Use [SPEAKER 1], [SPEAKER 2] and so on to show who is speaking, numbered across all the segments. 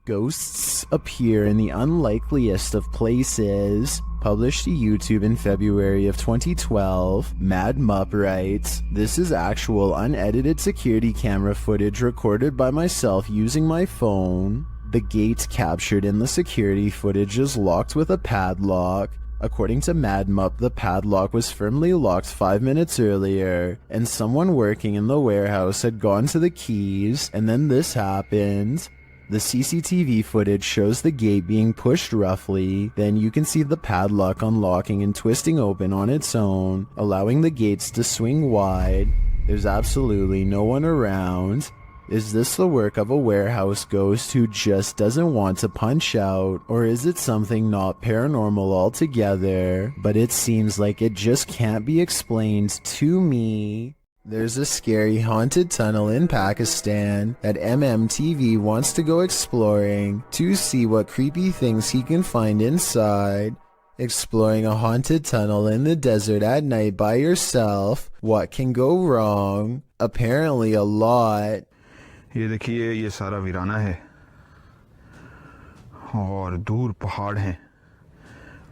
[SPEAKER 1] Ghosts appear in the unlikeliest of places. Published to YouTube in February of 2012, Mad Mupp writes, "This is actual unedited security camera footage recorded by myself using my phone. The gate captured in the security footage is locked with a padlock. According to Mad Mupp, the padlock was firmly locked 5 minutes earlier, and someone working in the warehouse had gone to the keys, and then this happened. The CCTV footage shows the gate being pushed roughly, then you can see the padlock unlocking and twisting open on its own, allowing the gates to swing wide. There's absolutely no one around. Is this the work of a warehouse ghost who just doesn't want to punch out, or is it something not paranormal altogether? But it seems like it just can't be explained to me." There's a scary haunted tunnel in Pakistan that MMTV wants to go exploring to see what creepy things he can find inside. Exploring a haunted tunnel in the desert at night by yourself, what can go wrong? Apparently a lot.
[SPEAKER 2] ये देखिए, ये सारा वीराना है और दूर पहाड़ हैं।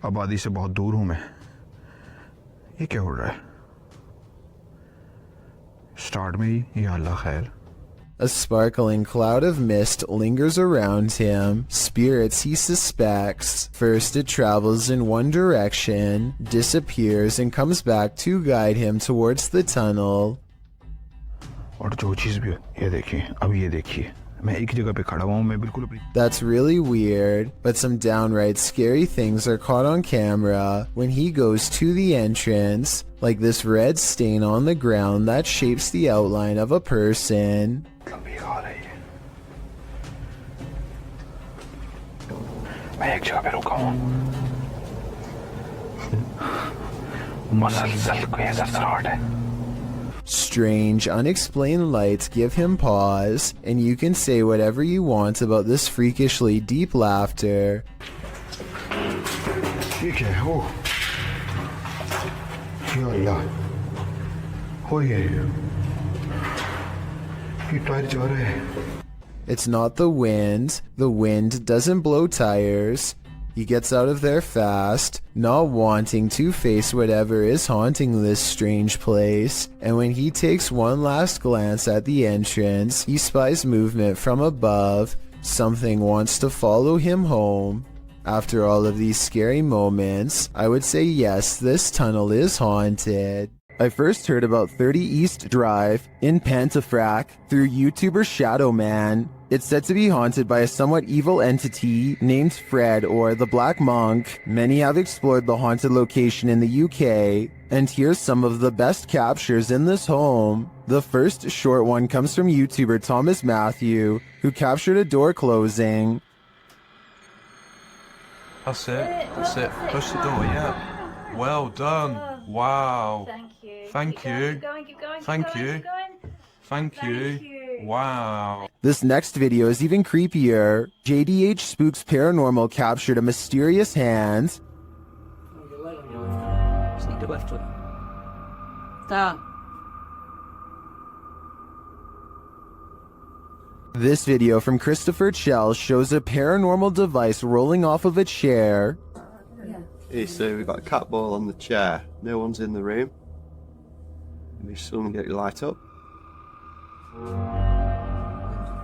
[SPEAKER 2] आबादी से बहुत दूर हूं मैं। ये क्या हो रहा है? स्टार्ट में ही या अल्लाह खैर।
[SPEAKER 1] A sparkling cloud of mist lingers around him, spirits he suspects. First it travels in one direction, disappears and comes back to guide him towards the tunnel.
[SPEAKER 2] और जो चीज भी ये देखिए, अब ये देखिए, मैं एक जगह पे खड़ा हुआ हूं, मैं बिल्कुल अपनी।
[SPEAKER 1] That's really weird, but some downright scary things are caught on camera when he goes to the entrance, like this red stain on the ground that shapes the outline of a person.
[SPEAKER 2] मैं एक जगह पे रुका हूं, मसलसल कोई सरसराहट है।
[SPEAKER 1] Strange, unexplained lights give him pause, and you can say whatever you want about this freakishly deep laughter.
[SPEAKER 2] ये क्या है? ओ, या अल्लाह, हो ये टायर जा रहे हैं।
[SPEAKER 1] It's not the wind. The wind doesn't blow tires. He gets out of there fast, not wanting to face whatever is haunting this strange place, and when he takes one last glance at the entrance, he spies movement from above. Something wants to follow him home. After all of these scary moments, I would say yes, this tunnel is haunted. I first heard about 30 East Drive in Pontefract through YouTuber Shadowman. It's said to be haunted by a somewhat evil entity named Fred or the Black Monk. Many have explored the haunted location in the UK, and here's some of the best captures in this home. The first short one comes from YouTuber Thomas Matthew, who captured a door closing.
[SPEAKER 3] That's it, push the door, yeah. Well done, wow. Thank you. Thank you. Thank you. Wow.
[SPEAKER 1] This next video is even creepier. JDH Spooks Paranormal captured a mysterious hand. This video from Christopher Chell shows a paranormal device rolling off of a chair.
[SPEAKER 4] Hey, so we've got a cat ball on the chair. No one's in the room. Maybe someone get your light up.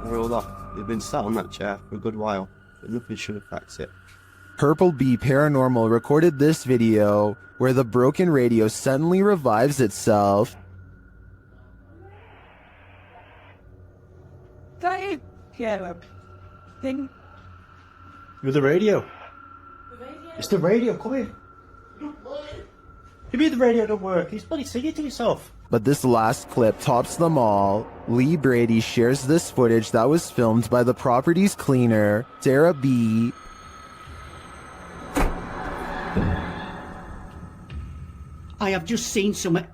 [SPEAKER 4] Rolled off. They've been sat on that chair for a good while, but nothing should affect it.
[SPEAKER 1] Purple Bee Paranormal recorded this video where the broken radio suddenly revives itself.
[SPEAKER 5] Thing.
[SPEAKER 6] You're the radio. It's the radio, come here. You mean the radio don't work? He's bloody singing to yourself.
[SPEAKER 1] But this last clip tops them all. Lee Brady shares this footage that was filmed by the property's cleaner, Sarah B.
[SPEAKER 5] I have just seen something.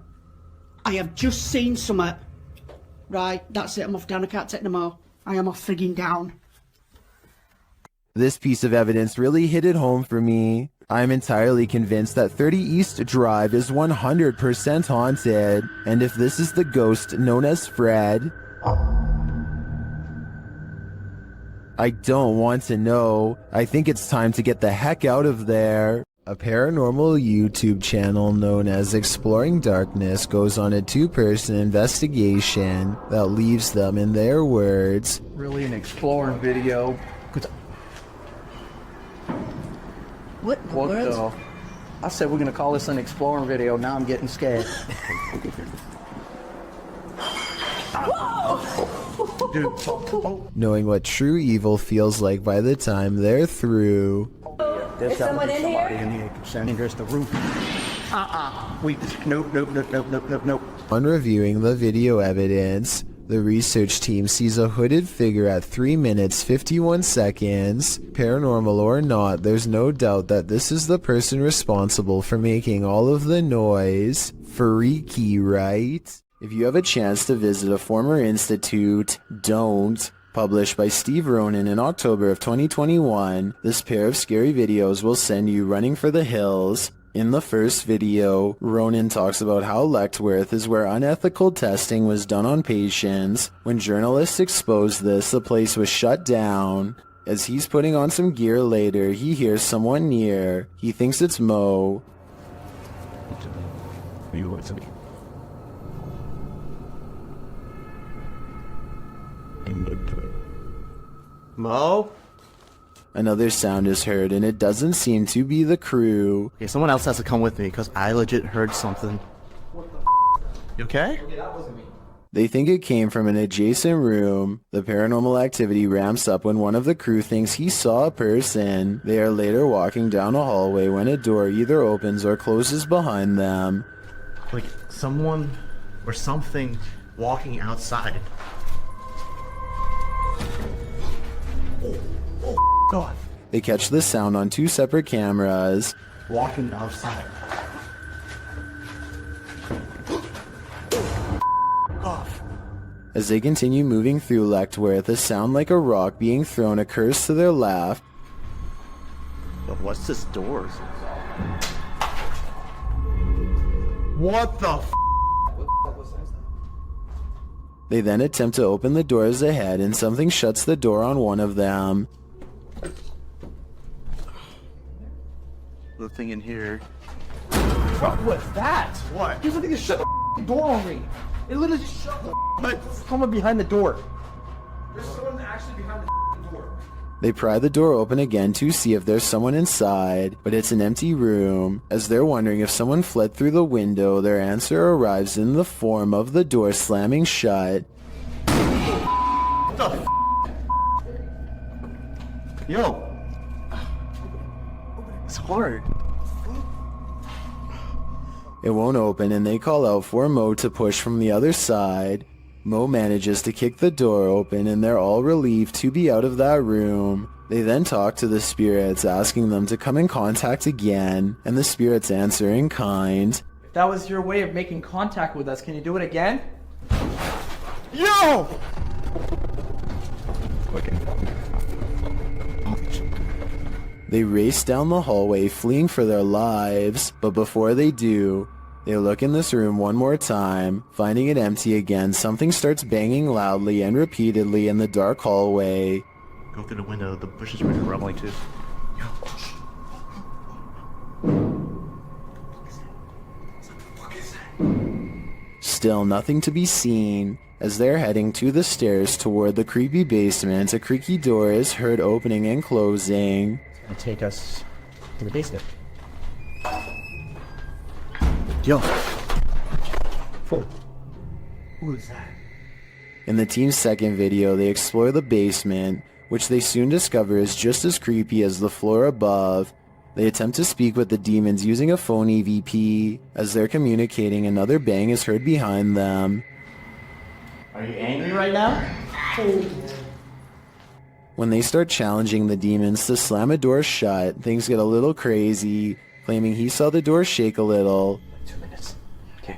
[SPEAKER 5] Right, that's it. I'm off down. I can't take no more. I am off frigging down.
[SPEAKER 1] This piece of evidence really hit it home for me. I'm entirely convinced that 30 East Drive is 100% haunted, and if this is the ghost known as Fred, I don't want to know. I think it's time to get the heck out of there. A paranormal YouTube channel known as Exploring Darkness goes on a two-person investigation that leaves them, in their words,
[SPEAKER 6] Really an exploring video.
[SPEAKER 5] What in the
[SPEAKER 6] What
[SPEAKER 5] world?
[SPEAKER 6] the? I said we're gonna call this an exploring video. Now I'm getting scared. Dude,
[SPEAKER 1] knowing what true evil feels like by the time they're through.
[SPEAKER 6] there's gotta
[SPEAKER 5] someone
[SPEAKER 6] be
[SPEAKER 5] in
[SPEAKER 6] somebody
[SPEAKER 5] here?
[SPEAKER 6] in here concerning there's the roof. Nope.
[SPEAKER 1] On reviewing the video evidence, the research team sees a hooded figure at 3 minutes 51 seconds. Paranormal or not, there's no doubt that this is the person responsible for making all of the noise. Freaky, right? If you have a chance to visit a former institute, don't. Published by Steve Ronan in October of 2021, this pair of scary videos will send you running for the hills. In the first video, Ronan talks about how Lechtworth is where unethical testing was done on patients. When journalists exposed this, the place was shut down. As he's putting on some gear later, he hears someone near. He thinks it's Mo.
[SPEAKER 6] You want to be?
[SPEAKER 4] Mo?
[SPEAKER 7] Another sound is heard, and it doesn't seem to be the crew.
[SPEAKER 8] Okay, someone else has to come with me, because I legit heard something. You okay?
[SPEAKER 7] They think it came from an adjacent room. The paranormal activity ramps up when one of the crew thinks he saw a person. They are later walking down a hallway when a door either opens or closes behind them.
[SPEAKER 8] Like, someone or something walking outside. God.
[SPEAKER 7] They catch the sound on two separate cameras.
[SPEAKER 8] Walking outside.
[SPEAKER 7] As they continue moving through Lechtworth, a sound like a rock being thrown occurs to their left.
[SPEAKER 8] But what's this door? What the f?
[SPEAKER 7] They then attempt to open the doors ahead, and something shuts the door on one of them.
[SPEAKER 8] The thing in here.
[SPEAKER 6] What was that?
[SPEAKER 8] What?
[SPEAKER 6] You literally just shut the door on me. It literally just shut the someone behind the door. There's someone actually behind the door.
[SPEAKER 7] They pry the door open again to see if there's someone inside, but it's an empty room. As they're wondering if someone fled through the window, their answer arrives in the form of the door slamming shut.
[SPEAKER 8] What the f? Yo. It's hard.
[SPEAKER 7] It won't open, and they call out for Mo to push from the other side. Mo manages to kick the door open, and they're all relieved to be out of that room. They then talk to the spirits, asking them to come in contact again, and the spirits answer in kind.
[SPEAKER 9] If that was your way of making contact with us, can you do it again?
[SPEAKER 8] Yo!
[SPEAKER 7] They race down the hallway, fleeing for their lives, but before they do, they look in this room one more time. Finding it empty again, something starts banging loudly and repeatedly in the dark hallway.
[SPEAKER 8] Go through the window, the bushes were rumbling too.
[SPEAKER 7] Still nothing to be seen. As they're heading to the stairs toward the creepy basement, a creaky door is heard opening and closing.
[SPEAKER 6] And take us to the basement.
[SPEAKER 8] Yo.
[SPEAKER 6] Who is that?
[SPEAKER 7] In the team's second video, they explore the basement, which they soon discover is just as creepy as the floor above. They attempt to speak with the demons using a phone EVP. As they're communicating, another bang is heard behind them.
[SPEAKER 8] Are you angry right now?
[SPEAKER 7] When they start challenging the demons to slam a door shut, things get a little crazy, claiming he saw the door shake a little.
[SPEAKER 6] 2 minutes. Okay.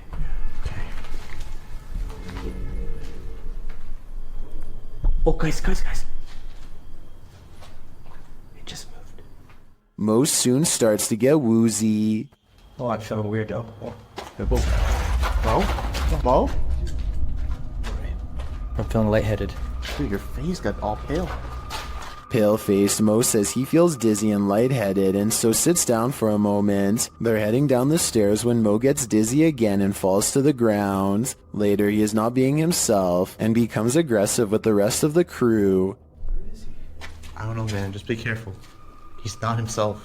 [SPEAKER 6] Oh, guys. It just moved.
[SPEAKER 7] Mo soon starts to get woozy.
[SPEAKER 6] Oh, I'm feeling weird though.
[SPEAKER 8] Mo?
[SPEAKER 6] I'm feeling lightheaded.
[SPEAKER 8] Dude, your face got all pale.
[SPEAKER 7] Pale-faced, Mo says he feels dizzy and lightheaded and so sits down for a moment. They're heading down the stairs when Mo gets dizzy again and falls to the ground. Later, he is not being himself and becomes aggressive with the rest of the crew.
[SPEAKER 8] I don't know, man. Just be careful. He's not himself.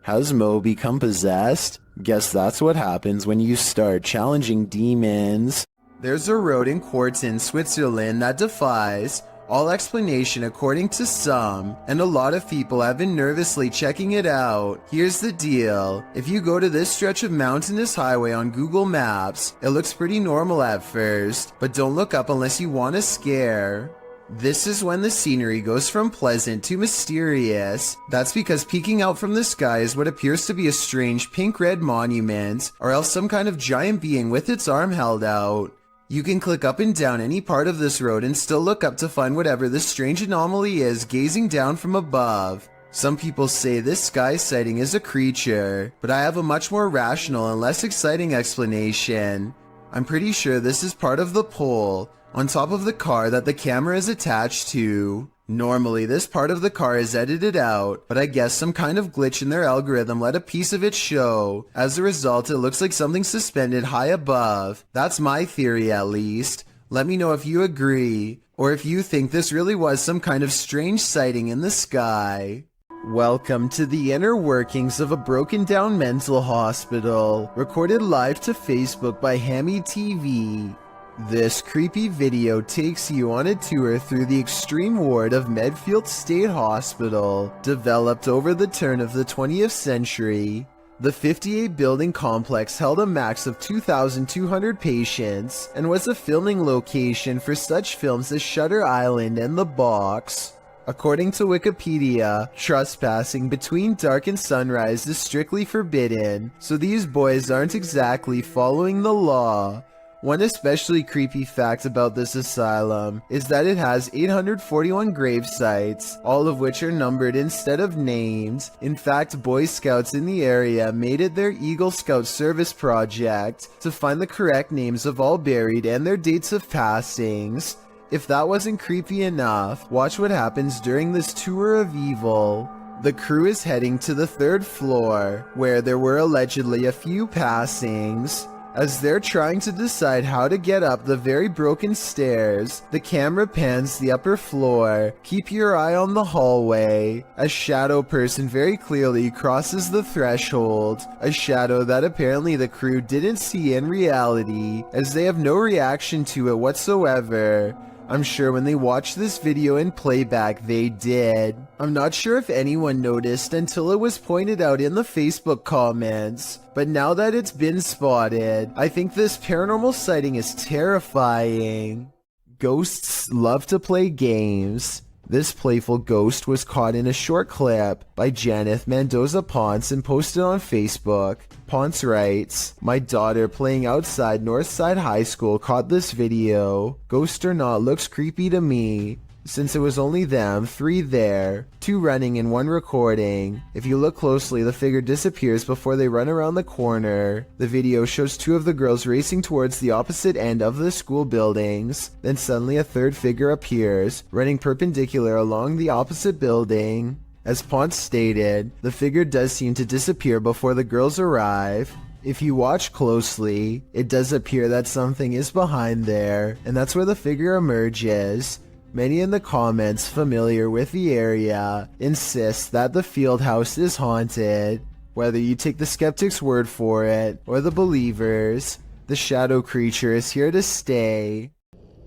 [SPEAKER 7] Has Mo become possessed? Guess that's what happens when you start challenging demons. There's a road in Quarton, Switzerland that defies all explanation according to some, and a lot of people have been nervously checking it out. Here's the deal. If you go to this stretch of mountainous highway on Google Maps, it looks pretty normal at first, but don't look up unless you want a scare. This is when the scenery goes from pleasant to mysterious. That's because peeking out from the sky is what appears to be a strange pink-red monument, or else some kind of giant being with its arm held out. You can click up and down any part of this road and still look up to find whatever this strange anomaly is gazing down from above. Some people say this sky sighting is a creature, but I have a much more rational and less exciting explanation. I'm pretty sure this is part of the pole on top of the car that the camera is attached to. Normally, this part of the car is edited out, but I guess some kind of glitch in their algorithm let a piece of it show. As a result, it looks like something suspended high above. That's my theory, at least. Let me know if you agree, or if you think this really was some kind of strange sighting in the sky. Welcome to the inner workings of a broken down mental hospital, recorded live to Facebook by Hammy TV. This creepy video takes you on a tour through the extreme ward of Medfield State Hospital, developed over the turn of the 20th century. The 58-building complex held a max of 2,200 patients and was a filming location for such films as Shutter Island and The Box. According to Wikipedia, trespassing between dark and sunrise is strictly forbidden, so these boys aren't exactly following the law. One especially creepy fact about this asylum is that it has 841 grave sites, all of which are numbered instead of named. In fact, Boy Scouts in the area made it their Eagle Scout service project to find the correct names of all buried and their dates of passings. If that wasn't creepy enough, watch what happens during this tour of evil. The crew is heading to the 3rd floor, where there were allegedly a few passings. As they're trying to decide how to get up the very broken stairs, the camera pans the upper floor. Keep your eye on the hallway. A shadow person very clearly crosses the threshold, a shadow that apparently the crew didn't see in reality, as they have no reaction to it whatsoever. I'm sure when they watched this video in playback they did. I'm not sure if anyone noticed until it was pointed out in the Facebook comments, but now that it's been spotted, I think this paranormal sighting is terrifying. Ghosts love to play games. This playful ghost was caught in a short clip by Janeth Mendoza Ponce and posted on Facebook. Ponce writes, "My daughter playing outside Northside High School caught this video. Ghost or not, looks creepy to me. Since it was only them, 3 there, 2 running and 1 recording. If you look closely, the figure disappears before they run around the corner. The video shows 2 of the girls racing towards the opposite end of the school buildings. Then suddenly a 3rd figure appears, running perpendicular along the opposite building. As Ponce stated, the figure does seem to disappear before the girls arrive. If you watch closely, it does appear that something is behind there, and that's where the figure emerges. Many in the comments familiar with the area insist that the field house is haunted. Whether you take the skeptic's word for it or the believer's, the shadow creature is here to stay.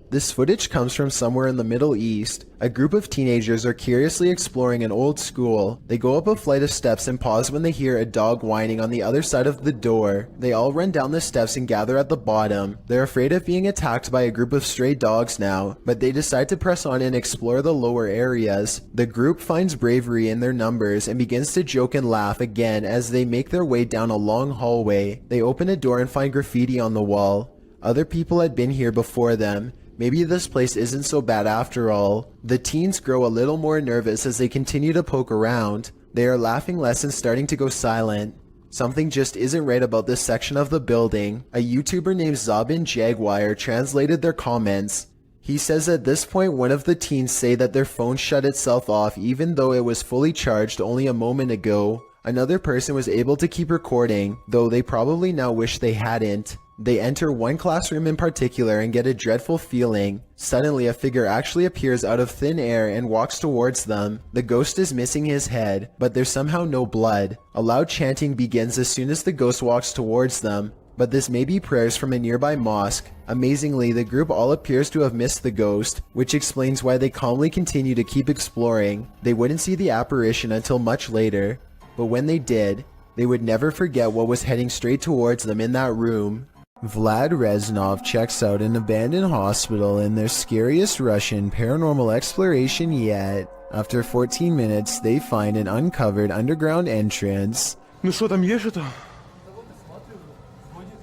[SPEAKER 7] This footage comes from somewhere in the Middle East. A group of teenagers are curiously exploring an old school. They go up a flight of steps and pause when they hear a dog whining on the other side of the door. They all run down the steps and gather at the bottom. They're afraid of being attacked by a group of stray dogs now, but they decide to press on and explore the lower areas. The group finds bravery in their numbers and begins to joke and laugh again as they make their way down a long hallway. They open a door and find graffiti on the wall. Other people had been here before them. Maybe this place isn't so bad after all. The teens grow a little more nervous as they continue to poke around. They are laughing less and starting to go silent. Something just isn't right about this section of the building. A YouTuber named Zabin Jaguar translated their comments. He says at this point one of the teens say that their phone shut itself off even though it was fully charged only a moment ago. Another person was able to keep recording, though they probably now wish they hadn't. They enter one classroom in particular and get a dreadful feeling. Suddenly a figure actually appears out of thin air and walks towards them. The ghost is missing his head, but there's somehow no blood. A loud chanting begins as soon as the ghost walks towards them, but this may be prayers from a nearby mosque. Amazingly, the group all appears to have missed the ghost, which explains why they calmly continue to keep exploring. They wouldn't see the apparition until much later, but when they did, they would never forget what was heading straight towards them in that room. Vlad Reznov checks out an abandoned hospital in their scariest Russian paranormal exploration yet. After 14 minutes, they find an uncovered underground entrance.
[SPEAKER 6] Ну что, там есть что-то?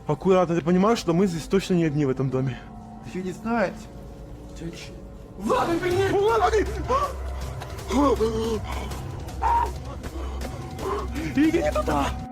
[SPEAKER 6] Аккуратно, ты понимаешь, что мы здесь точно не одни в этом доме? Ты не знаешь. Влад, верни!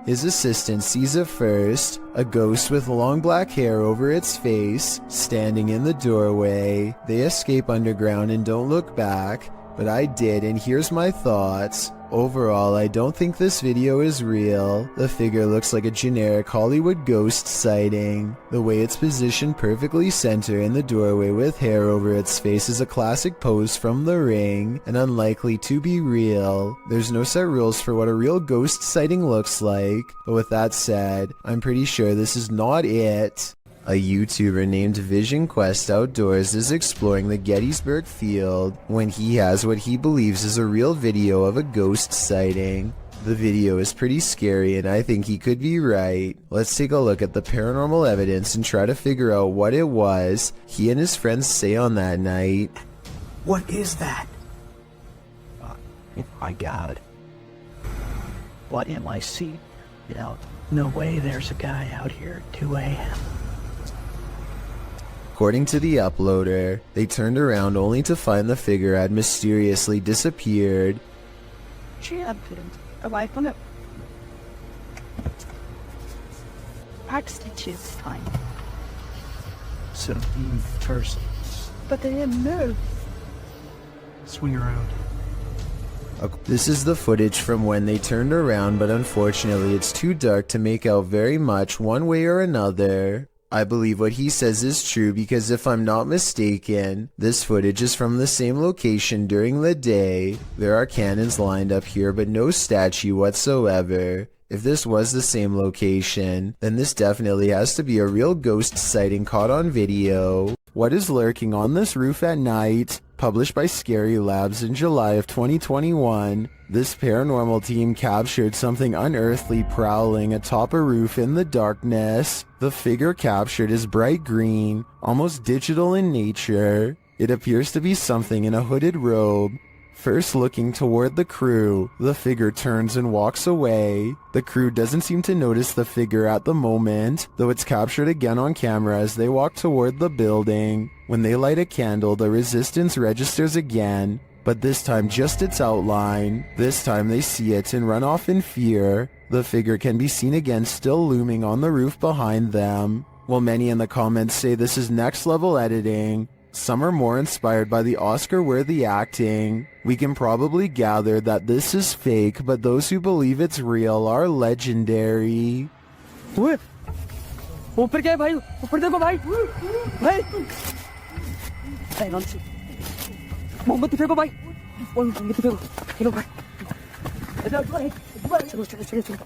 [SPEAKER 7] His assistant sees it first, a ghost with long black hair over its face, standing in the doorway. They escape underground and don't look back, but I did, and here's my thoughts. Overall, I don't think this video is real. The figure looks like a generic Hollywood ghost sighting. The way it's positioned perfectly center in the doorway with hair over its face is a classic pose from The Ring, and unlikely to be real. There's no set rules for what a real ghost sighting looks like, but with that said, I'm pretty sure this is not it. A YouTuber named Vision Quest Outdoors is exploring the Gettysburg Field when he has what he believes is a real video of a ghost sighting. The video is pretty scary and I think he could be right. Let's take a look at the paranormal evidence and try to figure out what it was he and his friends say on that night.
[SPEAKER 10] What is that?
[SPEAKER 11] Oh my God.
[SPEAKER 10] What am I seeing? No way there's a guy out here at 2 a.m.
[SPEAKER 7] According to the uploader, they turned around only to find the figure had mysteriously disappeared.
[SPEAKER 12] Champion, away from it. Backstage time.
[SPEAKER 10] So, first.
[SPEAKER 12] But they didn't move.
[SPEAKER 10] Swing around.
[SPEAKER 7] This is the footage from when they turned around, but unfortunately it's too dark to make out very much one way or another. I believe what he says is true because if I'm not mistaken, this footage is from the same location during the day. There are cannons lined up here but no statue whatsoever. If this was the same location, then this definitely has to be a real ghost sighting caught on video. What is lurking on this roof at night? Published by Scary Labs in July of 2021, this paranormal team captured something unearthly prowling atop a roof in the darkness. The figure captured is bright green, almost digital in nature. It appears to be something in a hooded robe. First looking toward the crew, the figure turns and walks away. The crew doesn't seem to notice the figure at the moment, though it's captured again on camera as they walk toward the building. When they light a candle, the resistance registers again, but this time just its outline. This time they see it and run off in fear. The figure can be seen again still looming on the roof behind them. While many in the comments say this is next level editing, some are more inspired by the Oscar-worthy acting. We can probably gather that this is fake, but those who believe it's real are legendary.
[SPEAKER 10] ऊपर क्या है भाई? ऊपर देखो भाई. भाई. Hang on. मोमबत्ती फेंको भाई. मोमबत्ती फेंको. चलो भाई. चलो चलो चलो.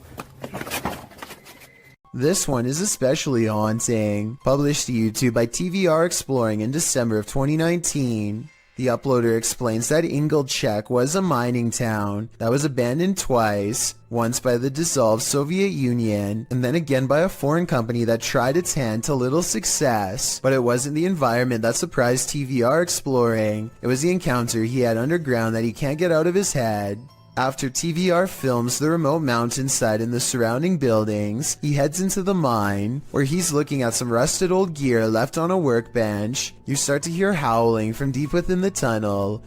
[SPEAKER 7] This one is especially haunting. Published to YouTube by TVR Exploring in December of 2019. The uploader explains that Ingolchek was a mining town that was abandoned twice, once by the dissolved Soviet Union, and then again by a foreign company that tried its hand to little success. But it wasn't the environment that surprised TVR Exploring. It was the encounter he had underground that he can't get out of his head. After TVR films the remote mountainside and the surrounding buildings, he heads into the mine, where he's looking at some rusted old gear left on a workbench. You start to hear howling from deep within the tunnel.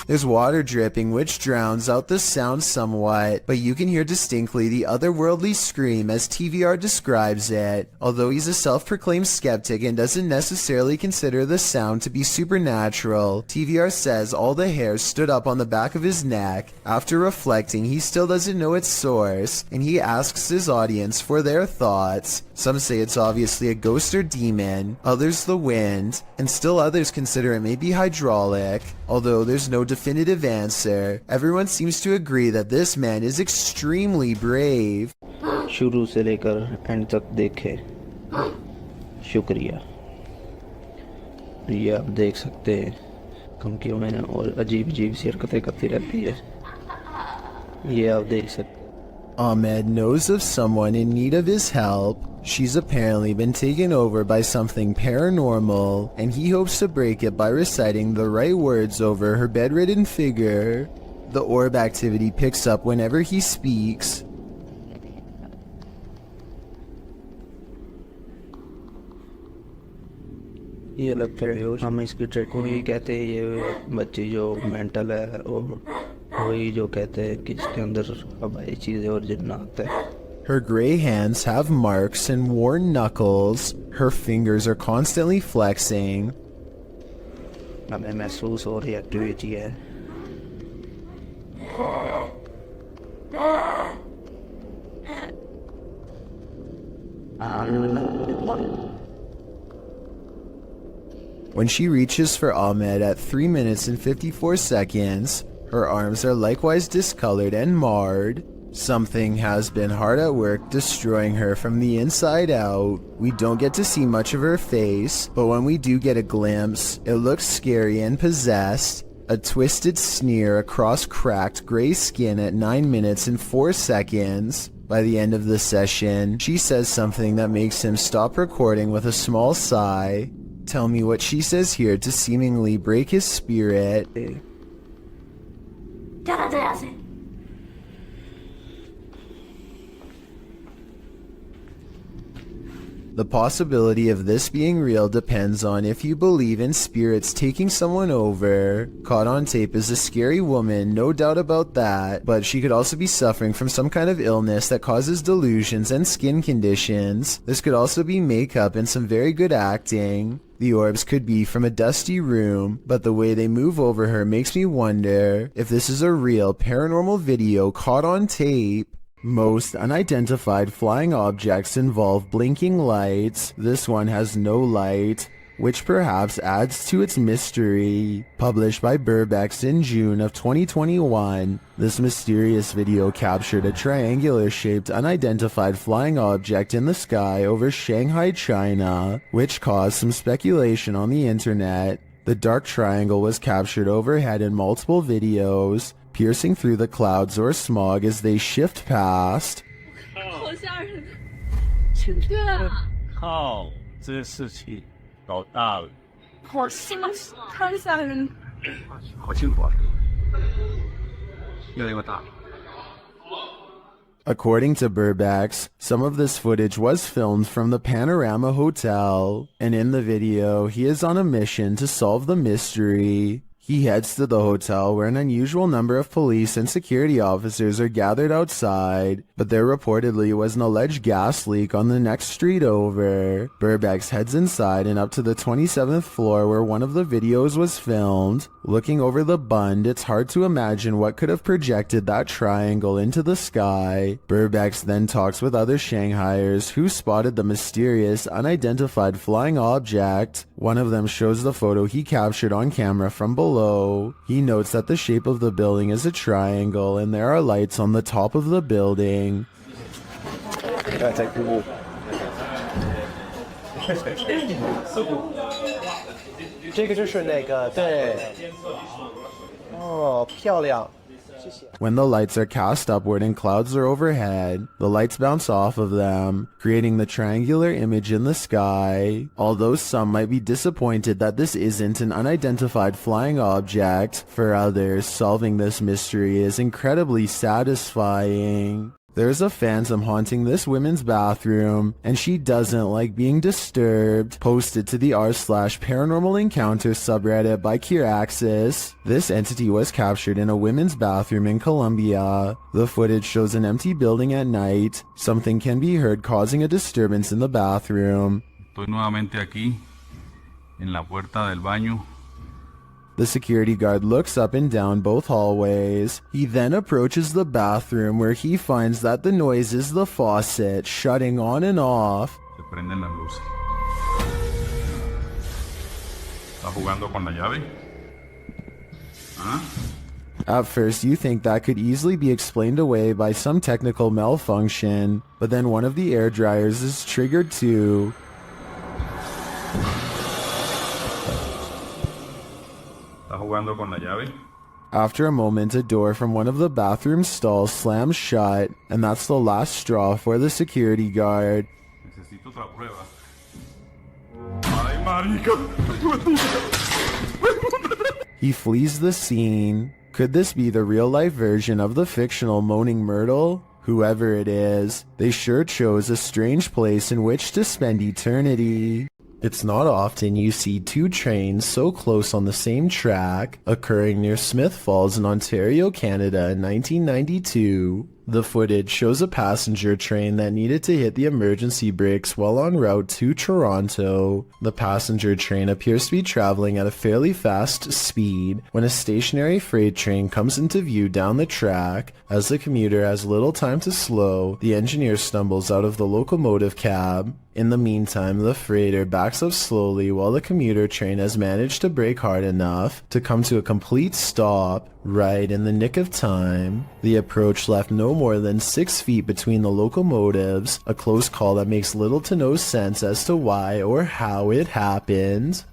[SPEAKER 7] There's water dripping, which drowns out the sound somewhat, but you can hear distinctly the otherworldly scream as TVR describes it. Although he's a self-proclaimed skeptic and doesn't necessarily consider the sound to be supernatural, TVR says all the hairs stood up on the back of his neck. After reflecting, he still doesn't know its source, and he asks his audience for their thoughts. Some say it's obviously a ghost or demon, others the wind, and still others consider it may be hydraulic. Although there's no definitive answer, everyone seems to agree that this man is extremely brave.
[SPEAKER 8] शुरू से लेकर and तक देखे, शुक्रिया। ये आप देख सकते हैं धमकियों में और अजीब अजीब सी हरकतें करती रहती है, ये आप देख सकते।
[SPEAKER 7] Ahmed knows of someone in need of his help. She's apparently been taken over by something paranormal, and he hopes to break it by reciting the right words over her bedridden figure. The orb activity picks up whenever he speaks.
[SPEAKER 8] ये अलग है, हम इसकी track को ही कहते हैं, ये बच्ची जो मेंटल है और वही जो कहते हैं कि इसके अंदर हवाई चीज़ें और जिन्नात है।
[SPEAKER 7] Her gray hands have marks and worn knuckles. Her fingers are constantly flexing.
[SPEAKER 8] हमें महसूस हो रही एक्टिविटी है।
[SPEAKER 7] When she reaches for Ahmed at 3 minutes and 54 seconds, her arms are likewise discolored and marred. Something has been hard at work destroying her from the inside out. We don't get to see much of her face, but when we do get a glimpse, it looks scary and possessed. A twisted sneer across cracked gray skin at 9 minutes and 4 seconds. By the end of the session, she says something that makes him stop recording with a small sigh. Tell me what she says here to seemingly break his spirit. The possibility of this being real depends on if you believe in spirits taking someone over. Caught on tape is a scary woman, no doubt about that, but she could also be suffering from some kind of illness that causes delusions and skin conditions. This could also be makeup and some very good acting. The orbs could be from a dusty room, but the way they move over her makes me wonder if this is a real paranormal video caught on tape. Most unidentified flying objects involve blinking lights. This one has no light, which perhaps adds to its mystery. Published by Burbex in June of 2021, this mysterious video captured a triangular-shaped unidentified flying object in the sky over Shanghai, China, which caused some speculation on the internet. The dark triangle was captured overhead in multiple videos, piercing through the clouds or smog as they shift past.
[SPEAKER 13] 靠，这事情搞大了。
[SPEAKER 12] 好吓人！
[SPEAKER 6] 好辛苦啊，越来越大。
[SPEAKER 7] According to Burbex, some of this footage was filmed from the Panorama Hotel, and in the video, he is on a mission to solve the mystery. He heads to the hotel where an unusual number of police and security officers are gathered outside, but there reportedly was an alleged gas leak on the next street over. Burbex heads inside and up to the 27th floor where one of the videos was filmed. Looking over the bund, it's hard to imagine what could have projected that triangle into the sky. Burbex then talks with other Shanghaiers who spotted the mysterious, unidentified flying object. One of them shows the photo he captured on camera from below. He notes that the shape of the building is a triangle and there are lights on the top of the building. When the lights are cast upward and clouds are overhead, the lights bounce off of them, creating the triangular image in the sky. Although some might be disappointed that this isn't an unidentified flying object, for others, solving this mystery is incredibly satisfying. There's a phantom haunting this women's bathroom, and she doesn't like being disturbed. Posted to the r/paranormal encounter subreddit by Kiraxis. This entity was captured in a women's bathroom in Colombia. The footage shows an empty building at night. Something can be heard causing a disturbance in the bathroom.
[SPEAKER 14] Estoy nuevamente aquí, en la puerta del baño.
[SPEAKER 7] The security guard looks up and down both hallways. He then approaches the bathroom where he finds that the noise is the faucet shutting on and off.
[SPEAKER 14] Se prenden las luces. ¿Está jugando con la llave? ¿Ah?
[SPEAKER 7] At first, you think that could easily be explained away by some technical malfunction, but then one of the air dryers is triggered too.
[SPEAKER 14] Jugando con la llave.
[SPEAKER 7] After a moment, a door from one of the bathroom stalls slams shut, and that's the last straw for the security guard.
[SPEAKER 14] Necesito otra prueba. Ay, marica.
[SPEAKER 7] He flees the scene. Could this be the real-life version of the fictional Moaning Myrtle? Whoever it is, they sure chose a strange place in which to spend eternity. It's not often you see two trains so close on the same track, occurring near Smith Falls in Ontario, Canada in 1992. The footage shows a passenger train that needed to hit the emergency brakes while en route to Toronto. The passenger train appears to be traveling at a fairly fast speed when a stationary freight train comes into view down the track. As the commuter has little time to slow, the engineer stumbles out of the locomotive cab. In the meantime, the freighter backs up slowly while the commuter train has managed to brake hard enough to come to a complete stop, right in the nick of time. The approach left no more than 6 feet between the locomotives, a close call that makes little to no sense as to why or how it happened.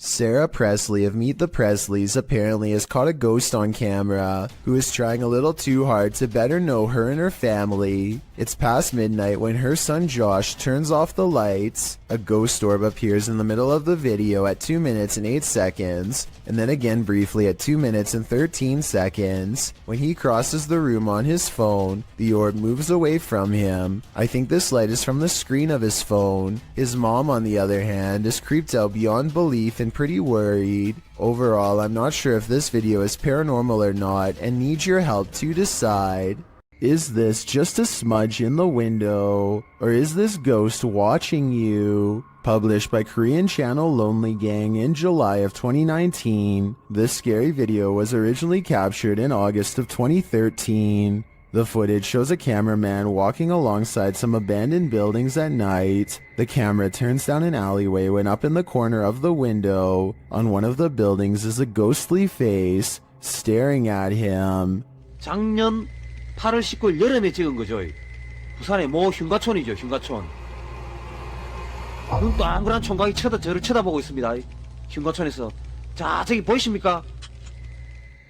[SPEAKER 7] Sarah Presley of Meet the Presleys apparently has caught a ghost on camera who is trying a little too hard to better know her and her family. It's past midnight when her son Josh turns off the lights. A ghost orb appears in the middle of the video at 2 minutes and 8 seconds, and then again briefly at 2 minutes and 13 seconds. When he crosses the room on his phone, the orb moves away from him. I think this light is from the screen of his phone. His mom, on the other hand, is creeped out beyond belief and pretty worried. Overall, I'm not sure if this video is paranormal or not and need your help to decide. Is this just a smudge in the window, or is this ghost watching you? Published by Korean channel Lonely Gang in July of 2019, this scary video was originally captured in August of 2013. The footage shows a cameraman walking alongside some abandoned buildings at night. The camera turns down an alleyway when up in the corner of the window, on one of the buildings, is a ghostly face staring at him.
[SPEAKER 15] 작년 8월 19일 여름에 찍은 거죠. 부산의 모 흉가촌이죠, 흉가촌. 눈 동그란 총각이 저를 쳐다보고 있습니다. 흉가촌에서. 자, 저기 보이십니까?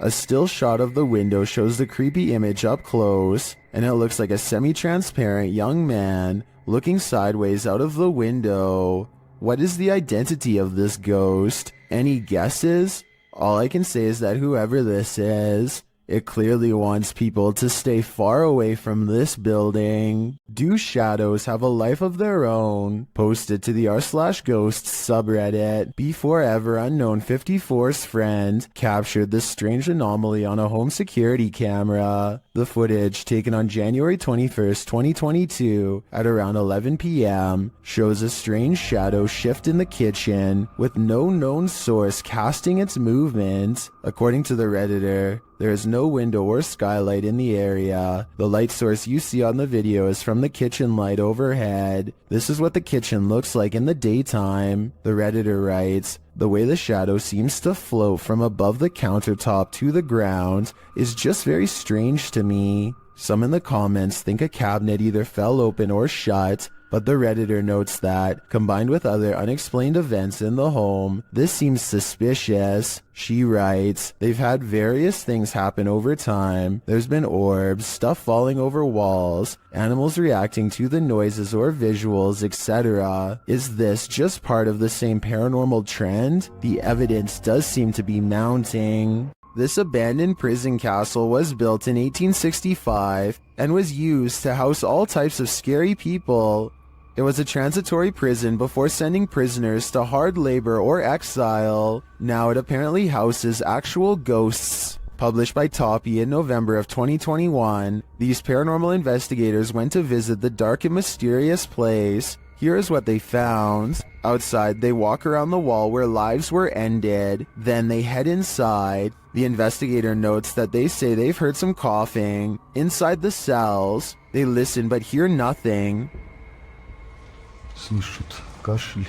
[SPEAKER 7] A still shot of the window shows the creepy image up close, and it looks like a semi-transparent young man looking sideways out of the window. What is the identity of this ghost? Any guesses? All I can say is that whoever this is, it clearly wants people to stay far away from this building. Do shadows have a life of their own? Posted to the r/ghosts subreddit. Before ever unknown 54's friend captured this strange anomaly on a home security camera. The footage, taken on January 21st, 2022 at around 11 p.m., shows a strange shadow shift in the kitchen with no known source casting its movement. According to the Redditor, there is no window or skylight in the area. The light source you see on the video is from the kitchen light overhead. This is what the kitchen looks like in the daytime. The Redditor writes, "The way the shadow seems to float from above the countertop to the ground is just very strange to me." Some in the comments think a cabinet either fell open or shut, But the Redditor notes that, combined with other unexplained events in the home, this seems suspicious. She writes, they've had various things happen over time. There's been orbs, stuff falling over walls, animals reacting to the noises or visuals, etc. Is this just part of the same paranormal trend? The evidence does seem to be mounting. This abandoned prison castle was built in 1865 and was used to house all types of scary people. It was a transitory prison before sending prisoners to hard labor or exile. Now it apparently houses actual ghosts. Published by Toppy in November of 2021, these paranormal investigators went to visit the dark and mysterious place. Here is what they found. Outside, they walk around the wall where lives were ended. Then they head inside. The investigator notes that they say they've heard some coughing. Inside the cells, they listen but hear nothing.
[SPEAKER 2] Слышат кашель.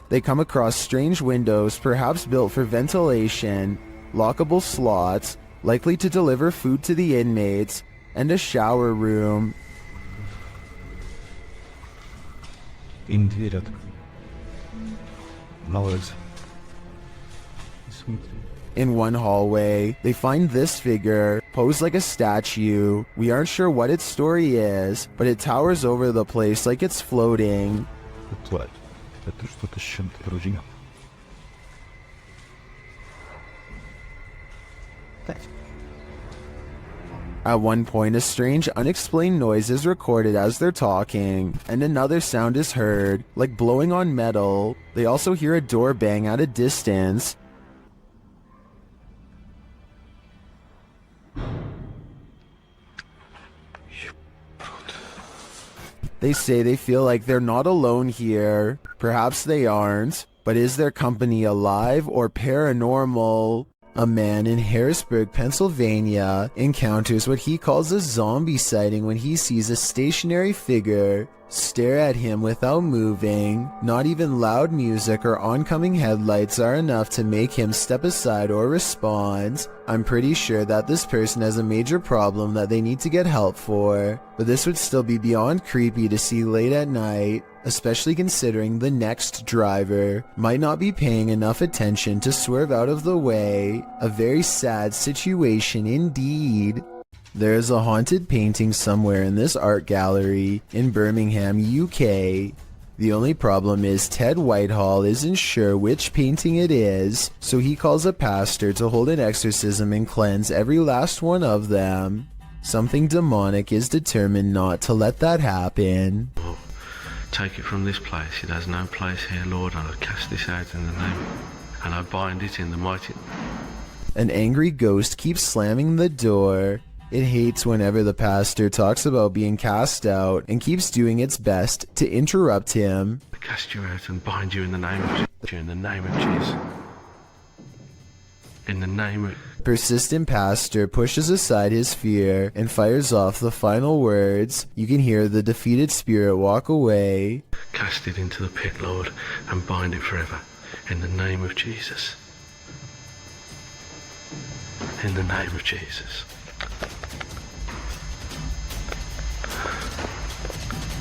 [SPEAKER 7] They come across strange windows, perhaps built for ventilation, lockable slots, likely to deliver food to the inmates, and a shower room.
[SPEAKER 2] Им дверят. На улице.
[SPEAKER 7] In one hallway, they find this figure, posed like a statue. We aren't sure what its story is, but it towers over the place like it's floating.
[SPEAKER 2] Платье. Это что-то с чем-то вроде.
[SPEAKER 7] At one point, a strange, unexplained noise is recorded as they're talking, and another sound is heard, like blowing on metal. They also hear a door bang at a distance. They say they feel like they're not alone here. Perhaps they aren't, but is their company alive or paranormal? A man in Harrisburg, Pennsylvania, encounters what he calls a zombie sighting when he sees a stationary figure stare at him without moving. Not even loud music or oncoming headlights are enough to make him step aside or respond. I'm pretty sure that this person has a major problem that they need to get help for, but this would still be beyond creepy to see late at night, especially considering the next driver might not be paying enough attention to swerve out of the way. A very sad situation indeed. There's a haunted painting somewhere in this art gallery in Birmingham, UK. The only problem is Ted Whitehall isn't sure which painting it is, so he calls a pastor to hold an exorcism and cleanse every last one of them. Something demonic is determined not to let that happen.
[SPEAKER 16] Take it from this place, it has no place here, Lord, and I cast this out in the name, and I bind it in the mighty...
[SPEAKER 7] An angry ghost keeps slamming the door. It hates whenever the pastor talks about being cast out and keeps doing its best to interrupt him.
[SPEAKER 16] I cast you out and bind you in the name of Jesus. In the name of Jesus. In the name of...
[SPEAKER 7] Persistent pastor pushes aside his fear and fires off the final words. You can hear the defeated spirit walk away.
[SPEAKER 16] Cast it into the pit, Lord, and bind it forever. In the name of Jesus. In the name of Jesus.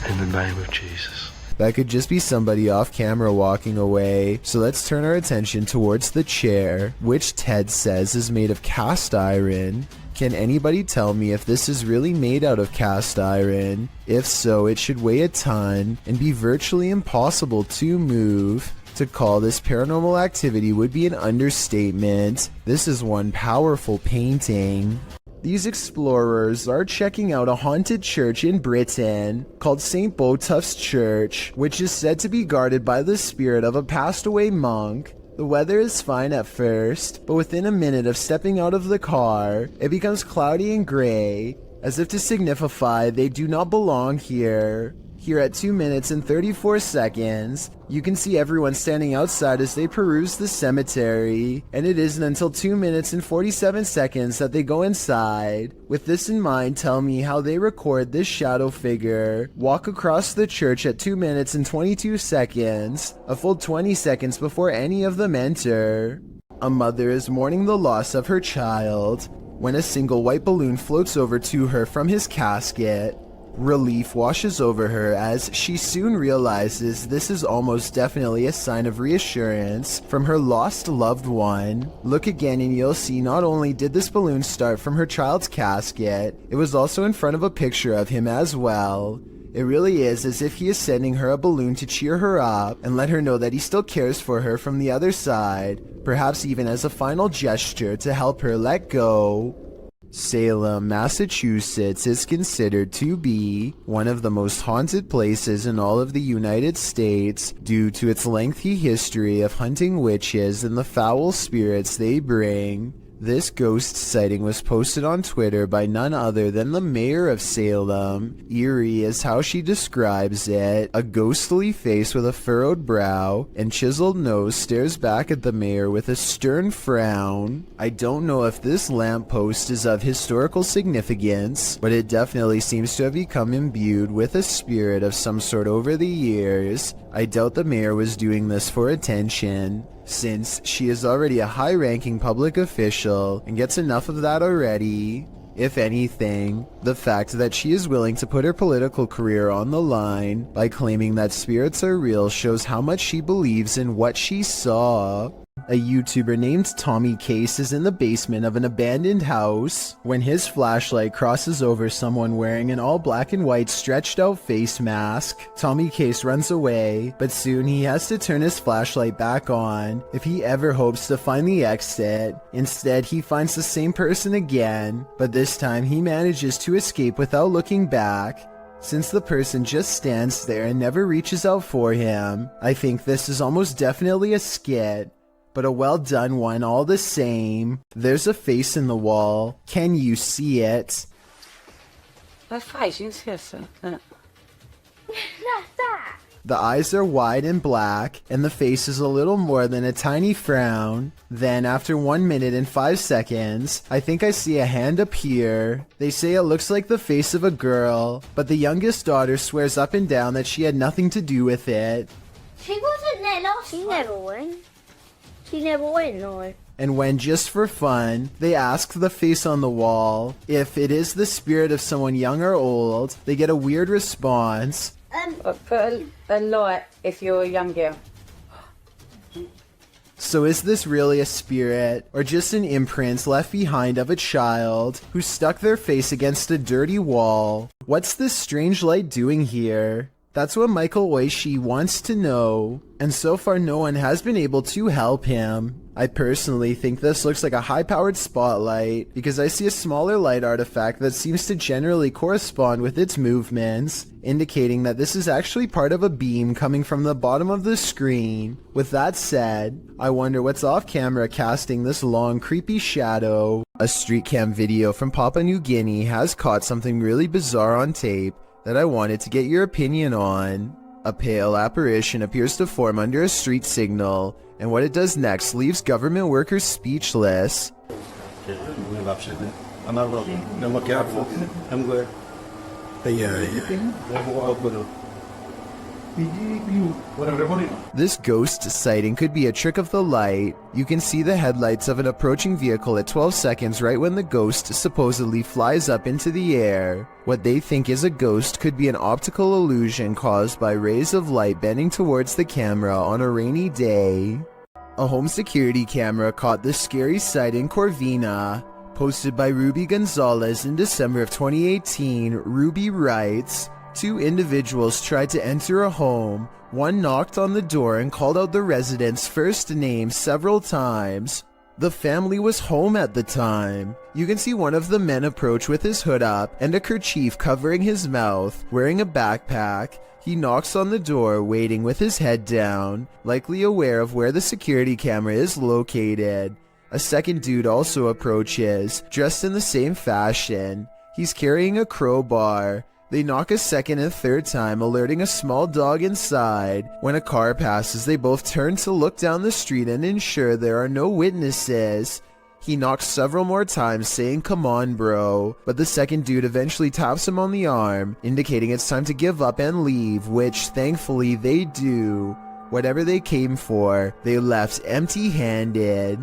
[SPEAKER 16] In the name of Jesus.
[SPEAKER 7] That could just be somebody off camera walking away, so let's turn our attention towards the chair, which Ted says is made of cast iron. Can anybody tell me if this is really made out of cast iron? If so, it should weigh a ton and be virtually impossible to move. To call this paranormal activity would be an understatement. This is one powerful painting. These explorers are checking out a haunted church in Britain called St. Botolph's Church, which is said to be guarded by the spirit of a passed away monk. The weather is fine at first, but within a minute of stepping out of the car, it becomes cloudy and gray, as if to signify they do not belong here. Here at 2 minutes and 34 seconds, you can see everyone standing outside as they peruse the cemetery, and it isn't until 2 minutes and 47 seconds that they go inside. With this in mind, tell me how they record this shadow figure walk across the church at 2 minutes and 22 seconds, a full 20 seconds before any of them enter. A mother is mourning the loss of her child. when a single white balloon floats over to her from his casket. Relief washes over her as she soon realizes this is almost definitely a sign of reassurance from her lost loved one. Look again and you'll see not only did this balloon start from her child's casket, it was also in front of a picture of him as well. It really is as if he is sending her a balloon to cheer her up and let her know that he still cares for her from the other side, perhaps even as a final gesture to help her let go. Salem, Massachusetts is considered to be one of the most haunted places in all of the United States due to its lengthy history of hunting witches and the foul spirits they bring. This ghost sighting was posted on Twitter by none other than the mayor of Salem. Eerie is how she describes it. A ghostly face with a furrowed brow and chiseled nose stares back at the mayor with a stern frown. I don't know if this lamppost is of historical significance, but it definitely seems to have become imbued with a spirit of some sort over the years. I doubt the mayor was doing this for attention, since she is already a high-ranking public official and gets enough of that already. If anything, the fact that she is willing to put her political career on the line by claiming that spirits are real shows how much she believes in what she saw. A YouTuber named Tommy Case is in the basement of an abandoned house when his flashlight crosses over someone wearing an all black and white stretched out face mask. Tommy Case runs away, but soon he has to turn his flashlight back on if he ever hopes to find the exit. Instead, he finds the same person again, but this time he manages to escape without looking back. Since the person just stands there and never reaches out for him, I think this is almost definitely a skit, but a well done one all the same. There's a face in the wall. Can you see it?
[SPEAKER 17] Vad fan syns det?
[SPEAKER 7] The eyes are wide and black, and the face is a little more than a tiny frown. Then, after 1 minute and 5 seconds, I think I see a hand appear. They say it looks like the face of a girl, but the youngest daughter swears up and down that she had nothing to do with it.
[SPEAKER 12] She wasn't there last time. She never went. She never went, no.
[SPEAKER 7] And when, just for fun, they ask the face on the wall if it is the spirit of someone young or old, they get a weird response.
[SPEAKER 17] Put a light if you're a young girl.
[SPEAKER 7] So is this really a spirit, or just an imprint left behind of a child who stuck their face against a dirty wall? What's this strange light doing here? That's what Michael Oishi wants to know, and so far no one has been able to help him. I personally think this looks like a high-powered spotlight because I see a smaller light artifact that seems to generally correspond with its movements, indicating that this is actually part of a beam coming from the bottom of the screen. With that said, I wonder what's off camera casting this long creepy shadow. A street cam video from Papua New Guinea has caught something really bizarre on tape that I wanted to get your opinion on. A pale apparition appears to form under a street signal, and what it does next leaves government workers speechless. This ghost sighting could be a trick of the light. You can see the headlights of an approaching vehicle at 12 seconds right when the ghost supposedly flies up into the air. What they think is a ghost could be an optical illusion caused by rays of light bending towards the camera on a rainy day. A home security camera caught this scary sight in Corvina. Posted by Ruby Gonzalez in December of 2018, Ruby writes, 2 individuals tried to enter a home. One knocked on the door and called out the resident's first name several times. The family was home at the time. You can see one of the men approach with his hood up and a kerchief covering his mouth, wearing a backpack. He knocks on the door, waiting with his head down, likely aware of where the security camera is located. A second dude also approaches, dressed in the same fashion. He's carrying a crowbar. They knock a second and third time, alerting a small dog inside. When a car passes, they both turn to look down the street and ensure there are no witnesses. He knocks several more times, saying, "Come on, bro," but the second dude eventually taps him on the arm, indicating it's time to give up and leave, which thankfully they do. Whatever they came for, they left empty-handed.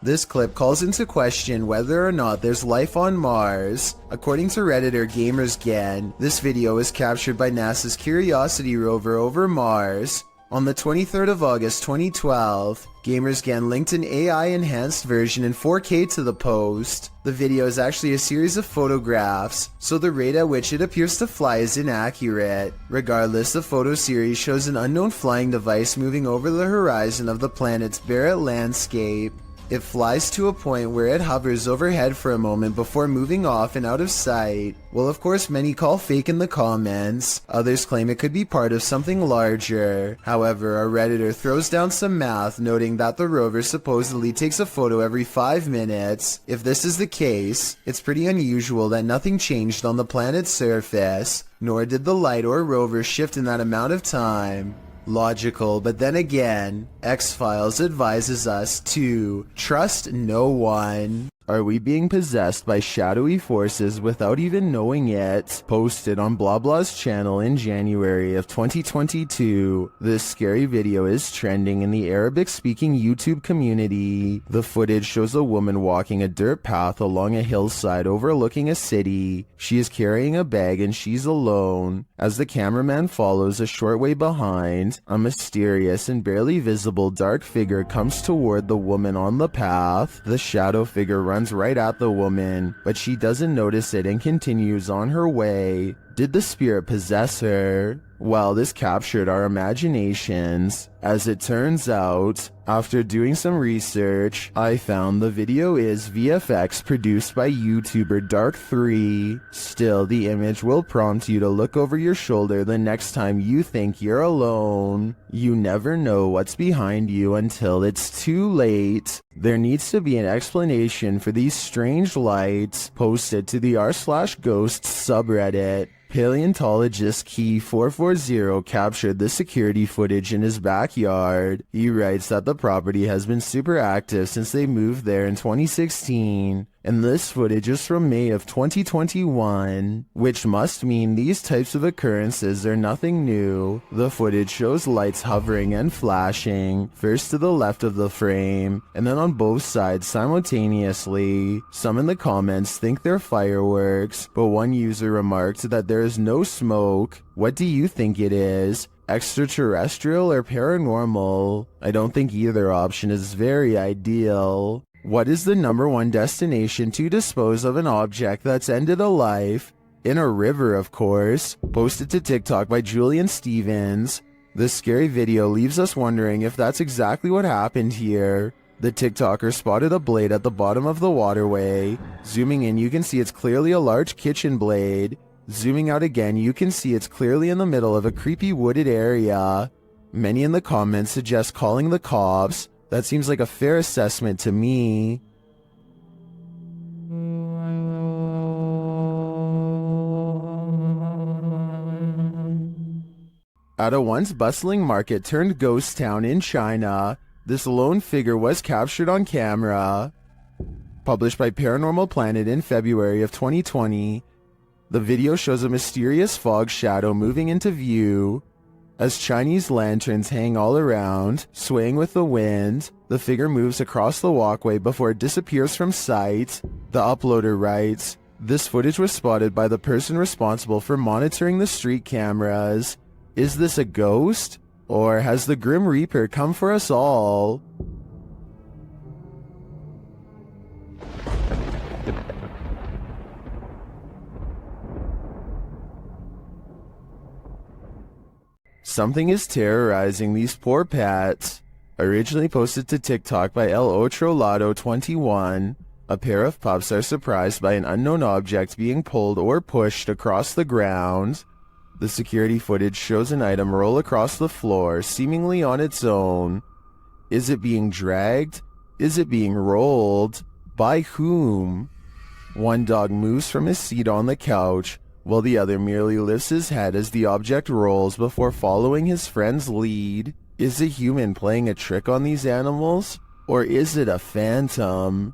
[SPEAKER 7] This clip calls into question whether or not there's life on Mars. According to Redditor GamersGen, this video was captured by NASA's Curiosity rover over Mars. On the 23rd of August 2012, GamersGen linked an AI-enhanced version in 4K to the post. The video is actually a series of photographs, so the rate at which it appears to fly is inaccurate. Regardless, the photo series shows an unknown flying device moving over the horizon of the planet's Barrett landscape. It flies to a point where it hovers overhead for a moment before moving off and out of sight. Well, of course, many call fake in the comments. Others claim it could be part of something larger. However, a Redditor throws down some math, noting that the rover supposedly takes a photo every 5 minutes. If this is the case, it's pretty unusual that nothing changed on the planet's surface, nor did the light or rover shift in that amount of time. Logical, but then again, X-Files advises us to trust no one. Are we being possessed by shadowy forces without even knowing it? Posted on BlaBla's channel in January of 2022. This scary video is trending in the Arabic-speaking YouTube community. The footage shows a woman walking a dirt path along a hillside overlooking a city. She is carrying a bag and she's alone. As the cameraman follows a short way behind, a mysterious and barely visible dark figure comes toward the woman on the path. The shadow figure runs right at the woman, but she doesn't notice it and continues on her way. Did the spirit possess her? Well, this captured our imaginations. As it turns out, after doing some research, I found the video is VFX produced by YouTuber Dark3. Still, the image will prompt you to look over your shoulder the next time you think you're alone. You never know what's behind you until it's too late. There needs to be an explanation for these strange lights. Posted to the r/ghosts subreddit. Paleontologist Key440 captured the security footage in his backyard. He writes that the property has been super active since they moved there in 2016, and this footage is from May of 2021, which must mean these types of occurrences are nothing new. The footage shows lights hovering and flashing, first to the left of the frame, and then on both sides simultaneously. Some in the comments think they're fireworks, but one user remarked that there is no smoke. What do you think it is? Extraterrestrial or paranormal? I don't think either option is very ideal. What is the #1 destination to dispose of an object that's ended a life? In a river, of course. Posted to TikTok by Julian Stevens. This scary video leaves us wondering if that's exactly what happened here. The TikToker spotted a blade at the bottom of the waterway. Zooming in, you can see it's clearly a large kitchen blade. Zooming out again, you can see it's clearly in the middle of a creepy wooded area. Many in the comments suggest calling the cops. That seems like a fair assessment to me. At a once bustling market turned ghost town in China, this lone figure was captured on camera. Published by Paranormal Planet in February of 2020, the video shows a mysterious fog shadow moving into view. As Chinese lanterns hang all around, swaying with the wind, the figure moves across the walkway before it disappears from sight. The uploader writes, "This footage was spotted by the person responsible for monitoring the street cameras. Is this a ghost? Or has the Grim Reaper come for us all?" Something is terrorizing these poor pets. Originally posted to TikTok by El Otrolado21, a pair of pups are surprised by an unknown object being pulled or pushed across the ground. The security footage shows an item roll across the floor, seemingly on its own. Is it being dragged? Is it being rolled? By whom? One dog moves from his seat on the couch, while the other merely lifts his head as the object rolls before following his friend's lead. Is a human playing a trick on these animals? Or is it a phantom?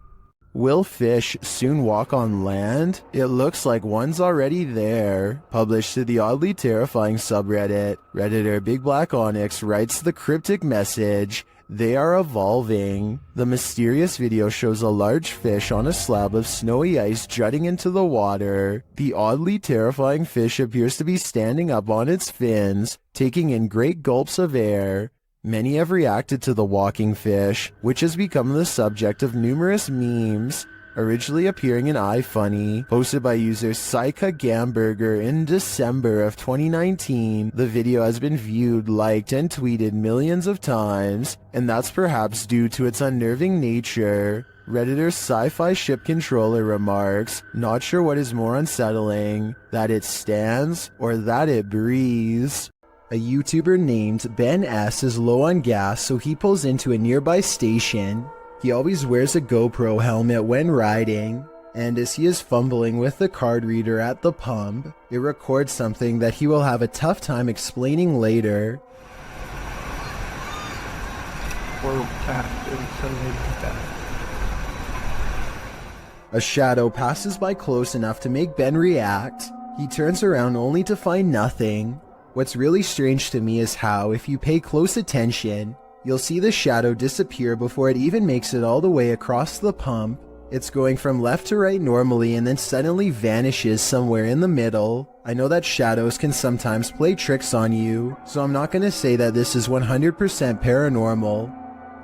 [SPEAKER 7] Will fish soon walk on land? It looks like one's already there. Published to the oddly terrifying subreddit, Redditor Big Black Onyx writes the cryptic message,
[SPEAKER 1] They are evolving. The mysterious video shows a large fish on a slab of snowy ice jutting into the water. The oddly terrifying fish appears to be standing up on its fins, taking in great gulps of air. Many have reacted to the walking fish, which has become the subject of numerous memes, originally appearing in iFunny, posted by user Saika Gamburger in December of 2019. The video has been viewed, liked, and tweeted millions of times, and that's perhaps due to its unnerving nature. Redditor Sci-Fi Ship Controller remarks, "Not sure what is more unsettling, that it stands or that it breathes." A YouTuber named Ben S is low on gas, so he pulls into a nearby station. He always wears a GoPro helmet when riding, and as he is fumbling with the card reader at the pump, it records something that he will have a tough time explaining later. A shadow passes by close enough to make Ben react. He turns around only to find nothing. What's really strange to me is how, if you pay close attention, you'll see the shadow disappear before it even makes it all the way across the pump. It's going from left to right normally and then suddenly vanishes somewhere in the middle. I know that shadows can sometimes play tricks on you, so I'm not going to say that this is 100% paranormal.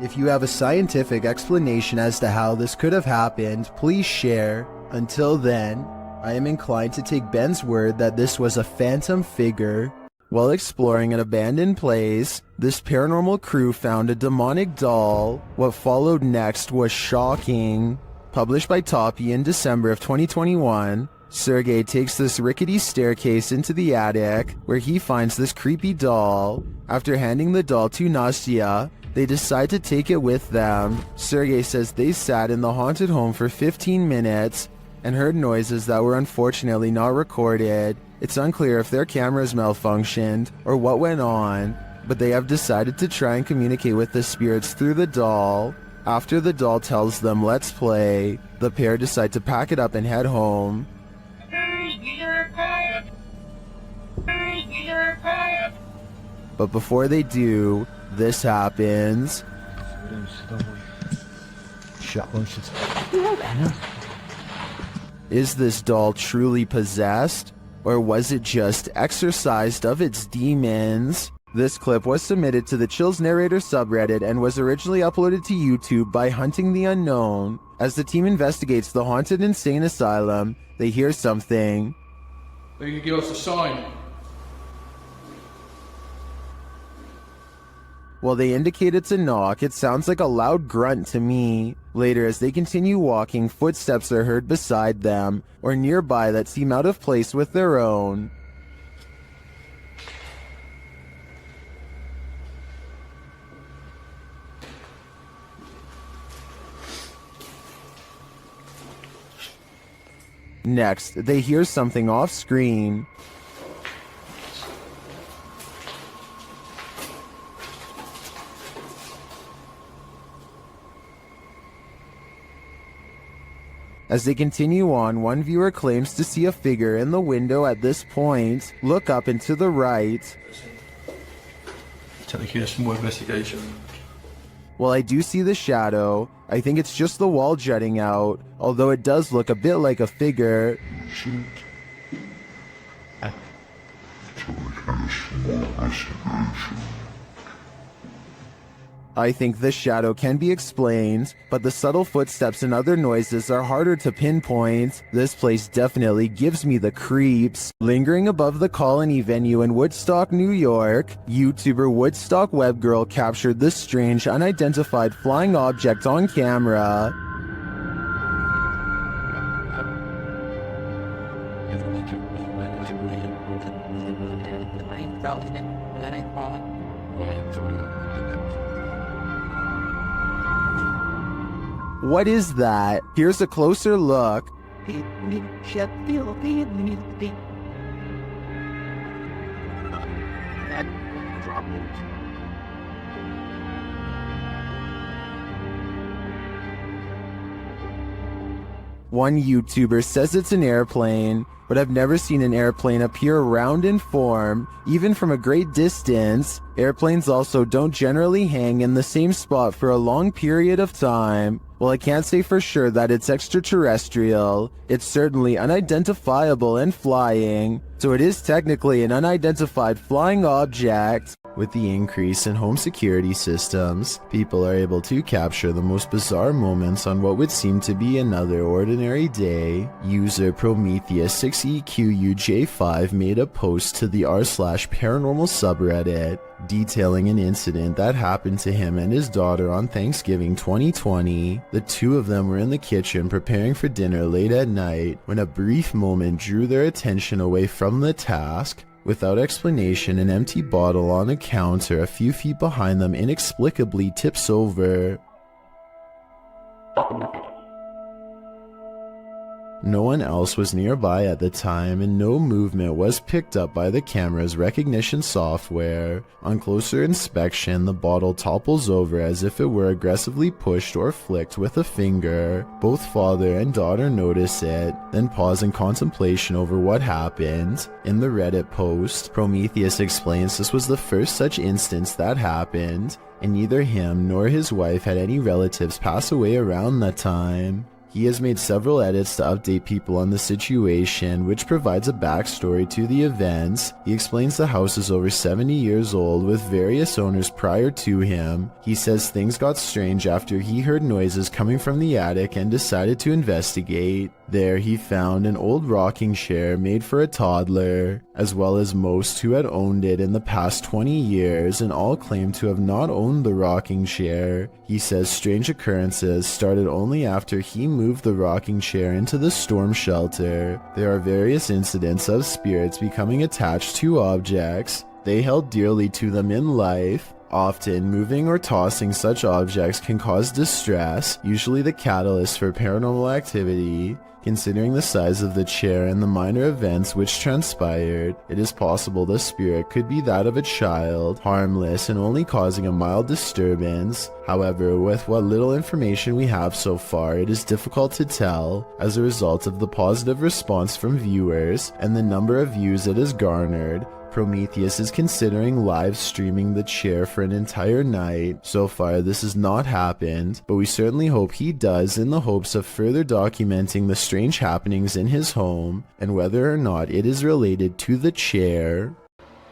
[SPEAKER 1] If you have a scientific explanation as to how this could have happened, please share. Until then, I am inclined to take Ben's word that this was a phantom figure. While exploring an abandoned place, this paranormal crew found a demonic doll. What followed next was shocking. Published by Toppy in December of 2021, Sergey takes this rickety staircase into the attic, where he finds this creepy doll. After handing the doll to Nastya, they decide to take it with them. Sergey says they sat in the haunted home for 15 minutes and heard noises that were unfortunately not recorded. It's unclear if their cameras malfunctioned or what went on, but they have decided to try and communicate with the spirits through the doll. After the doll tells them let's play, the pair decide to pack it up and head home. But before they do, this happens. Is this doll truly possessed? Or was it just exorcised of its demons? This clip was submitted to the Chills Narrator subreddit and was originally uploaded to YouTube by Hunting the Unknown. As the team investigates the haunted insane asylum, they hear something.
[SPEAKER 9] They can give us a sign.
[SPEAKER 1] While they indicate it's a knock, it sounds like a loud grunt to me. Later, as they continue walking, footsteps are heard beside them, or nearby that seem out of place with their own. Next, they hear something off-screen. As they continue on, one viewer claims to see a figure in the window at this point. Look up and to the right.
[SPEAKER 3] Take you some more investigation.
[SPEAKER 1] While I do see the shadow, I think it's just the wall jutting out, although it does look a bit like a figure. I think the shadow can be explained, but the subtle footsteps and other noises are harder to pinpoint. This place definitely gives me the creeps. Lingering above the Colony venue in Woodstock, New York, YouTuber Woodstock Webgirl captured this strange unidentified flying object on camera. What is that? Here's a closer look.
[SPEAKER 7] One YouTuber says it's an airplane, but I've never seen an airplane appear round in form, even from a great distance. Airplanes also don't generally hang in the same spot for a long period of time. While I can't say for sure that it's extraterrestrial, it's certainly unidentifiable and flying, so it is technically an unidentified flying object. With the increase in home security systems, people are able to capture the most bizarre moments on what would seem to be another ordinary day. User Prometheus6EQUJ5 made a post to the r/paranormal subreddit detailing an incident that happened to him and his daughter on Thanksgiving 2020. The two of them were in the kitchen preparing for dinner late at night when a brief moment drew their attention away from the task. Without explanation, an empty bottle on a counter a few feet behind them inexplicably tips over. No one else was nearby at the time, and no movement was picked up by the camera's recognition software. On closer inspection, the bottle topples over as if it were aggressively pushed or flicked with a finger. Both father and daughter notice it, then pause in contemplation over what happened. In the Reddit post, Prometheus explains this was the first such instance that happened, and neither him nor his wife had any relatives pass away around that time. He has made several edits to update people on the situation, which provides a backstory to the events. He explains the house is over 70 years old with various owners prior to him. He says things got strange after he heard noises coming from the attic and decided to investigate. There he found an old rocking chair made for a toddler, as well as most who had owned it in the past 20 years, and all claimed to have not owned the rocking chair. He says strange occurrences started only after he moved the rocking chair into the storm shelter. There are various incidents of spirits becoming attached to objects they held dearly to them in life. Often, moving or tossing such objects can cause distress, usually the catalyst for paranormal activity. Considering the size of the chair and the minor events which transpired, it is possible the spirit could be that of a child, harmless and only causing a mild disturbance. However, with what little information we have so far, it is difficult to tell, as a result of the positive response from viewers and the number of views it has garnered. Prometheus is considering live streaming the chair for an entire night. So far this has not happened, but we certainly hope he does in the hopes of further documenting the strange happenings in his home and whether or not it is related to the chair.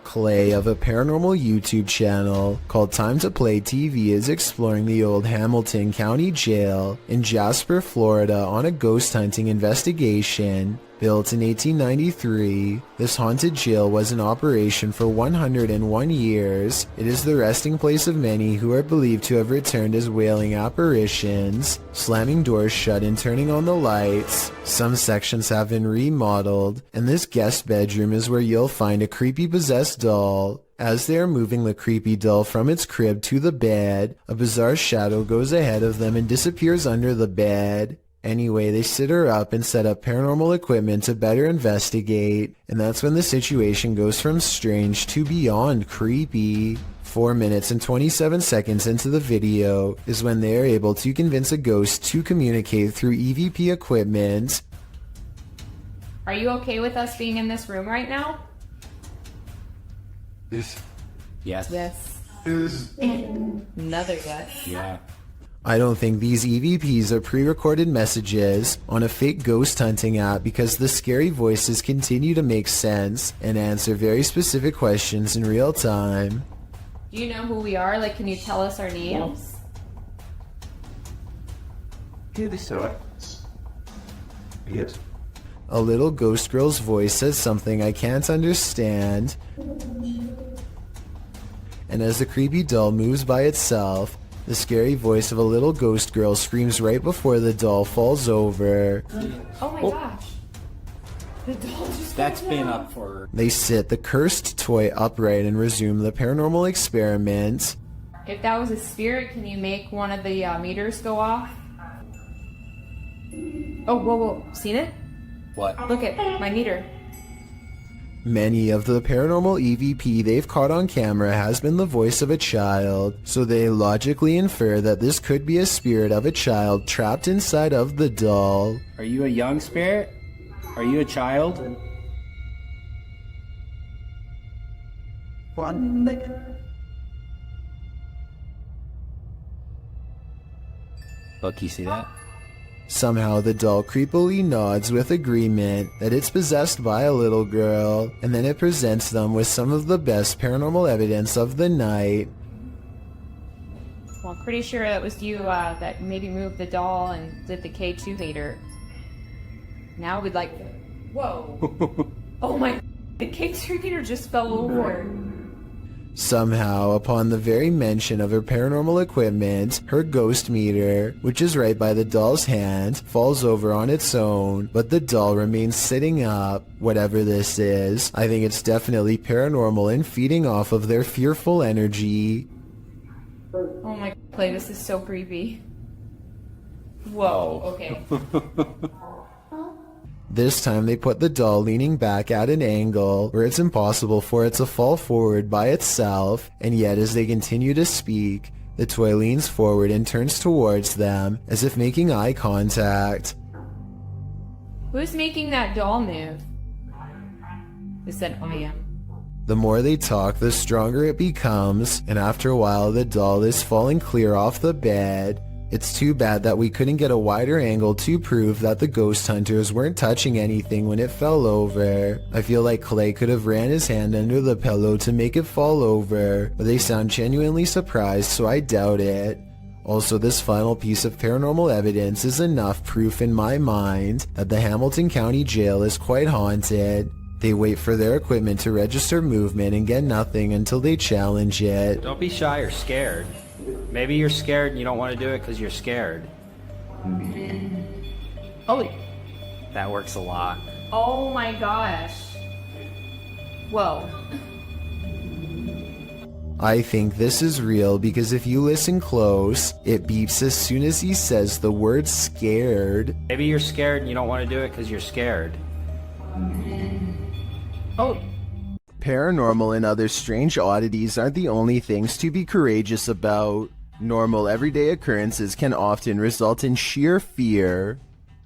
[SPEAKER 7] Clay of a paranormal YouTube channel called Time to Play TV is exploring the old Hamilton County Jail in Jasper, Florida on a ghost hunting investigation. Built in 1893, this haunted jail was in operation for 101 years. It is the resting place of many who are believed to have returned as wailing apparitions, slamming doors shut and turning on the lights. Some sections have been remodeled, and this guest bedroom is where you'll find a creepy possessed doll. As they are moving the creepy doll from its crib to the bed, a bizarre shadow goes ahead of them and disappears under the bed. Anyway, they sit her up and set up paranormal equipment to better investigate, and that's when the situation goes from strange to beyond creepy. 4 minutes and 27 seconds into the video is when they are able to convince a ghost to communicate through EVP equipment.
[SPEAKER 18] Are you okay with us being in this room right now?
[SPEAKER 11] Yes.
[SPEAKER 18] Yes. Another yes.
[SPEAKER 11] Yeah.
[SPEAKER 7] I don't think these EVPs are pre-recorded messages on a fake ghost hunting app because the scary voices continue to make sense and answer very specific questions in real time.
[SPEAKER 18] Do you know who we are? Like, can you tell us our names?
[SPEAKER 11] Yes.
[SPEAKER 7] A little ghost girl's voice says something I can't understand. And as the creepy doll moves by itself, the scary voice of a little ghost girl screams right before the doll falls over.
[SPEAKER 18] Oh my gosh. The doll just
[SPEAKER 11] That's been up for...
[SPEAKER 7] They sit the cursed toy upright and resume the paranormal experiment.
[SPEAKER 18] If that was a spirit, can you make one of the meters go off? Oh, whoa. Seen it?
[SPEAKER 11] What?
[SPEAKER 18] Look at my meter.
[SPEAKER 7] Many of the paranormal EVP they've caught on camera has been the voice of a child, so they logically infer that this could be a spirit of a child trapped inside of the doll.
[SPEAKER 11] Are you a young spirit? Are you a child? Look, you see that?
[SPEAKER 7] Somehow the doll creepily nods with agreement that it's possessed by a little girl, and then it presents them with some of the best paranormal evidence of the night.
[SPEAKER 18] Well, I'm pretty sure it was you that maybe moved the doll and did the K2 later. Now we'd like... Whoa! Oh my... The K2 leader just fell over.
[SPEAKER 7] Somehow, upon the very mention of her paranormal equipment, her ghost meter, which is right by the doll's hand, falls over on its own, but the doll remains sitting up. Whatever this is, I think it's definitely paranormal and feeding off of their fearful energy.
[SPEAKER 18] Oh my... Play, this is so creepy. Whoa, okay.
[SPEAKER 7] This time they put the doll leaning back at an angle where it's impossible for it to fall forward by itself, and yet as they continue to speak, the toy leans forward and turns towards them as if making eye contact.
[SPEAKER 18] Who's making that doll move? Who said, I am?
[SPEAKER 7] The more they talk, the stronger it becomes, and after a while the doll is falling clear off the bed. It's too bad that we couldn't get a wider angle to prove that the ghost hunters weren't touching anything when it fell over. I feel like Clay could have ran his hand under the pillow to make it fall over, but they sound genuinely surprised, so I doubt it. Also, this final piece of paranormal evidence is enough proof in my mind that the Hamilton County Jail is quite haunted. They wait for their equipment to register movement and get nothing until they challenge it.
[SPEAKER 11] Don't be shy or scared. Maybe you're scared and you don't want to do it because you're scared.
[SPEAKER 18] Oh.
[SPEAKER 11] That works a lot.
[SPEAKER 18] Oh my gosh. Whoa.
[SPEAKER 7] I think this is real because if you listen close, it beeps as soon as he says the word scared.
[SPEAKER 11] Maybe you're scared and you don't want to do it because you're scared.
[SPEAKER 18] Oh.
[SPEAKER 7] Paranormal and other strange oddities aren't the only things to be courageous about. Normal everyday occurrences can often result in sheer fear.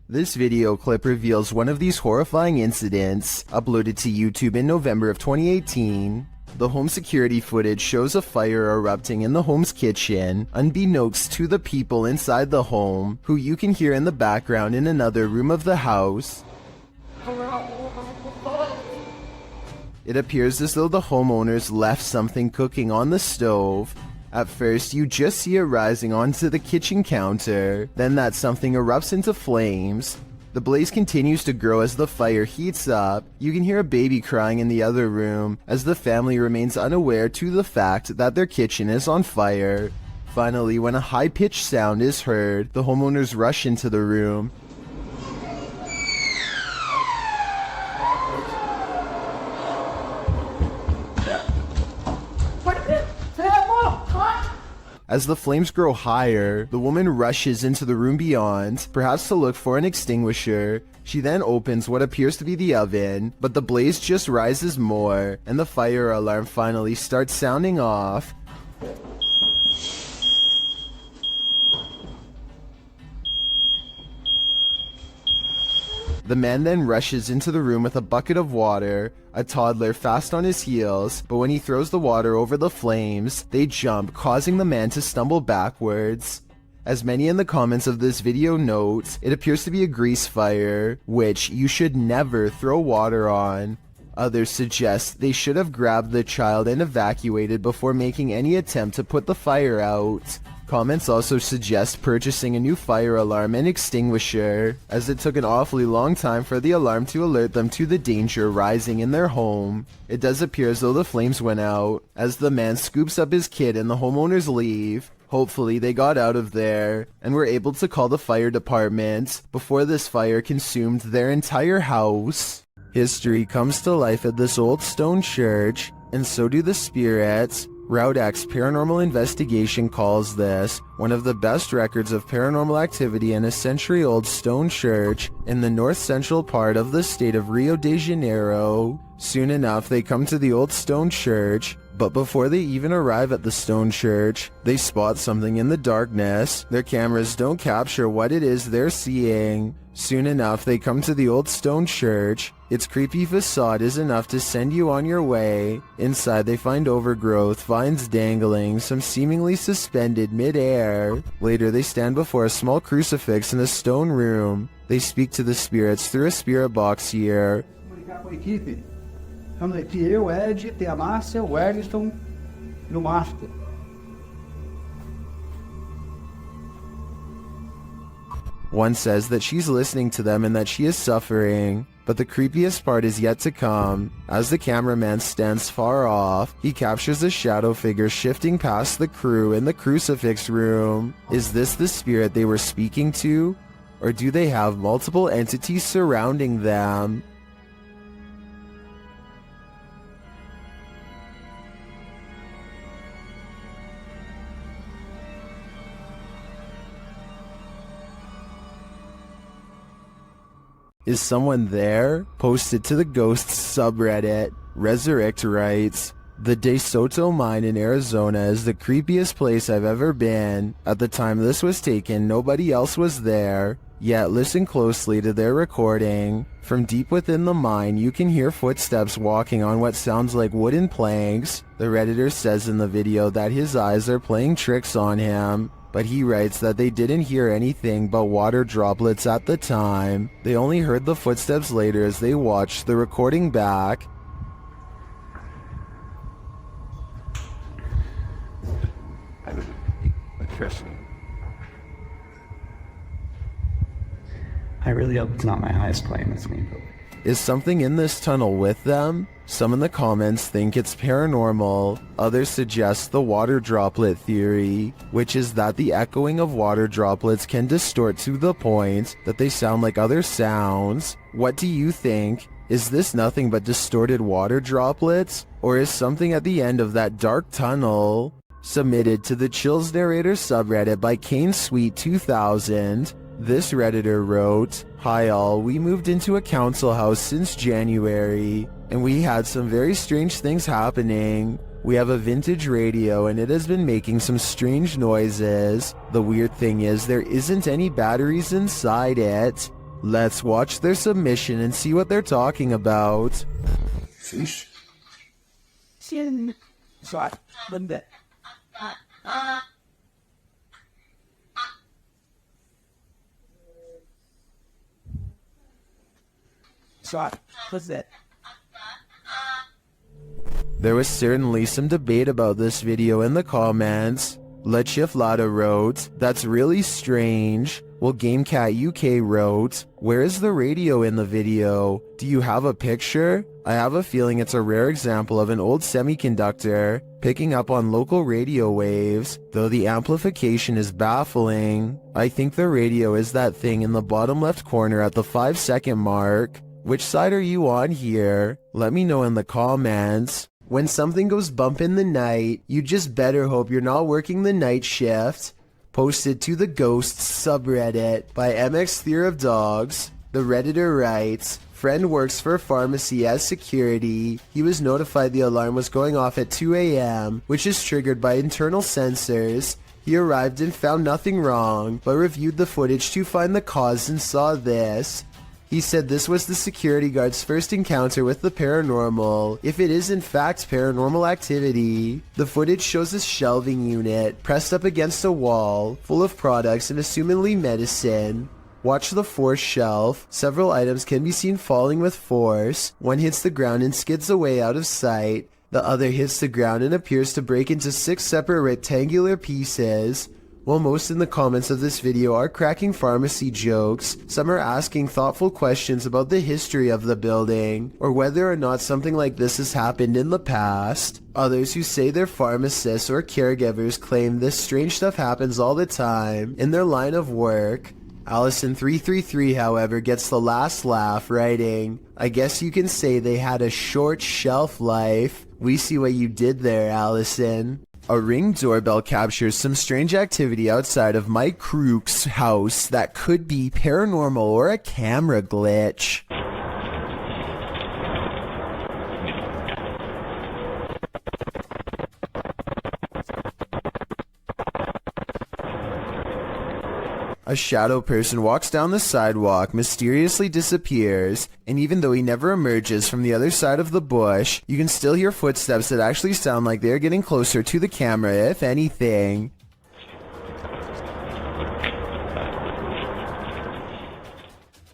[SPEAKER 7] This video clip reveals one of these horrifying incidents, uploaded to YouTube in November of 2018. The home security footage shows a fire erupting in the home's kitchen, unbeknownst to the people inside the home, who you can hear in the background in another room of the house. It appears as though the homeowners left something cooking on the stove. At first, you just see it rising onto the kitchen counter, then that something erupts into flames. The blaze continues to grow as the fire heats up. You can hear a baby crying in the other room, as the family remains unaware to the fact that their kitchen is on fire. Finally, when a high-pitched sound is heard, the homeowners rush into the room. As the flames grow higher, the woman rushes into the room beyond, perhaps to look for an extinguisher. She then opens what appears to be the oven, but the blaze just rises more, and the fire alarm finally starts sounding off. The man then rushes into the room with a bucket of water, a toddler fast on his heels, but when he throws the water over the flames, they jump, causing the man to stumble backwards. As many in the comments of this video note, it appears to be a grease fire, which you should never throw water on. Others suggest they should have grabbed the child and evacuated before making any attempt to put the fire out. Comments also suggest purchasing a new fire alarm and extinguisher, as it took an awfully long time for the alarm to alert them to the danger rising in their home. It does appear as though the flames went out, as the man scoops up his kid and the homeowners leave. Hopefully they got out of there, and were able to call the fire department, before this fire consumed their entire house. History comes to life at this old stone church, and so do the spirits, Route X Paranormal Investigation calls this one of the best records of paranormal activity in a century-old stone church in the north-central part of the state of Rio de Janeiro. Soon enough, they come to the old stone church, but before they even arrive at the stone church, they spot something in the darkness. Their cameras don't capture what it is they're seeing. Soon enough, they come to the old stone church. Its creepy facade is enough to send you on your way. Inside, they find overgrowth, vines dangling, some seemingly suspended mid-air. Later, they stand before a small crucifix in a stone room. They speak to the spirits through a spirit box here.
[SPEAKER 5] Eu, Ed, tem a Márcia, o Edson e o Márcio.
[SPEAKER 7] One says that she's listening to them and that she is suffering, but the creepiest part is yet to come. As the cameraman stands far off, he captures a shadow figure shifting past the crew in the crucifix room. Is this the spirit they were speaking to? Or do they have multiple entities surrounding them? Is someone there? Posted to the Ghosts subreddit. Resurrect writes, "The De Soto mine in Arizona is the creepiest place I've ever been. At the time this was taken, nobody else was there. Yet listen closely to their recording. From deep within the mine, you can hear footsteps walking on what sounds like wooden planks." The Redditor says in the video that his eyes are playing tricks on him, but he writes that they didn't hear anything but water droplets at the time. They only heard the footsteps later as they watched the recording back.
[SPEAKER 19] I really hope it's not my highest plane that's me.
[SPEAKER 7] Is something in this tunnel with them? Some in the comments think it's paranormal. Others suggest the water droplet theory, which is that the echoing of water droplets can distort to the point that they sound like other sounds. What do you think? Is this nothing but distorted water droplets? Or is something at the end of that dark tunnel? Submitted to the Chills Narrator subreddit by Kane Sweet 2000. This Redditor wrote, "Hi all, we moved into a council house since January, and we had some very strange things happening. We have a vintage radio and it has been making some strange noises. The weird thing is there isn't any batteries inside it." Let's watch their submission and see what they're talking about.
[SPEAKER 5] Fish. What's that?
[SPEAKER 7] There was certainly some debate about this video in the comments. Lechiflada wrote, "That's really strange." Well, GameCat UK wrote, "Where is the radio in the video? Do you have a picture? I have a feeling it's a rare example of an old semiconductor picking up on local radio waves, though the amplification is baffling. I think the radio is that thing in the bottom left corner at the 5-second mark. Which side are you on here? Let me know in the comments. When something goes bump in the night, you just better hope you're not working the night shift." Posted to the Ghosts subreddit by MX Theory of Dogs. The Redditor writes, "Friend works for a pharmacy as security. He was notified the alarm was going off at 2 a.m., which is triggered by internal sensors. He arrived and found nothing wrong, but reviewed the footage to find the cause and saw this. He said this was the security guard's first encounter with the paranormal, if it is in fact paranormal activity. The footage shows a shelving unit pressed up against a wall, full of products and assumedly medicine. Watch the fourth shelf. Several items can be seen falling with force. One hits the ground and skids away out of sight. The other hits the ground and appears to break into 6 separate rectangular pieces. While most in the comments of this video are cracking pharmacy jokes, some are asking thoughtful questions about the history of the building, or whether or not something like this has happened in the past. Others who say they're pharmacists or caregivers claim this strange stuff happens all the time in their line of work. Allison333, however, gets the last laugh, writing, "I guess you can say they had a short shelf life. We see what you did there, Allison." A Ring doorbell captures some strange activity outside of Mike Crook's house that could be paranormal or a camera glitch. A shadow person walks down the sidewalk, mysteriously disappears, and even though he never emerges from the other side of the bush, you can still hear footsteps that actually sound like they're getting closer to the camera, if anything.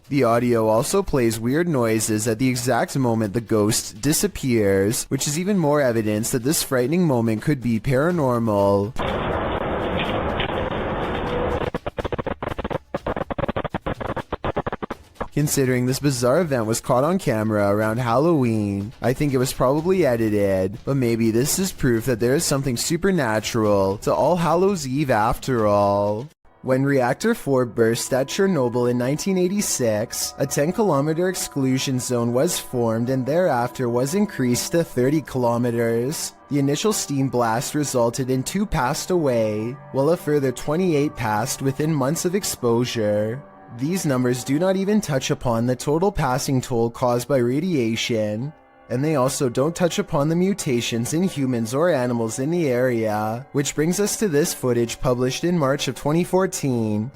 [SPEAKER 7] The audio also plays weird noises at the exact moment the ghost disappears, which is even more evidence that this frightening moment could be paranormal. Considering this bizarre event was caught on camera around Halloween, I think it was probably edited, but maybe this is proof that there is something supernatural to All Hallows Eve after all. When Reactor 4 burst at Chernobyl in 1986, a 10-kilometer exclusion zone was formed and thereafter was increased to 30 kilometers. The initial steam blast resulted in 2 passed away, while a further 28 passed within months of exposure. These numbers do not even touch upon the total passing toll caused by radiation, and they also don't touch upon the mutations in humans or animals in the area, which brings us to this footage published in March of 2014.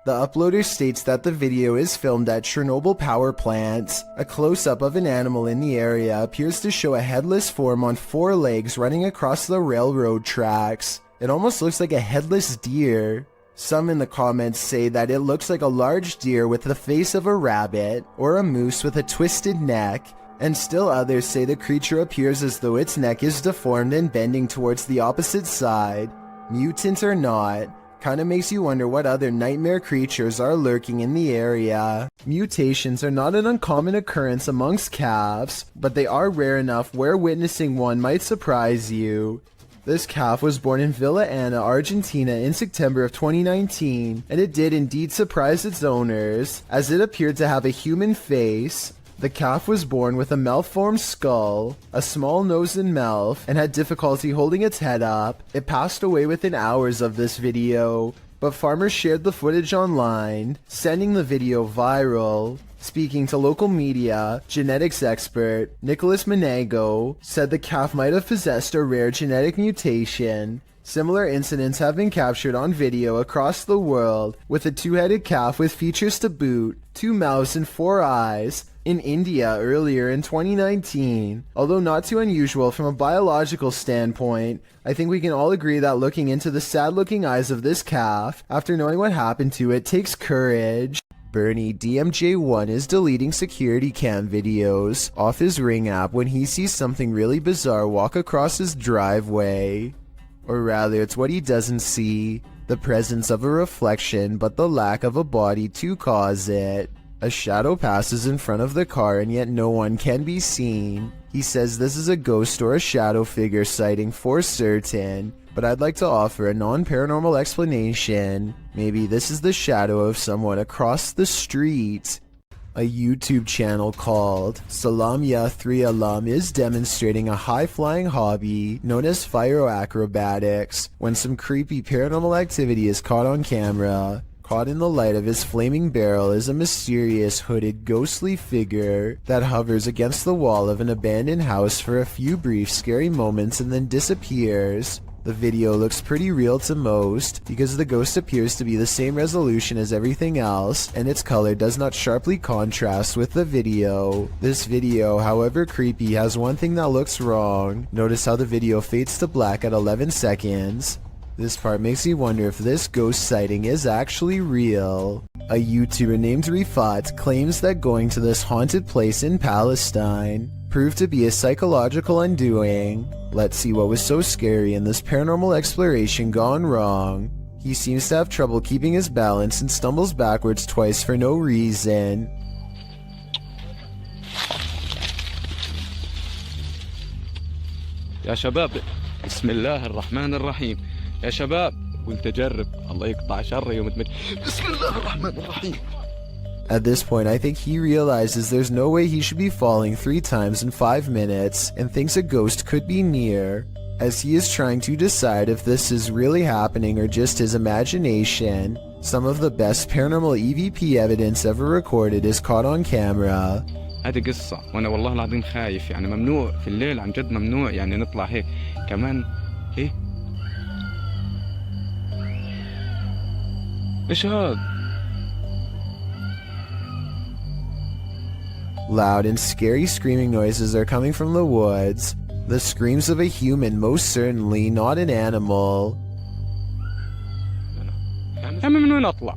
[SPEAKER 7] The uploader states that the video is filmed at Chernobyl power plant. A close-up of an animal in the area appears to show a headless form on 4 legs running across the railroad tracks. It almost looks like a headless deer. Some in the comments say that it looks like a large deer with the face of a rabbit, or a moose with a twisted neck, and still others say the creature appears as though its neck is deformed and bending towards the opposite side. Mutant or not, kinda makes you wonder what other nightmare creatures are lurking in the area. Mutations are not an uncommon occurrence amongst calves, but they are rare enough where witnessing one might surprise you. This calf was born in Villa Ana, Argentina in September of 2019, and it did indeed surprise its owners, as it appeared to have a human face. The calf was born with a malformed skull, a small nose and mouth, and had difficulty holding its head up. It passed away within hours of this video, but farmers shared the footage online, sending the video viral. Speaking to local media, genetics expert Nicholas Menego said the calf might have possessed a rare genetic mutation. Similar incidents have been captured on video across the world, with a 2-headed calf with features to boot, 2 mouths and 4 eyes, in India earlier in 2019. Although not too unusual from a biological standpoint, I think we can all agree that looking into the sad-looking eyes of this calf, after knowing what happened to it, takes courage. Bernie DMJ1 is deleting security cam videos off his Ring app when he sees something really bizarre walk across his driveway. Or rather, it's what he doesn't see, the presence of a reflection but the lack of a body to cause it. A shadow passes in front of the car and yet no one can be seen. He says this is a ghost or a shadow figure sighting for certain, but I'd like to offer a non-paranormal explanation. Maybe this is the shadow of someone across the street. A YouTube channel called Salamya3Alam is demonstrating a high-flying hobby known as pyroacrobatics when some creepy paranormal activity is caught on camera. Caught in the light of his flaming barrel is a mysterious hooded ghostly figure that hovers against the wall of an abandoned house for a few brief scary moments and then disappears. The video looks pretty real to most because the ghost appears to be the same resolution as everything else and its color does not sharply contrast with the video. This video, however creepy, has one thing that looks wrong. Notice how the video fades to black at 11 seconds. This part makes me wonder if this ghost sighting is actually real. A YouTuber named Rifat claims that going to this haunted place in Palestine proved to be a psychological undoing. Let's see what was so scary in this paranormal exploration gone wrong. He seems to have trouble keeping his balance and stumbles backwards twice for no reason.
[SPEAKER 20] يا شباب بسم الله الرحمن الرحيم يا شباب وانت جرب الله يقطع شر يوم تمت بسم الله الرحمن الرحيم.
[SPEAKER 7] At this point, I think he realizes there's no way he should be falling 3 times in 5 minutes and thinks a ghost could be near, as he is trying to decide if this is really happening or just his imagination. Some of the best paranormal EVP evidence ever recorded is caught on camera.
[SPEAKER 20] هذه قصة وانا والله العظيم خايف يعني ممنوع في الليل عن جد ممنوع يعني نطلع هيك كمان ايه ايش هاد؟
[SPEAKER 7] Loud and scary screaming noises are coming from the woods. The screams of a human, most certainly not an animal.
[SPEAKER 20] من وين اطلع؟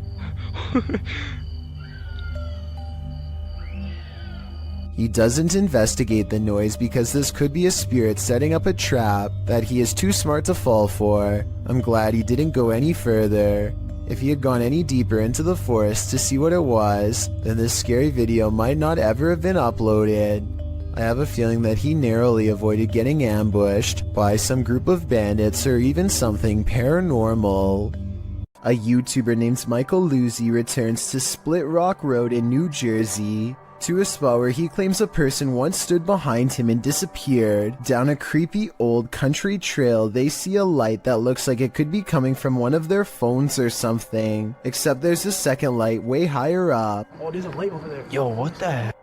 [SPEAKER 7] He doesn't investigate the noise because this could be a spirit setting up a trap that he is too smart to fall for. I'm glad he didn't go any further. If he had gone any deeper into the forest to see what it was, then this scary video might not ever have been uploaded. I have a feeling that he narrowly avoided getting ambushed by some group of bandits or even something paranormal. A YouTuber named Michael Luzzi returns to Split Rock Road in New Jersey, to a spot where he claims a person once stood behind him and disappeared. Down a creepy old country trail, they see a light that looks like it could be coming from one of their phones or something, except there's a second light way higher up.
[SPEAKER 6] Oh, there's a light over there.
[SPEAKER 7] Yo, what the heck?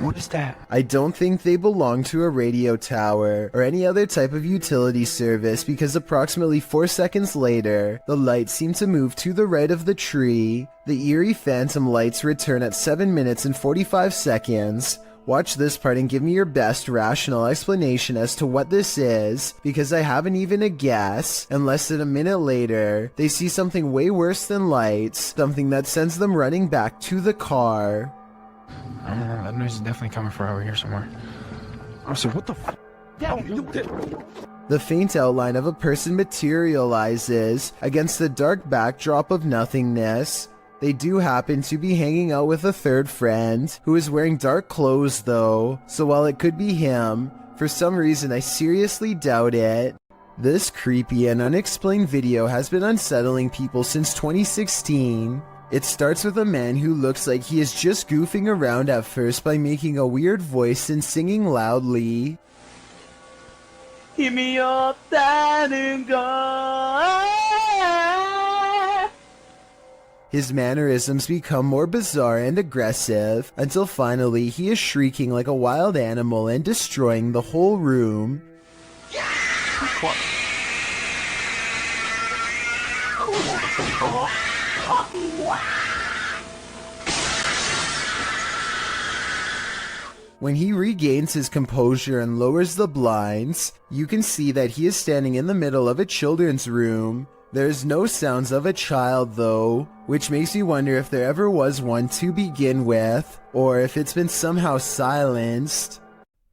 [SPEAKER 6] What is that?
[SPEAKER 7] I don't think they belong to a radio tower or any other type of utility service because approximately 4 seconds later, the lights seem to move to the right of the tree. The eerie phantom lights return at 7 minutes and 45 seconds. Watch this part and give me your best rational explanation as to what this is, because I haven't even a guess. And less than a minute later, they see something way worse than lights, something that sends them running back to the car.
[SPEAKER 6] I don't know, that noise is definitely coming from over here somewhere. Officer, what the f?
[SPEAKER 7] The faint outline of a person materializes against the dark backdrop of nothingness. They do happen to be hanging out with a third friend, who is wearing dark clothes though, so while it could be him, for some reason I seriously doubt it. This creepy and unexplained video has been unsettling people since 2016. It starts with a man who looks like he is just goofing around at first by making a weird voice and singing loudly.
[SPEAKER 10] 힘이 없다는 걸.
[SPEAKER 7] His mannerisms become more bizarre and aggressive, until finally he is shrieking like a wild animal and destroying the whole room. When he regains his composure and lowers the blinds, you can see that he is standing in the middle of a children's room. There's no sounds of a child though, which makes me wonder if there ever was one to begin with, or if it's been somehow silenced.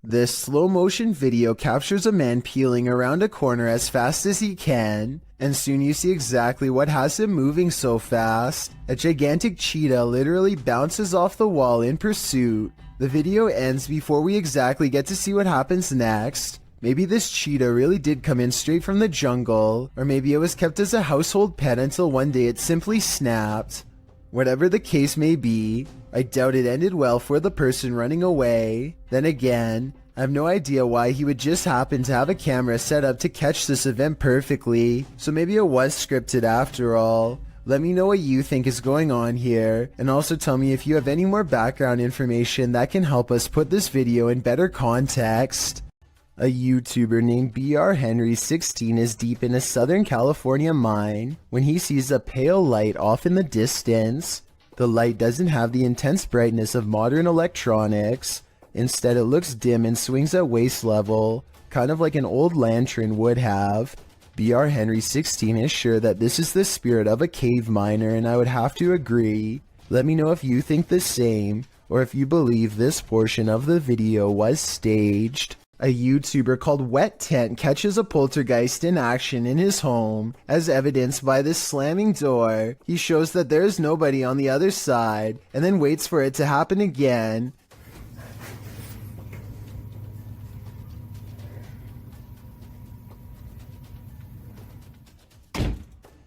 [SPEAKER 7] This slow motion video captures a man peeling around a corner as fast as he can, and soon you see exactly what has him moving so fast. A gigantic cheetah literally bounces off the wall in pursuit. The video ends before we exactly get to see what happens next. Maybe this cheetah really did come in straight from the jungle, or maybe it was kept as a household pet until one day it simply snapped. Whatever the case may be, I doubt it ended well for the person running away. Then again, I have no idea why he would just happen to have a camera set up to catch this event perfectly, so maybe it was scripted after all. Let me know what you think is going on here, and also tell me if you have any more background information that can help us put this video in better context. A YouTuber named BR Henry 16 is deep in a Southern California mine when he sees a pale light off in the distance. The light doesn't have the intense brightness of modern electronics. Instead, it looks dim and swings at waist level, kind of like an old lantern would have. BR Henry 16 is sure that this is the spirit of a cave miner, and I would have to agree. Let me know if you think the same, or if you believe this portion of the video was staged. A YouTuber called Wet Tent catches a poltergeist in action in his home. As evidenced by this slamming door, he shows that there is nobody on the other side, and then waits for it to happen again.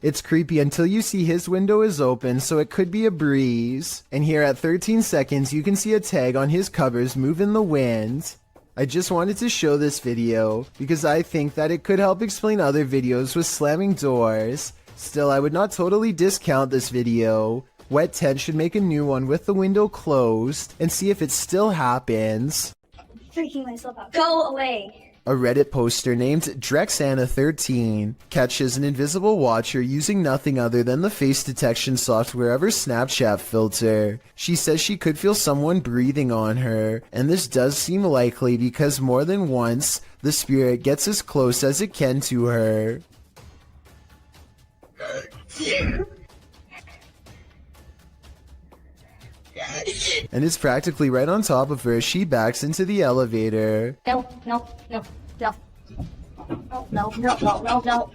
[SPEAKER 1] It's creepy until you see his window is open, so it could be a breeze. And here at 13 seconds, you can see a tag on his covers move in the wind. I just wanted to show this video because I think that it could help explain other videos with slamming doors. Still, I would not totally discount this video. Wet 10 should make a new one with the window closed and see if it still happens.
[SPEAKER 12] Freaking myself out. Go away.
[SPEAKER 1] A Reddit poster named Drexana13 catches an invisible watcher using nothing other than the face detection software of her Snapchat filter. She says she could feel someone breathing on her, and this does seem likely because more than once, the spirit gets as close as it can to her. And it's practically right on top of her as she backs into the elevator.
[SPEAKER 12] No, no, no, no. No, no, no, no, no, no.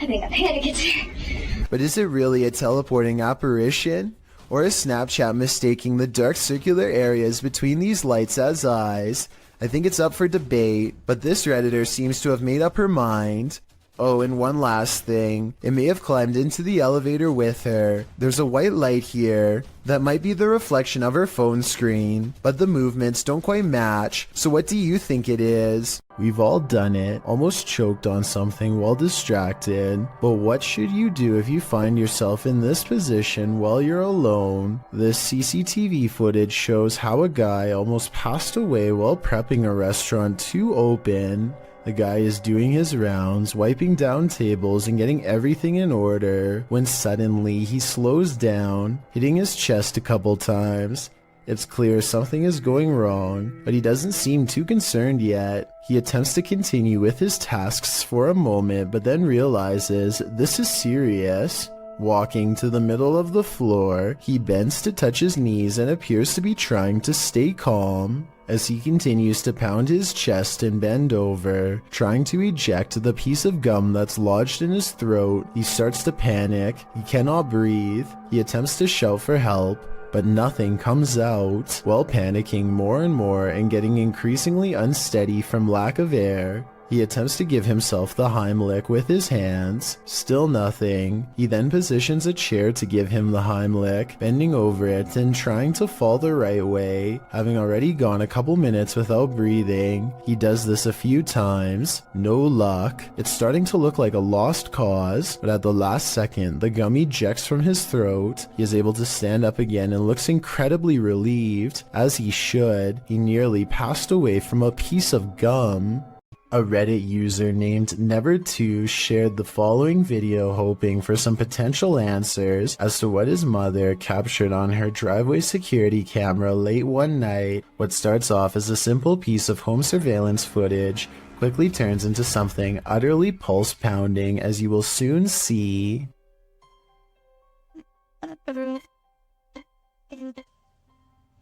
[SPEAKER 12] I think I'm panicking.
[SPEAKER 1] But is it really a teleporting apparition? Or is Snapchat mistaking the dark circular areas between these lights as eyes? I think it's up for debate, but this Redditor seems to have made up her mind. Oh, and one last thing. It may have climbed into the elevator with her. There's a white light here that might be the reflection of her phone screen, but the movements don't quite match. So what do you think it is? We've all done it, almost choked on something while distracted. But what should you do if you find yourself in this position while you're alone? This CCTV footage shows how a guy almost passed away while prepping a restaurant to open. The guy is doing his rounds, wiping down tables and getting everything in order, when suddenly he slows down, hitting his chest a couple times. It's clear something is going wrong, but he doesn't seem too concerned yet. He attempts to continue with his tasks for a moment, but then realizes this is serious. Walking to the middle of the floor, he bends to touch his knees and appears to be trying to stay calm. As he continues to pound his chest and bend over, trying to eject the piece of gum that's lodged in his throat, he starts to panic. He cannot breathe. He attempts to shout for help, but nothing comes out. While panicking more and more and getting increasingly unsteady from lack of air, he attempts to give himself the Heimlich with his hands. Still nothing. He then positions a chair to give him the Heimlich, bending over it and trying to fall the right way. Having already gone a couple minutes without breathing, he does this a few times. No luck. It's starting to look like a lost cause, but at the last second, the gum ejects from his throat. He is able to stand up again and looks incredibly relieved, as he should. He nearly passed away from a piece of gum. A Reddit user named Never2 shared the following video hoping for some potential answers as to what his mother captured on her driveway security camera late one night. What starts off as a simple piece of home surveillance footage quickly turns into something utterly pulse-pounding, as you will soon see.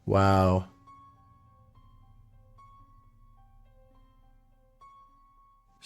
[SPEAKER 1] Wow.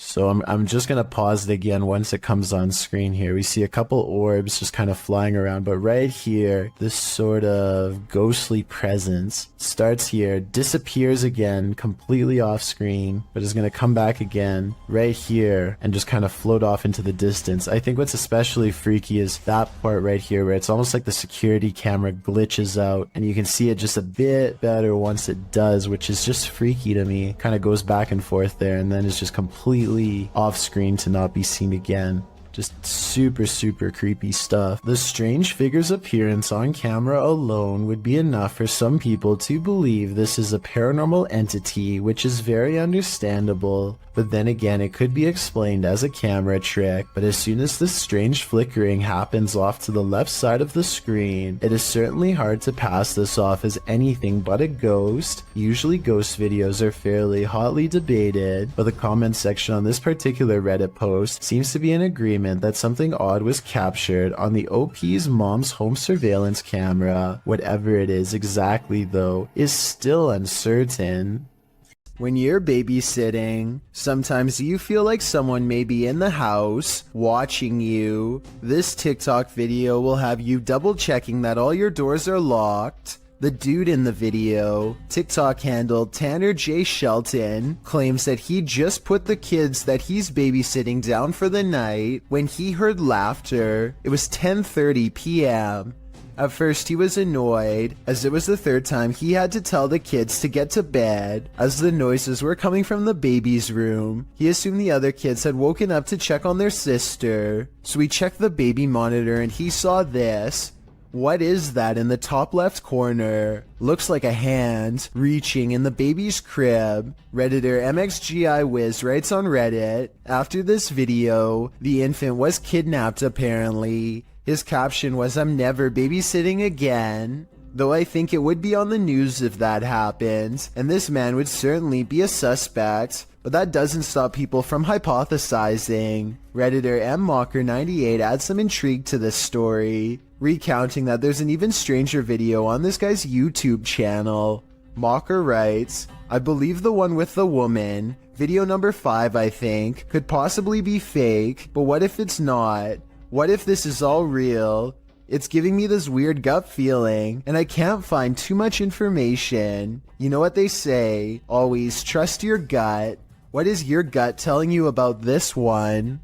[SPEAKER 1] So I'm just going to pause it again once it comes on screen here. We see a couple orbs just kind of flying around, but right here, this sort of ghostly presence starts here, disappears again, completely off screen, but is going to come back again right here and just kind of float off into the distance. I think what's especially freaky is that part right here where it's almost like the security camera glitches out and you can see it just a bit better once it does, which is just freaky to me. Kind of goes back and forth there and then it's just completely off screen to not be seen again. Just super creepy stuff. The strange figure's appearance on camera alone would be enough for some people to believe this is a paranormal entity, which is very understandable. But then again, it could be explained as a camera trick. But as soon as this strange flickering happens off to the left side of the screen, it is certainly hard to pass this off as anything but a ghost. Usually ghost videos are fairly hotly debated, but the comment section on this particular Reddit post seems to be in agreement that something odd was captured on the OP's mom's home surveillance camera. Whatever it is exactly, though, is still uncertain. When you're babysitting, sometimes you feel like someone may be in the house watching you. This TikTok video will have you double checking that all your doors are locked. The dude in the video, TikTok handle Tanner J. Shelton, claims that he just put the kids that he's babysitting down for the night when he heard laughter. It was 10:30 p.m. At first he was annoyed, as it was the third time he had to tell the kids to get to bed, as the noises were coming from the baby's room. He assumed the other kids had woken up to check on their sister, so he checked the baby monitor and he saw this. What is that in the top left corner? Looks like a hand reaching in the baby's crib. Redditor MXGIWiz writes on Reddit, after this video, the infant was kidnapped apparently. His caption was, "I'm never babysitting again." Though I think it would be on the news if that happened, and this man would certainly be a suspect. But that doesn't stop people from hypothesizing. Redditor MMocker98 adds some intrigue to this story, recounting that there's an even stranger video on this guy's YouTube channel. Mocker writes, "I believe the one with the woman, video number 5 I think, could possibly be fake, but what if it's not? What if this is all real? It's giving me this weird gut feeling, and I can't find too much information. You know what they say, always trust your gut. What is your gut telling you about this one?"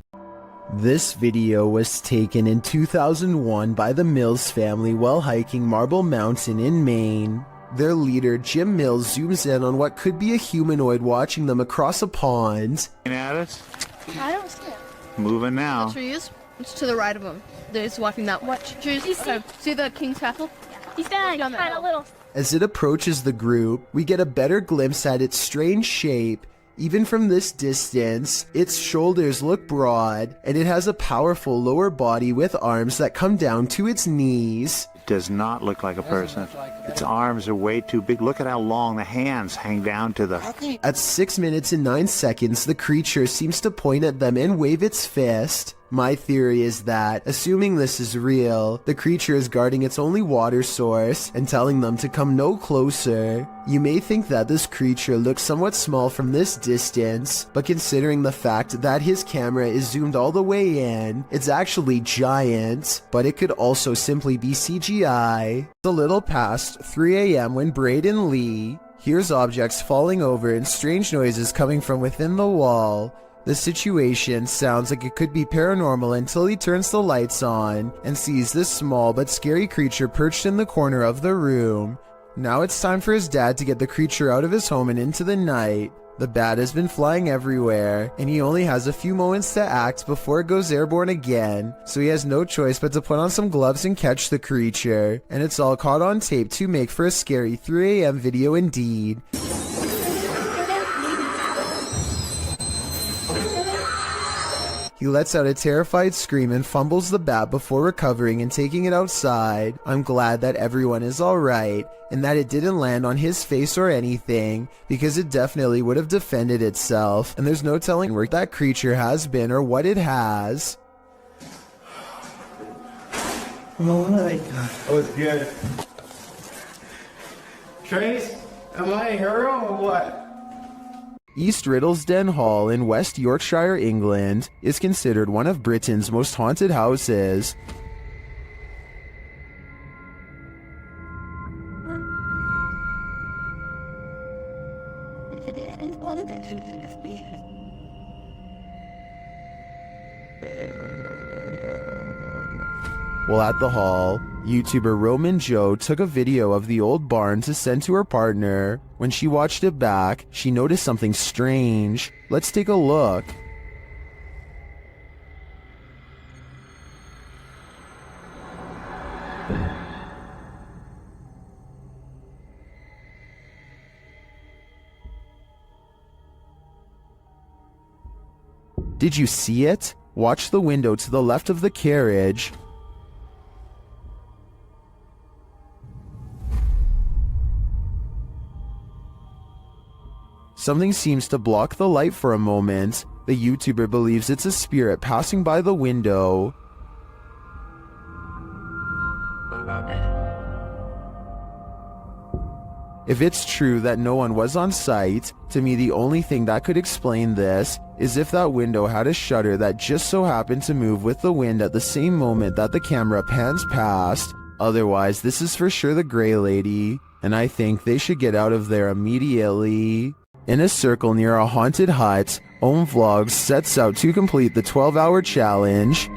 [SPEAKER 1] This video was taken in 2001 by the Mills family while hiking Marble Mountain in Maine. Their leader, Jim Mills, zooms in on what could be a humanoid watching them across a pond.
[SPEAKER 21] At us?
[SPEAKER 22] I don't see it.
[SPEAKER 21] Moving now.
[SPEAKER 22] The trees? It's to the right of them. There's walking that way. Trees. Okay. See the King's Castle?
[SPEAKER 12] He's down kind of little.
[SPEAKER 1] As it approaches the group, we get a better glimpse at its strange shape. Even from this distance, its shoulders look broad, and it has a powerful lower body with arms that come down to its knees.
[SPEAKER 21] It does not look like a person. Its arms are way too big. Look at how long the hands hang down to the...
[SPEAKER 1] At 6 minutes and 9 seconds, the creature seems to point at them and wave its fist. My theory is that, assuming this is real, the creature is guarding its only water source and telling them to come no closer. You may think that this creature looks somewhat small from this distance, but considering the fact that his camera is zoomed all the way in, it's actually giant, but it could also simply be CGI. It's a little past 3 a.m. when Braden Lee hears objects falling over and strange noises coming from within the wall. The situation sounds like it could be paranormal until he turns the lights on and sees this small but scary creature perched in the corner of the room. Now it's time for his dad to get the creature out of his home and into the night. The bat has been flying everywhere, and he only has a few moments to act before it goes airborne again, so he has no choice but to put on some gloves and catch the creature, and it's all caught on tape to make for a scary 3 a.m. video indeed. He lets out a terrified scream and fumbles the bat before recovering and taking it outside. I'm glad that everyone is alright, and that it didn't land on his face or anything, because it definitely would have defended itself, and there's no telling where that creature has been or what it has.
[SPEAKER 6] Oh, it's good. Trace, am I a hero or what?
[SPEAKER 1] East Riddlesden Hall in West Yorkshire, England, is considered one of Britain's most haunted houses. While at the hall, YouTuber Roman Joe took a video of the old barn to send to her partner. When she watched it back, she noticed something strange. Let's take a look. Did you see it? Watch the window to the left of the carriage. Something seems to block the light for a moment. The YouTuber believes it's a spirit passing by the window. If it's true that no one was on site, to me the only thing that could explain this is if that window had a shutter that just so happened to move with the wind at the same moment that the camera pans past. Otherwise, this is for sure the Grey Lady. and I think they should get out of there immediately. In a circle near a haunted hut, Om Vlogs sets out to complete the 12-hour challenge.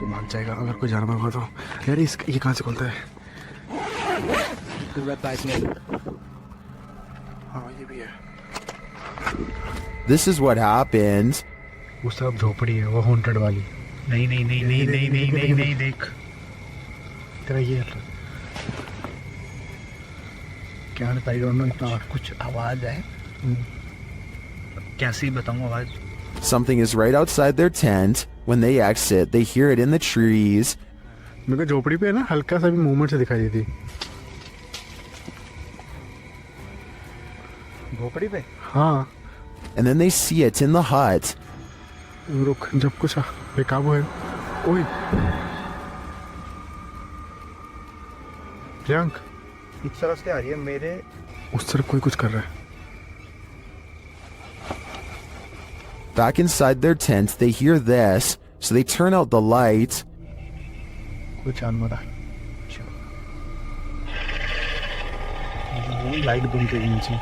[SPEAKER 1] This is what happened.
[SPEAKER 2] वो सब झोपड़ी है वो haunted वाली नहीं नहीं नहीं नहीं नहीं नहीं नहीं नहीं देख तेरा ये क्या है आई डोंट नो इतना कुछ आवाज है कैसे बताऊं आवाज
[SPEAKER 1] Something is right outside their tent. When they exit, they hear it in the trees.
[SPEAKER 2] मेरे को झोपड़ी पे ना हल्का सा भी मूवमेंट से दिखाई देती झोपड़ी पे हाँ
[SPEAKER 1] And then they see it in the hut.
[SPEAKER 2] रुक जब कुछ बेकाबू है ओए प्रियंक इस तरफ से आ रही है मेरे उस तरफ कोई कुछ कर रहा है
[SPEAKER 1] Back inside their tent, they hear this, so they turn out the light.
[SPEAKER 2] कुछ जानवर है वो लाइट बंद कर नीचे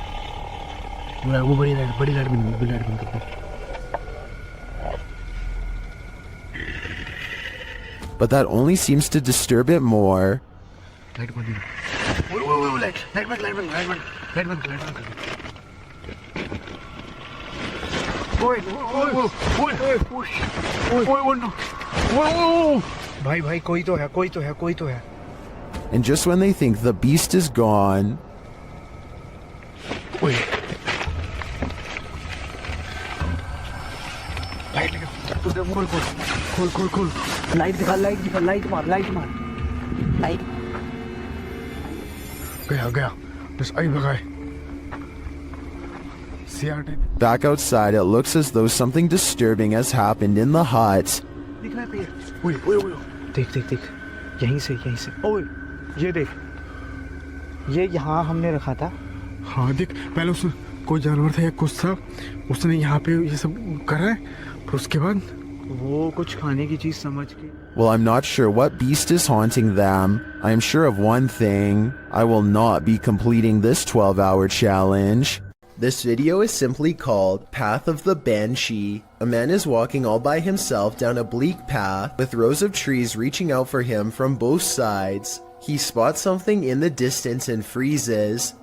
[SPEAKER 2] वो बड़ी लाइट बंद कर
[SPEAKER 1] But that only seems to disturb it more.
[SPEAKER 2] Light बंद लाइट बंद भाई कोई तो है
[SPEAKER 1] And just when they think the beast is gone,
[SPEAKER 2] खोल
[SPEAKER 10] लाइट दिखा लाइट मार
[SPEAKER 2] गया बस आई भगाए
[SPEAKER 1] back outside, it looks as though something disturbing has happened in the hut.
[SPEAKER 2] दिख रहा है ओए देख यहीं से ओए ये देख
[SPEAKER 10] ये यहाँ हमने रखा था
[SPEAKER 2] हाँ देख पहले उसने कोई जानवर था या कुछ था उसने यहाँ पे ये सब करा है फिर उसके बाद वो कुछ खाने की चीज समझ के
[SPEAKER 1] Well, I'm not sure what beast is haunting them. I am sure of one thing. I will not be completing this 12-hour challenge. This video is simply called Path of the Banshee. A man is walking all by himself down a bleak path with rows of trees reaching out for him from both sides. He spots something in the distance and freezes.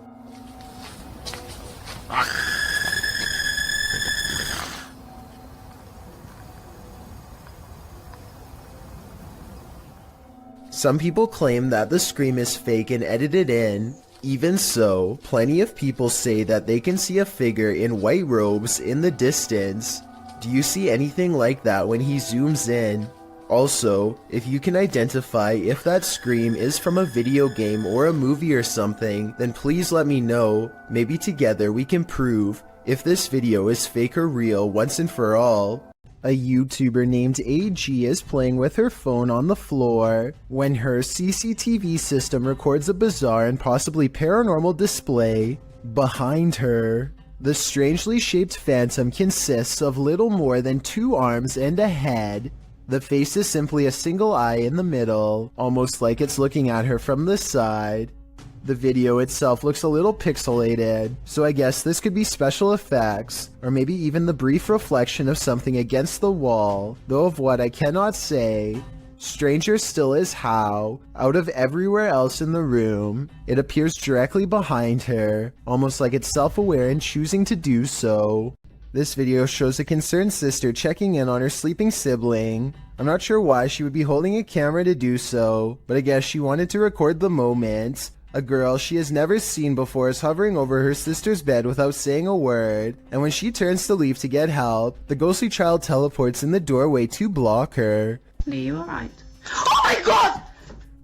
[SPEAKER 1] Some people claim that the scream is fake and edited in. Even so, plenty of people say that they can see a figure in white robes in the distance. Do you see anything like that when he zooms in? Also, if you can identify if that scream is from a video game or a movie or something, then please let me know. Maybe together we can prove if this video is fake or real once and for all. A YouTuber named AG is playing with her phone on the floor when her CCTV system records a bizarre and possibly paranormal display behind her. The strangely shaped phantom consists of little more than 2 arms and a head. The face is simply a single eye in the middle, almost like it's looking at her from the side. The video itself looks a little pixelated, so I guess this could be special effects, or maybe even the brief reflection of something against the wall, though of what I cannot say. Stranger still is how, out of everywhere else in the room, it appears directly behind her, almost like it's self-aware and choosing to do so. This video shows a concerned sister checking in on her sleeping sibling. I'm not sure why she would be holding a camera to do so, but I guess she wanted to record the moment. A girl she has never seen before is hovering over her sister's bed without saying a word, and when she turns to leave to get help, the ghostly child teleports in the doorway to block her.
[SPEAKER 4] Are you alright? Oh my god!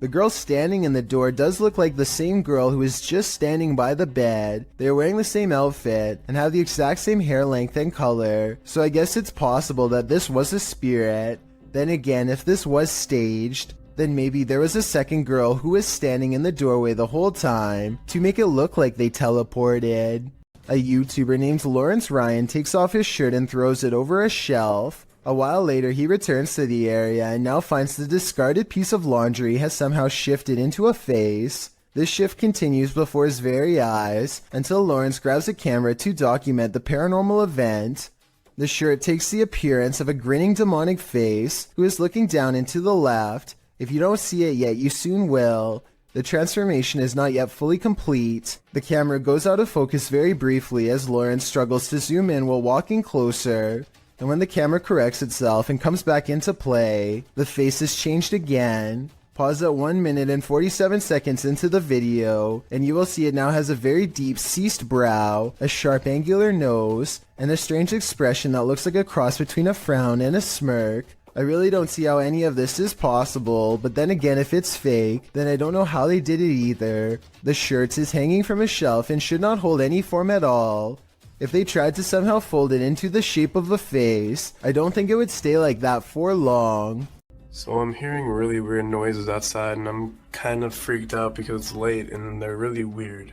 [SPEAKER 1] The girl standing in the door does look like the same girl who is just standing by the bed. They are wearing the same outfit and have the exact same hair length and color, so I guess it's possible that this was a spirit. Then again, if this was staged, then maybe there was a second girl who was standing in the doorway the whole time to make it look like they teleported. A YouTuber named Lawrence Ryan takes off his shirt and throws it over a shelf. A while later, he returns to the area and now finds the discarded piece of laundry has somehow shifted into a face. This shift continues before his very eyes until Lawrence grabs a camera to document the paranormal event. The shirt takes the appearance of a grinning demonic face who is looking down and to the left. If you don't see it yet, you soon will. The transformation is not yet fully complete. The camera goes out of focus very briefly as Lawrence struggles to zoom in while walking closer. And when the camera corrects itself and comes back into play, the face is changed again. Pause at 1 minute and 47 seconds into the video, and you will see it now has a very deep, ceased brow, a sharp angular nose, and a strange expression that looks like a cross between a frown and a smirk. I really don't see how any of this is possible, but then again, if it's fake, then I don't know how they did it either. The shirt is hanging from a shelf and should not hold any form at all. If they tried to somehow fold it into the shape of a face, I don't think it would stay like that for long.
[SPEAKER 8] So I'm hearing really weird noises outside and I'm kind of freaked out because it's late and they're really weird.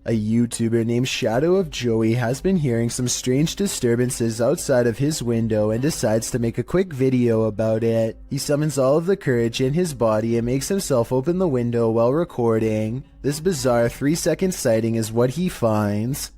[SPEAKER 1] A YouTuber named Shadow of Joey has been hearing some strange disturbances outside of his window and decides to make a quick video about it. He summons all of the courage in his body and makes himself open the window while recording. This bizarre 3-second sighting is what he finds.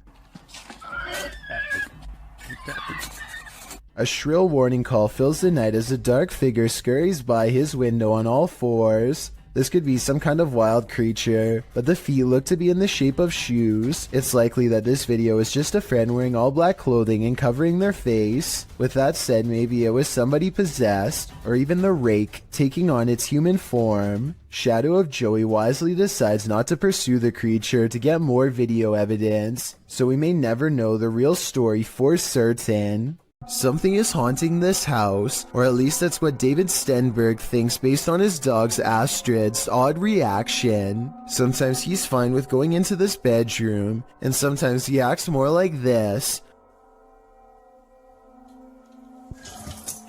[SPEAKER 1] A shrill warning call fills the night as a dark figure scurries by his window on all fours. This could be some kind of wild creature, but the feet look to be in the shape of shoes. It's likely that this video is just a friend wearing all black clothing and covering their face. With that said, maybe it was somebody possessed, or even the rake taking on its human form. Shadow of Joey wisely decides not to pursue the creature to get more video evidence, so we may never know the real story for certain. Something is haunting this house, or at least that's what David Stenberg thinks based on his dog's Astrid's odd reaction. Sometimes he's fine with going into this bedroom, and sometimes he acts more like this.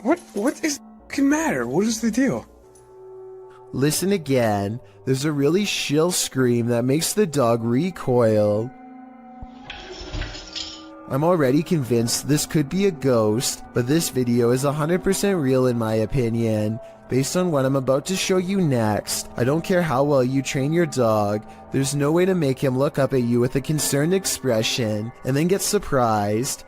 [SPEAKER 2] What is the matter? What is the deal?
[SPEAKER 1] Listen again. There's a really shrill scream that makes the dog recoil. I'm already convinced this could be a ghost, but this video is 100% real in my opinion. Based on what I'm about to show you next, I don't care how well you train your dog, there's no way to make him look up at you with a concerned expression and then get surprised.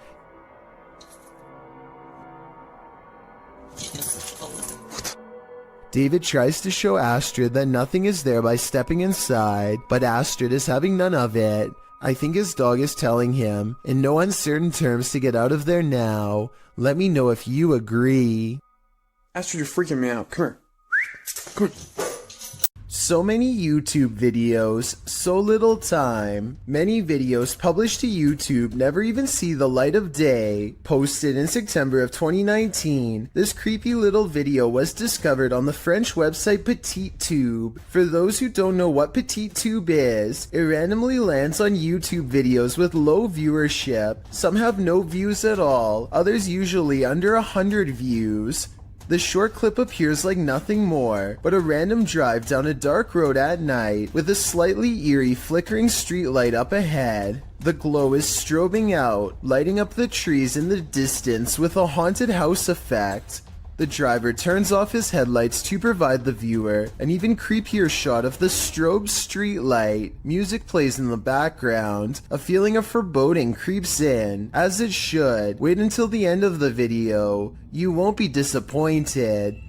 [SPEAKER 1] David tries to show Astrid that nothing is there by stepping inside, but Astrid is having none of it. I think his dog is telling him, in no uncertain terms, to get out of there now. Let me know if you agree.
[SPEAKER 2] Astrid, you're freaking me out. Come here. Come here.
[SPEAKER 1] So many YouTube videos, so little time. Many videos published to YouTube never even see the light of day. Posted in September of 2019, this creepy little video was discovered on the French website PetitTube. For those who don't know what PetitTube is, it randomly lands on YouTube videos with low viewership. Some have no views at all, others usually under 100 views. The short clip appears like nothing more but a random drive down a dark road at night with a slightly eerie flickering streetlight up ahead. The glow is strobing out, lighting up the trees in the distance with a haunted house effect. The driver turns off his headlights to provide the viewer an even creepier shot of the strobe streetlight. Music plays in the background. A feeling of foreboding creeps in, as it should. Wait until the end of the video. You won't be disappointed.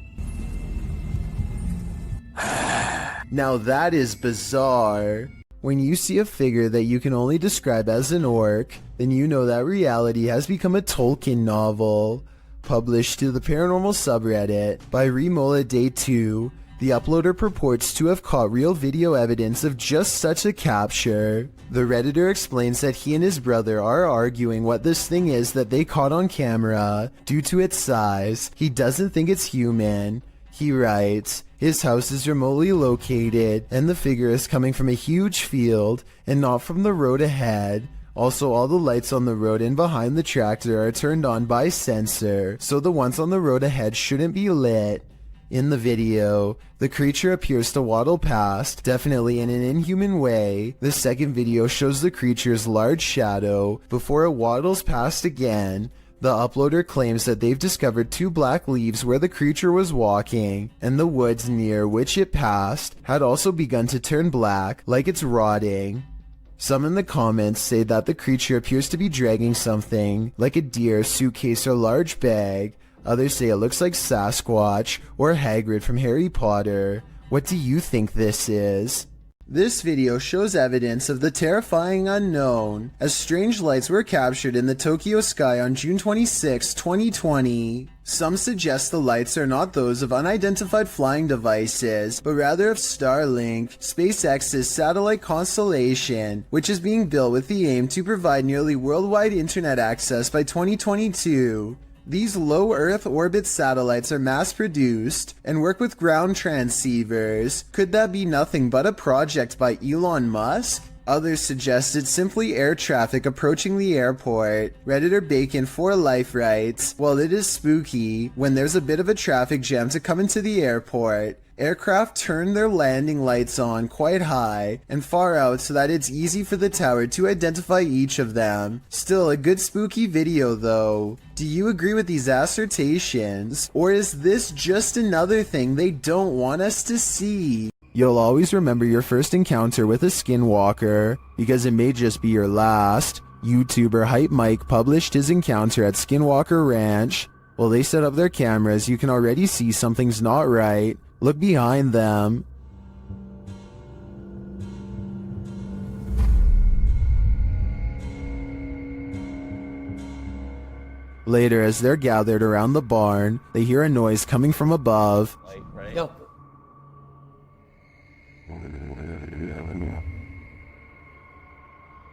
[SPEAKER 1] Now that is bizarre. When you see a figure that you can only describe as an orc, then you know that reality has become a Tolkien novel. Published to the paranormal subreddit by Remola Day 2, the uploader purports to have caught real video evidence of just such a capture. The Redditor explains that he and his brother are arguing what this thing is that they caught on camera. Due to its size, he doesn't think it's human. He writes, his house is remotely located, and the figure is coming from a huge field and not from the road ahead. Also, all the lights on the road and behind the tractor are turned on by sensor, so the ones on the road ahead shouldn't be lit. In the video, the creature appears to waddle past, definitely in an inhuman way. The second video shows the creature's large shadow before it waddles past again. The uploader claims that they've discovered 2 black leaves where the creature was walking, and the woods near which it passed had also begun to turn black, like it's rotting. Some in the comments say that the creature appears to be dragging something, like a deer, suitcase, or large bag. Others say it looks like Sasquatch or Hagrid from Harry Potter. What do you think this is? This video shows evidence of the terrifying unknown, as strange lights were captured in the Tokyo sky on June 26, 2020. Some suggest the lights are not those of unidentified flying devices, but rather of Starlink, SpaceX's satellite constellation, which is being built with the aim to provide nearly worldwide internet access by 2022. These low Earth orbit satellites are mass-produced and work with ground transceivers. Could that be nothing but a project by Elon Musk? Others suggest it's simply air traffic approaching the airport. Redditor Bacon for Life writes, "While it is spooky when there's a bit of a traffic jam to come into the airport, aircraft turn their landing lights on quite high and far out so that it's easy for the tower to identify each of them. Still a good spooky video though. Do you agree with these assertions, or is this just another thing they don't want us to see?" You'll always remember your first encounter with a skinwalker, because it may just be your last. YouTuber Hype Mike published his encounter at Skinwalker Ranch. While they set up their cameras, you can already see something's not right. Look behind them. Later, as they're gathered around the barn, they hear a noise coming from above.
[SPEAKER 10] Yo.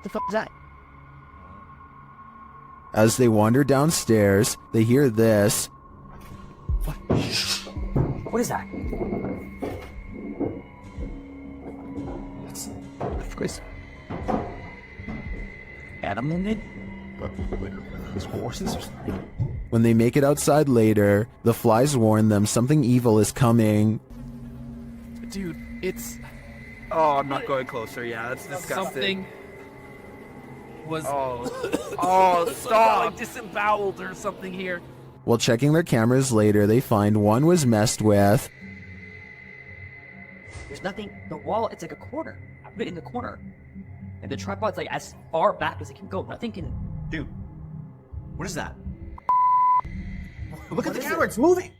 [SPEAKER 10] The fuck is that?
[SPEAKER 1] As they wander downstairs, they hear this.
[SPEAKER 10] What is that?
[SPEAKER 6] Of course.
[SPEAKER 10] Adam in it? His horses or something?
[SPEAKER 1] When they make it outside later, the flies warn them something evil is coming.
[SPEAKER 6] Dude, it's... Oh, I'm not going closer. Yeah, that's disgusting.
[SPEAKER 10] Something was...
[SPEAKER 6] Oh, stop!
[SPEAKER 10] Like disemboweled or something here.
[SPEAKER 1] While checking their cameras later, they find one was messed with.
[SPEAKER 10] There's nothing. The wall, it's like a corner. I put it in the corner. And the tripod's like as far back as it can go. Nothing can... Dude, what is that? Look at the camera, it's moving!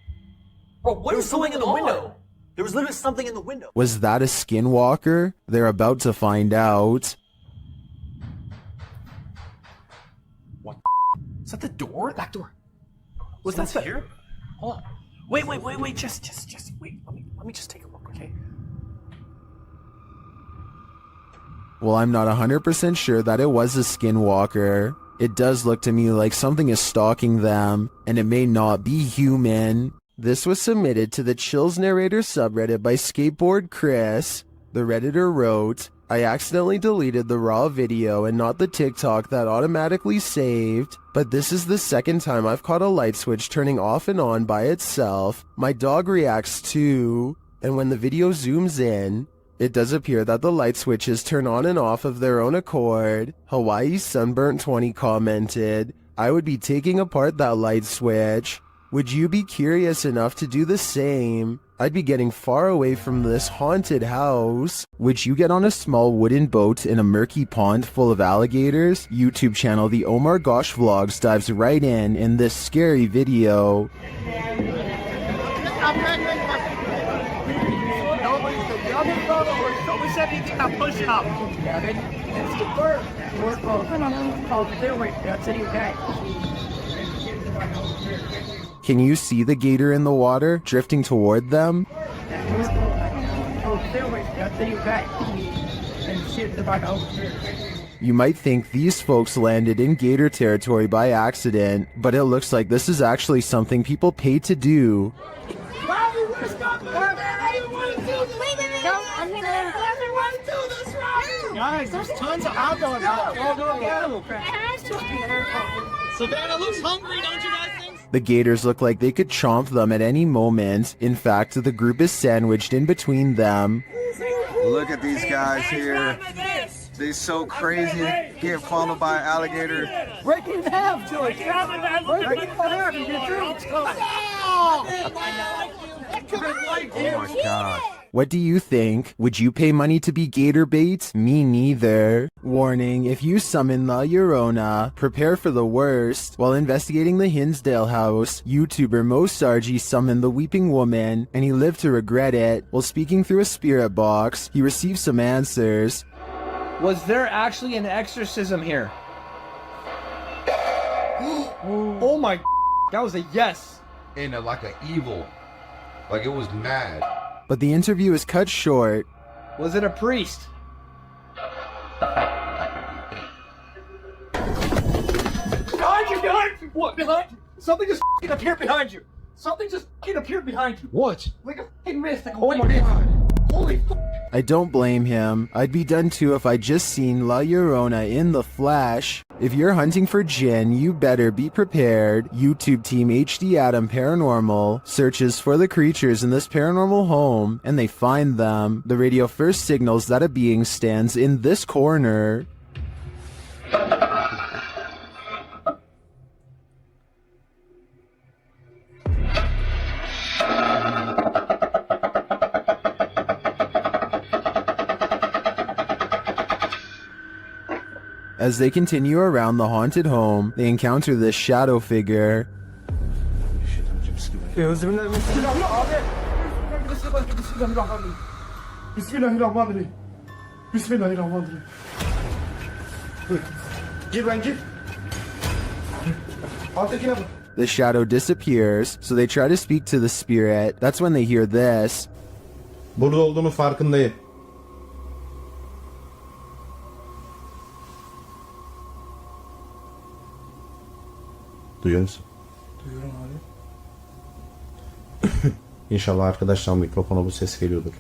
[SPEAKER 10] Bro, what is going in the window? There was literally something in the window.
[SPEAKER 1] Was that a skinwalker? They're about to find out.
[SPEAKER 10] What? Is that the door? Back door. Was that here? Hold on. Wait. Just wait. Let me just take a look, okay?
[SPEAKER 1] Well, I'm not 100% sure that it was a skinwalker. It does look to me like something is stalking them, and it may not be human. This was submitted to the Chills Narrator subreddit by Skateboard Chris. The Redditor wrote, "I accidentally deleted the raw video and not the TikTok that automatically saved, but this is the second time I've caught a light switch turning off and on by itself. My dog reacts too, and when the video zooms in, it does appear that the light switches turn on and off of their own accord." Hawaii Sunburnt 20 commented, "I would be taking apart that light switch. Would you be curious enough to do the same? I'd be getting far away from this haunted house. Would you get on a small wooden boat in a murky pond full of alligators?" YouTube channel The Omar Gosh Vlogs dives right in this scary video.
[SPEAKER 10] I'm pushing up.
[SPEAKER 1] Can you see the gator in the water, drifting toward them? You might think these folks landed in gator territory by accident, but it looks like this is actually something people pay to do.
[SPEAKER 10] Guys, there's tons of outdoor animal crap. Savannah looks hungry, don't you guys think?
[SPEAKER 1] The gators look like they could chomp them at any moment. In fact, the group is sandwiched in between them.
[SPEAKER 13] Look at these guys here. They so crazy, getting followed by an alligator.
[SPEAKER 6] Break it in half, George. Break it in half. You get through.
[SPEAKER 13] Oh my god.
[SPEAKER 1] What do you think? Would you pay money to be gator bait? Me neither. Warning, if you summon La Llorona, prepare for the worst. While investigating the Hinsdale house, YouTuber Mo Sargi summoned the Weeping Woman, and he lived to regret it. While speaking through a spirit box, he received some answers.
[SPEAKER 9] Was there actually an exorcism here? Oh my, that was a yes.
[SPEAKER 14] In like an evil, like it was mad.
[SPEAKER 1] But the interview is cut short.
[SPEAKER 9] Was it a priest? Behind you, behind you! What, behind you? Something just appeared behind you. Something just appeared behind you.
[SPEAKER 14] What?
[SPEAKER 9] Like a mist, like a white mist. Holy f***.
[SPEAKER 1] I don't blame him. I'd be done too if I'd just seen La Llorona in the flesh. If you're hunting for Jinn, you better be prepared. YouTube team HD Adam Paranormal searches for the creatures in this paranormal home, and they find them. The radio first signals that a being stands in this corner. As they continue around the haunted home, they encounter this shadow figure. The shadow disappears, so they try to speak to the spirit. That's when they hear this.
[SPEAKER 14] Burada olduğunu farkındayım. Duyuyor musun?
[SPEAKER 2] Duyuyorum abi.
[SPEAKER 14] İnşallah arkadaşlar mikrofona bu ses geliyordur.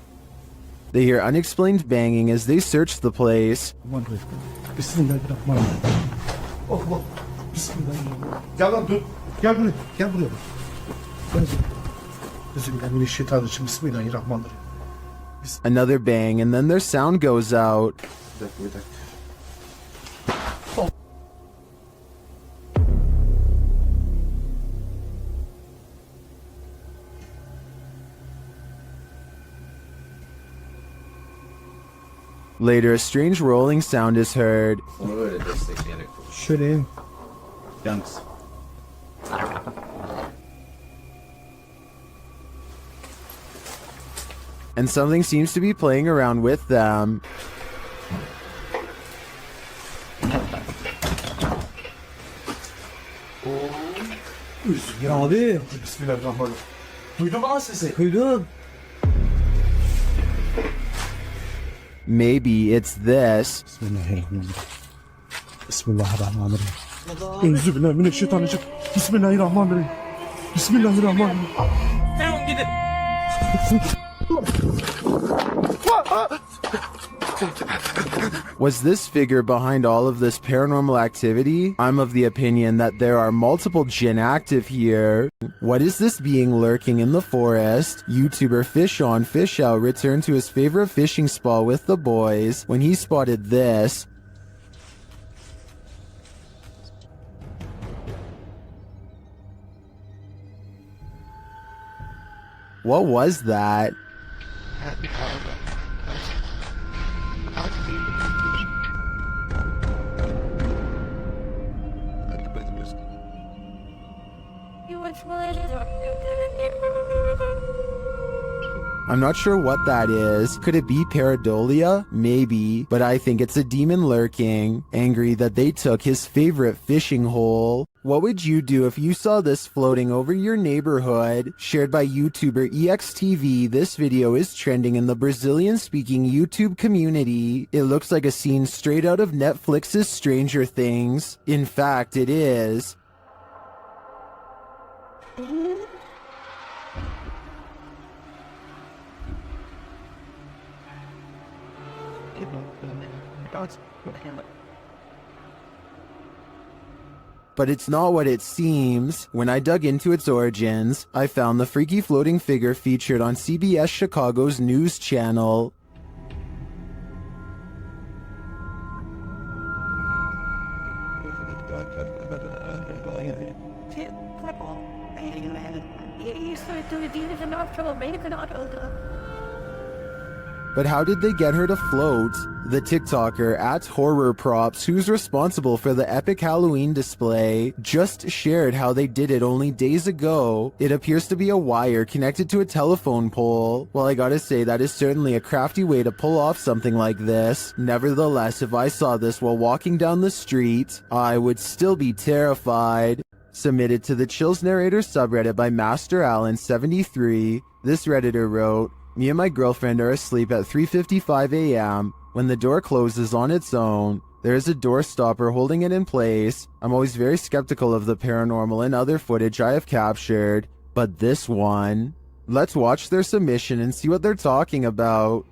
[SPEAKER 1] They hear unexplained banging as they search the place.
[SPEAKER 2] Bismillahirrahmanirrahim. Allah. Bismillahirrahmanirrahim. Gel lan dur. Gel buraya. Gel buraya. Bismillahirrahmanirrahim. Bismillahirrahmanirrahim.
[SPEAKER 1] Another bang, and then their sound goes out.
[SPEAKER 14] Bir dakika.
[SPEAKER 1] Later, a strange rolling sound is heard.
[SPEAKER 14] Onu böyle destekleyerek konuş.
[SPEAKER 2] Şöyle.
[SPEAKER 14] Yalnız.
[SPEAKER 1] And something seems to be playing around with them.
[SPEAKER 2] Ya abi. Bismillahirrahmanirrahim. Duydun mu lan sesi? Duydum.
[SPEAKER 1] Maybe it's this.
[SPEAKER 2] Bismillahirrahmanirrahim. Bismillahirrahmanirrahim. Euzubillahimineşşeytanirracim. Bismillahirrahmanirrahim. Bismillahirrahmanirrahim.
[SPEAKER 9] Tamam gidin.
[SPEAKER 1] Was this figure behind all of this paranormal activity? I'm of the opinion that there are multiple jinn active here. What is this being lurking in the forest? YouTuber Fish On Fish Out returned to his favorite fishing spot with the boys when he spotted this. What was that? I'm not sure what that is. Could it be pareidolia? Maybe, but I think it's a demon lurking, angry that they took his favorite fishing hole. What would you do if you saw this floating over your neighborhood? Shared by YouTuber EXTV, this video is trending in the Brazilian-speaking YouTube community. It looks like a scene straight out of Netflix's Stranger Things. In fact, it is. But it's not what it seems. When I dug into its origins, I found the freaky floating figure featured on CBS Chicago's news channel. But how did they get her to float? The TikToker @HorrorProps, who's responsible for the epic Halloween display, just shared how they did it only days ago. It appears to be a wire connected to a telephone pole. Well, I gotta say, that is certainly a crafty way to pull off something like this. Nevertheless, if I saw this while walking down the street, I would still be terrified. Submitted to the Chills Narrator subreddit by Master Allen73, this Redditor wrote, "Me and my girlfriend are asleep at 3:55 a.m. when the door closes on its own. There is a door stopper holding it in place. I'm always very skeptical of the paranormal and other footage I have captured, but this one..." Let's watch their submission and see what they're talking about.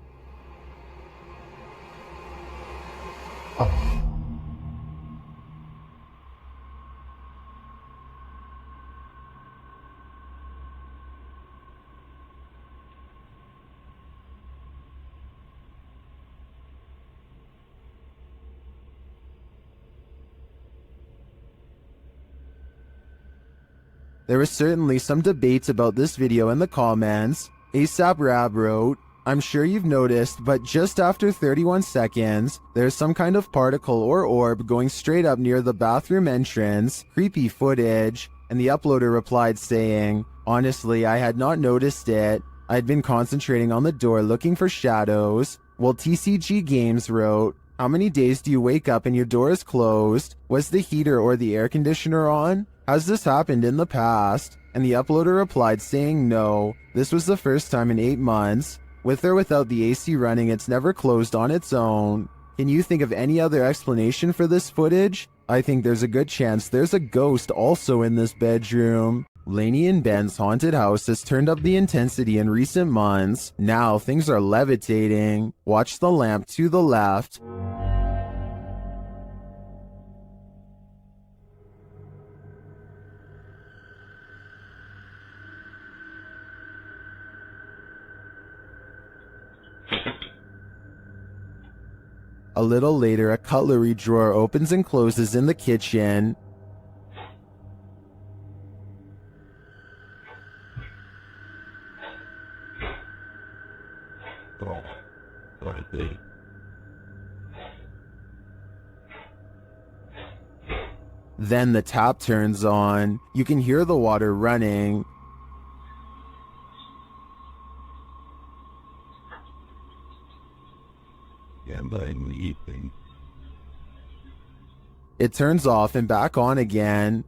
[SPEAKER 1] There was certainly some debate about this video in the comments. ASAP Rab wrote, "I'm sure you've noticed, but just after 31 seconds, there's some kind of particle or orb going straight up near the bathroom entrance. Creepy footage." And the uploader replied saying, "Honestly, I had not noticed it. I'd been concentrating on the door looking for shadows." While TCG Games wrote, "How many days do you wake up and your door is closed? Was the heater or the air conditioner on? Has this happened in the past?" And the uploader replied saying no, this was the first time in 8 months. With or without the AC running, it's never closed on its own. Can you think of any other explanation for this footage? I think there's a good chance there's a ghost also in this bedroom. Lainey and Ben's haunted house has turned up the intensity in recent months. Now things are levitating. Watch the lamp to the left. A little later, a cutlery drawer opens and closes in the kitchen. Then the tap turns on. You can hear the water running. It turns off and back on again.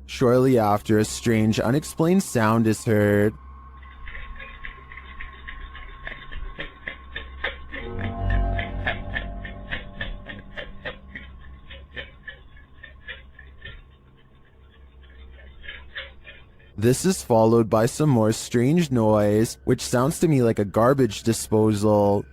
[SPEAKER 1] Shortly after, a strange, unexplained sound is heard. This is followed by some more strange noise, which sounds to me like a garbage disposal.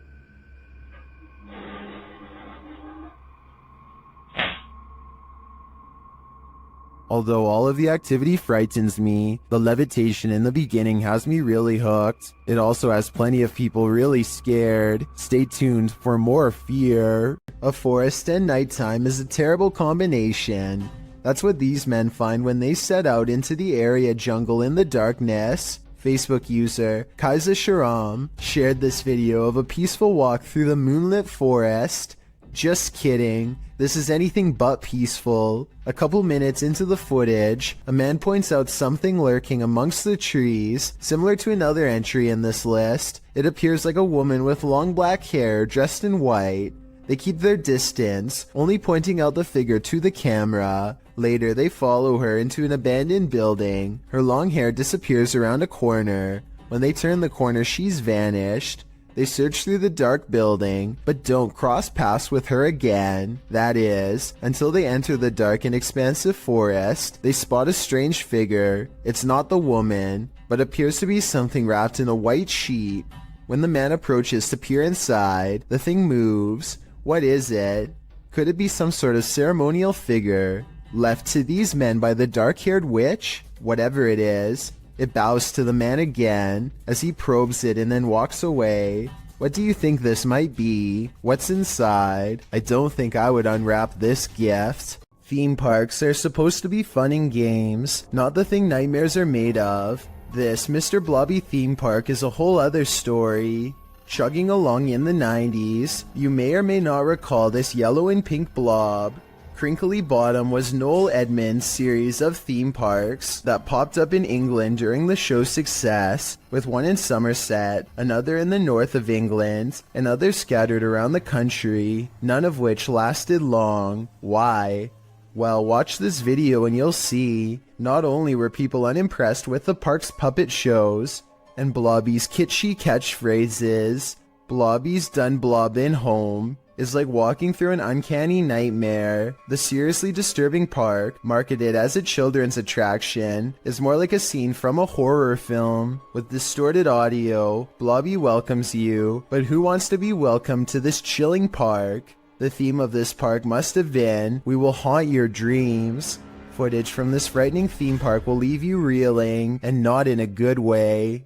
[SPEAKER 1] Although all of the activity frightens me, the levitation in the beginning has me really hooked. It also has plenty of people really scared. Stay tuned for more fear. A forest and nighttime is a terrible combination. That's what these men find when they set out into the area jungle in the darkness. Facebook user Kaiser Sharam shared this video of a peaceful walk through the moonlit forest. Just kidding, this is anything but peaceful. A couple minutes into the footage, a man points out something lurking amongst the trees, similar to another entry in this list. It appears like a woman with long black hair dressed in white. They keep their distance, only pointing out the figure to the camera. Later, they follow her into an abandoned building. Her long hair disappears around a corner. When they turn the corner, she's vanished. They search through the dark building, but don't cross paths with her again. That is, until they enter the dark and expansive forest. They spot a strange figure. It's not the woman, but appears to be something wrapped in a white sheet. When the man approaches to peer inside, the thing moves. What is it? Could it be some sort of ceremonial figure left to these men by the dark-haired witch? Whatever it is, it bows to the man again as he probes it and then walks away. What do you think this might be? What's inside? I don't think I would unwrap this gift. Theme parks are supposed to be fun and games, not the thing nightmares are made of. This Mr. Blobby theme park is a whole other story. Chugging along in the 90s, you may or may not recall this yellow and pink blob. Crinkly Bottom was Noel Edmonds' series of theme parks that popped up in England during the show's success, with one in Somerset, another in the north of England, and others scattered around the country, none of which lasted long. Why? Well, watch this video and you'll see. Not only were people unimpressed with the park's puppet shows and Blobby's kitschy catchphrases, Blobby's done blobbin' home is like walking through an uncanny nightmare. The seriously disturbing park, marketed as a children's attraction, is more like a scene from a horror film. With distorted audio, Blobby welcomes you, but who wants to be welcomed to this chilling park? The theme of this park must have been, "We will haunt your dreams." Footage from this frightening theme park will leave you reeling, and not in a good way.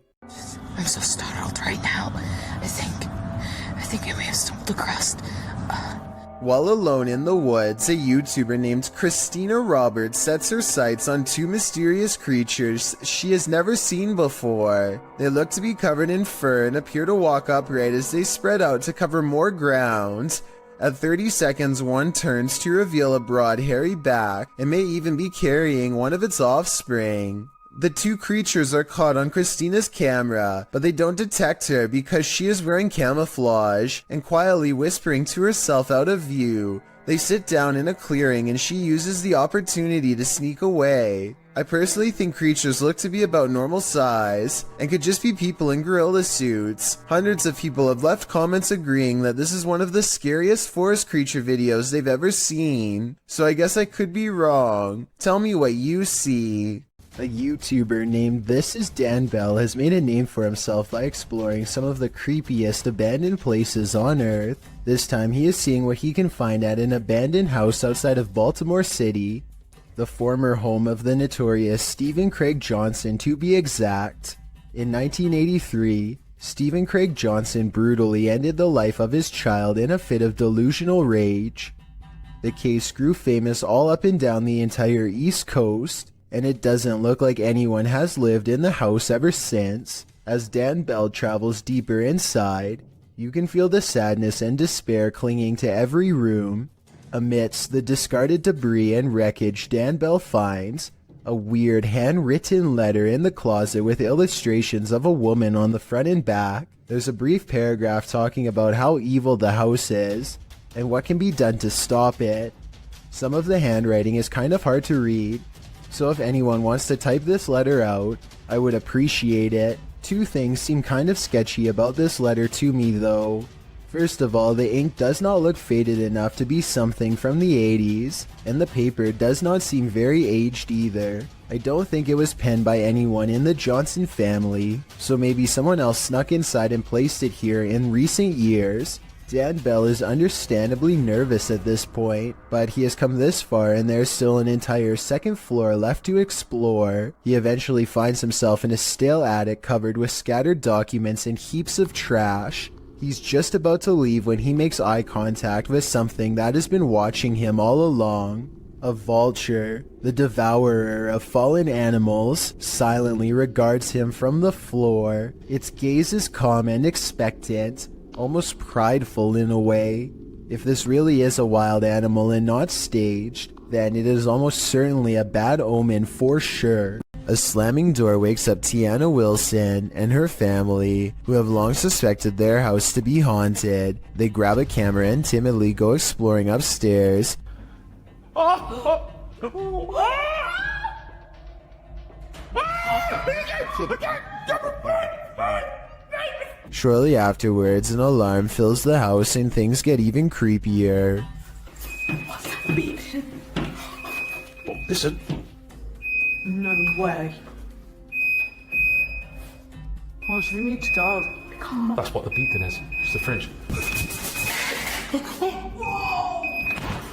[SPEAKER 15] I'm so startled right now. I think I may have stumbled across.
[SPEAKER 1] While alone in the woods, a YouTuber named Christina Roberts sets her sights on two mysterious creatures she has never seen before. They look to be covered in fur and appear to walk upright as they spread out to cover more ground. At 30 seconds, one turns to reveal a broad, hairy back and may even be carrying one of its offspring. The two creatures are caught on Christina's camera, but they don't detect her because she is wearing camouflage and quietly whispering to herself out of view. They sit down in a clearing and she uses the opportunity to sneak away. I personally think creatures look to be about normal size and could just be people in gorilla suits. Hundreds of people have left comments agreeing that this is one of the scariest forest creature videos they've ever seen. So I guess I could be wrong. Tell me what you see. A YouTuber named This Is Dan Bell has made a name for himself by exploring some of the creepiest abandoned places on Earth. This time he is seeing what he can find at an abandoned house outside of Baltimore City, the former home of the notorious Stephen Craig Johnson to be exact. In 1983, Stephen Craig Johnson brutally ended the life of his child in a fit of delusional rage. The case grew famous all up and down the entire East Coast, and it doesn't look like anyone has lived in the house ever since. As Dan Bell travels deeper inside, you can feel the sadness and despair clinging to every room. Amidst the discarded debris and wreckage, Dan Bell finds a weird handwritten letter in the closet with illustrations of a woman on the front and back. There's a brief paragraph talking about how evil the house is and what can be done to stop it. Some of the handwriting is kind of hard to read, so if anyone wants to type this letter out, I would appreciate it. Two things seem kind of sketchy about this letter to me though. First of all, the ink does not look faded enough to be something from the 80s, and the paper does not seem very aged either. I don't think it was penned by anyone in the Johnson family, so maybe someone else snuck inside and placed it here in recent years. Dan Bell is understandably nervous at this point, but he has come this far and there's still an entire second floor left to explore. He eventually finds himself in a stale attic covered with scattered documents and heaps of trash. He's just about to leave when he makes eye contact with something that has been watching him all along. A vulture, the devourer of fallen animals, silently regards him from the floor. Its gaze is calm and expectant, almost prideful in a way. If this really is a wild animal and not staged, then it is almost certainly a bad omen for sure. A slamming door wakes up Tiana Wilson and her family, who have long suspected their house to be haunted. They grab a camera and timidly go exploring upstairs. Shortly afterwards, an alarm fills the house and things get even creepier.
[SPEAKER 9] Listen.
[SPEAKER 5] No way. Oh, so we need to go. Come on.
[SPEAKER 9] That's what the beeping is. It's the fridge.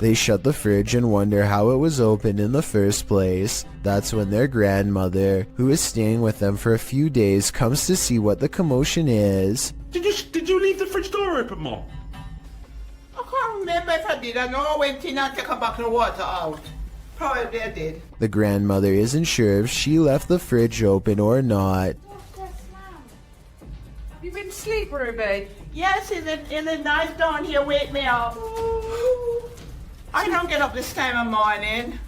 [SPEAKER 1] They shut the fridge and wonder how it was opened in the first place. That's when their grandmother, who is staying with them for a few days, comes to see what the commotion is.
[SPEAKER 9] Did you leave the fridge rip them up?
[SPEAKER 16] I can't remember if I did. I know I went in and took a bucket of water out. Probably I did.
[SPEAKER 1] The grandmother isn't sure if she left the fridge open or not.
[SPEAKER 16] Have you been asleep, Ruby? Yes, in the night dawn here wake me up. I don't get up this time of morning.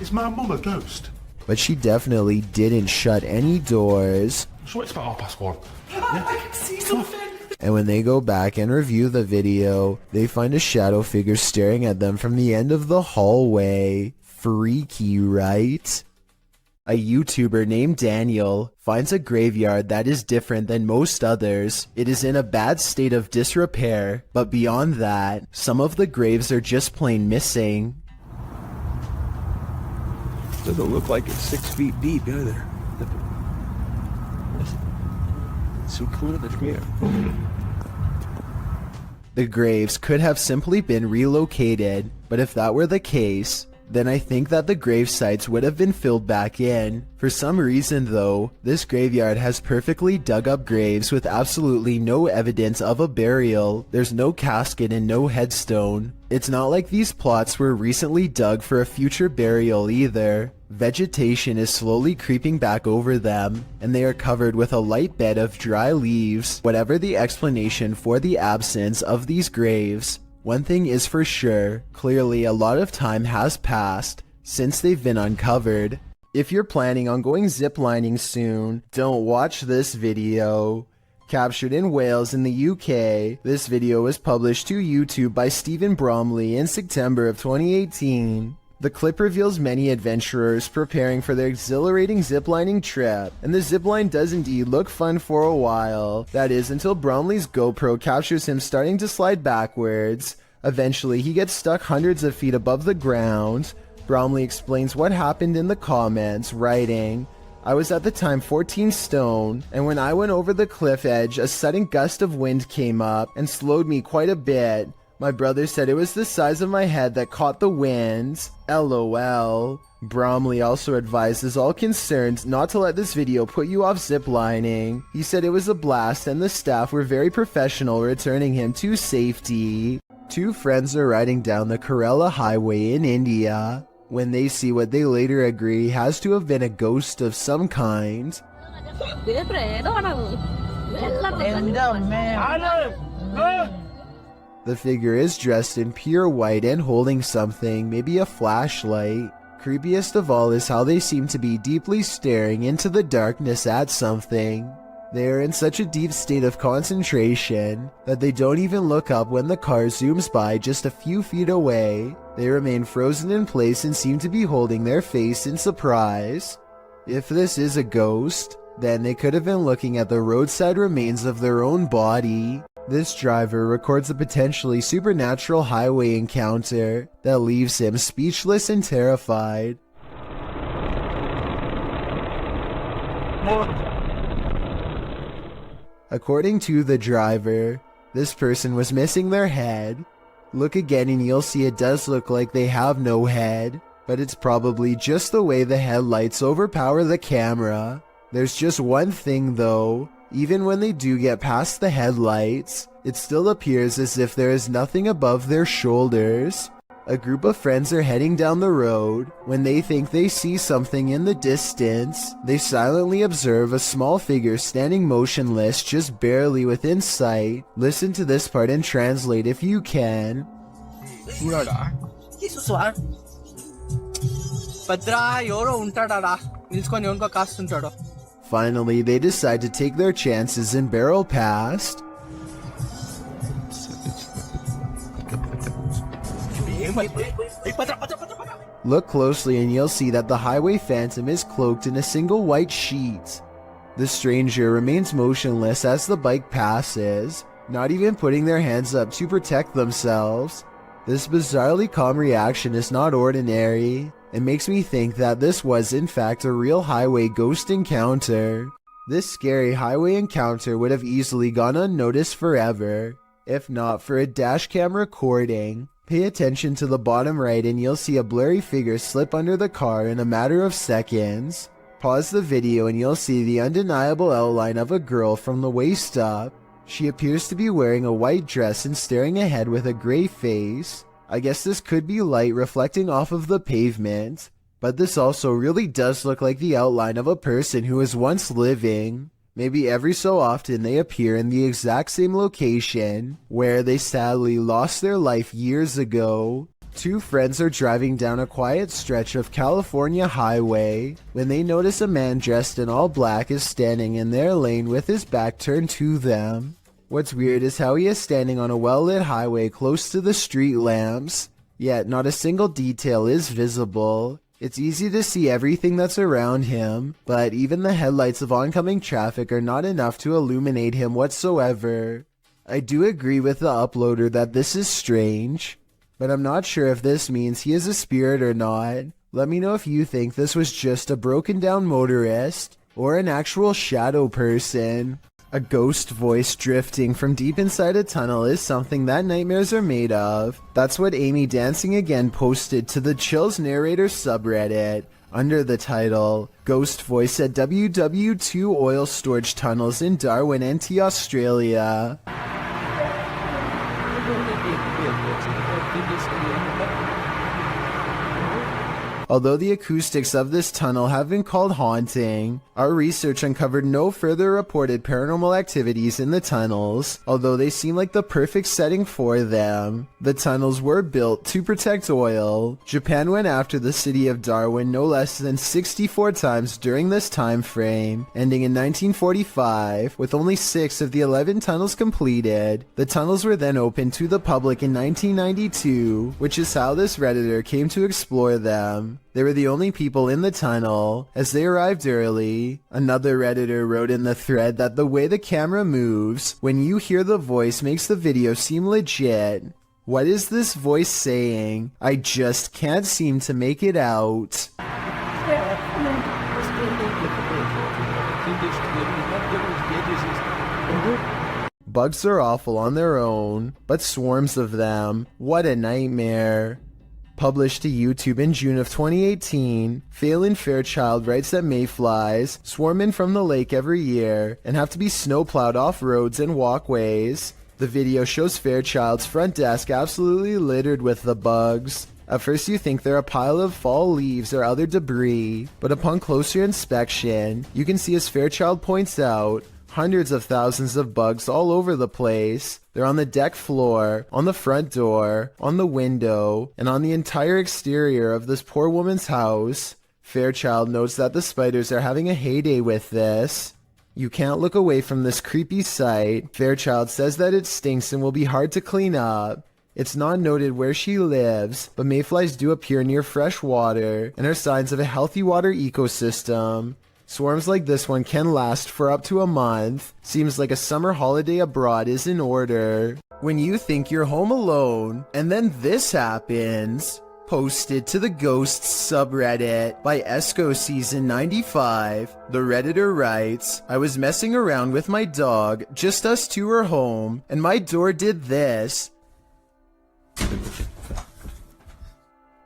[SPEAKER 9] Is my mum a ghost?
[SPEAKER 1] But she definitely didn't shut any doors.
[SPEAKER 9] So it's about 1:30.
[SPEAKER 16] I can see something.
[SPEAKER 1] And when they go back and review the video, they find a shadow figure staring at them from the end of the hallway. Freaky, right? A YouTuber named Daniel finds a graveyard that is different than most others. It is in a bad state of disrepair, but beyond that, some of the graves are just plain missing.
[SPEAKER 17] Doesn't look like it's 6 feet deep either. So cool that here.
[SPEAKER 1] The graves could have simply been relocated, but if that were the case, then I think that the grave sites would have been filled back in. For some reason though, this graveyard has perfectly dug up graves with absolutely no evidence of a burial. There's no casket and no headstone. It's not like these plots were recently dug for a future burial either. Vegetation is slowly creeping back over them, and they are covered with a light bed of dry leaves. Whatever the explanation for the absence of these graves, one thing is for sure, clearly a lot of time has passed since they've been uncovered. If you're planning on going ziplining soon, don't watch this video. Captured in Wales in the UK, this video was published to YouTube by Stephen Bromley in September of 2018. The clip reveals many adventurers preparing for their exhilarating ziplining trip, and the zipline does indeed look fun for a while. That is, until Bromley's GoPro captures him starting to slide backwards. Eventually, he gets stuck hundreds of feet above the ground. Bromley explains what happened in the comments, writing, "I was at the time 14 stone, and when I went over the cliff edge, a sudden gust of wind came up and slowed me quite a bit. My brother said it was the size of my head that caught the wind. LOL. Bromley also advises all concerned not to let this video put you off ziplining. He said it was a blast and the staff were very professional returning him to safety. Two friends are riding down the Kerala highway in India when they see what they later agree has to have been a ghost of some kind. The figure is dressed in pure white and holding something, maybe a flashlight. Creepiest of all is how they seem to be deeply staring into the darkness at something. They are in such a deep state of concentration that they don't even look up when the car zooms by just a few feet away. They remain frozen in place and seem to be holding their face in surprise. If this is a ghost, then they could have been looking at the roadside remains of their own body. This driver records a potentially supernatural highway encounter that leaves him speechless and terrified. According to the driver, this person was missing their head. Look again and you'll see it does look like they have no head, but it's probably just the way the headlights overpower the camera. There's just one thing though. Even when they do get past the headlights, it still appears as if there is nothing above their shoulders. A group of friends are heading down the road. When they think they see something in the distance, they silently observe a small figure standing motionless just barely within sight. Listen to this part and translate if you can. Finally, they decide to take their chances and barrel past. Look closely and you'll see that the highway phantom is cloaked in a single white sheet. The stranger remains motionless as the bike passes, not even putting their hands up to protect themselves. This bizarrely calm reaction is not ordinary. It makes me think that this was in fact a real highway ghost encounter. This scary highway encounter would have easily gone unnoticed forever, if not for a dashcam recording. Pay attention to the bottom right and you'll see a blurry figure slip under the car in a matter of seconds. Pause the video and you'll see the undeniable outline of a girl from the waist up. She appears to be wearing a white dress and staring ahead with a gray face. I guess this could be light reflecting off of the pavement, but this also really does look like the outline of a person who was once living. Maybe every so often they appear in the exact same location where they sadly lost their life years ago. Two friends are driving down a quiet stretch of California highway when they notice a man dressed in all black is standing in their lane with his back turned to them. What's weird is how he is standing on a well-lit highway close to the street lamps, yet not a single detail is visible. It's easy to see everything that's around him, but even the headlights of oncoming traffic are not enough to illuminate him whatsoever. I do agree with the uploader that this is strange, but I'm not sure if this means he is a spirit or not. Let me know if you think this was just a broken down motorist or an actual shadow person. A ghost voice drifting from deep inside a tunnel is something that nightmares are made of. That's what Amy Dancing Again posted to the Chills Narrator subreddit under the title, Ghost Voice at WW2 Oil Storage Tunnels in Darwin, NT, Australia. Although the acoustics of this tunnel have been called haunting, our research uncovered no further reported paranormal activities in the tunnels, although they seem like the perfect setting for them. The tunnels were built to protect oil. Japan went after the city of Darwin no less than 64 times during this time frame, ending in 1945, with only 6 of the 11 tunnels completed. The tunnels were then opened to the public in 1992, which is how this Redditor came to explore them. They were the only people in the tunnel, as they arrived early. Another Redditor wrote in the thread that the way the camera moves when you hear the voice makes the video seem legit. What is this voice saying? I just can't seem to make it out. Bugs are awful on their own, but swarms of them, what a nightmare. Published to YouTube in June of 2018, Phelan Fairchild writes that mayflies swarm in from the lake every year and have to be snowplowed off roads and walkways. The video shows Fairchild's front desk absolutely littered with the bugs. At first you think they're a pile of fall leaves or other debris, but upon closer inspection, you can see, as Fairchild points out, hundreds of thousands of bugs all over the place. They're on the deck floor, on the front door, on the window, and on the entire exterior of this poor woman's house. Fairchild notes that the spiders are having a heyday with this. You can't look away from this creepy sight. Fairchild says that it stinks and will be hard to clean up. It's not noted where she lives, but mayflies do appear near fresh water and are signs of a healthy water ecosystem. Swarms like this one can last for up to a month. Seems like a summer holiday abroad is in order. When you think you're home alone, and then this happens. Posted to the Ghosts subreddit by Esco Season 95, the Redditor writes, I was messing around with my dog, just us two were home, and my door did this.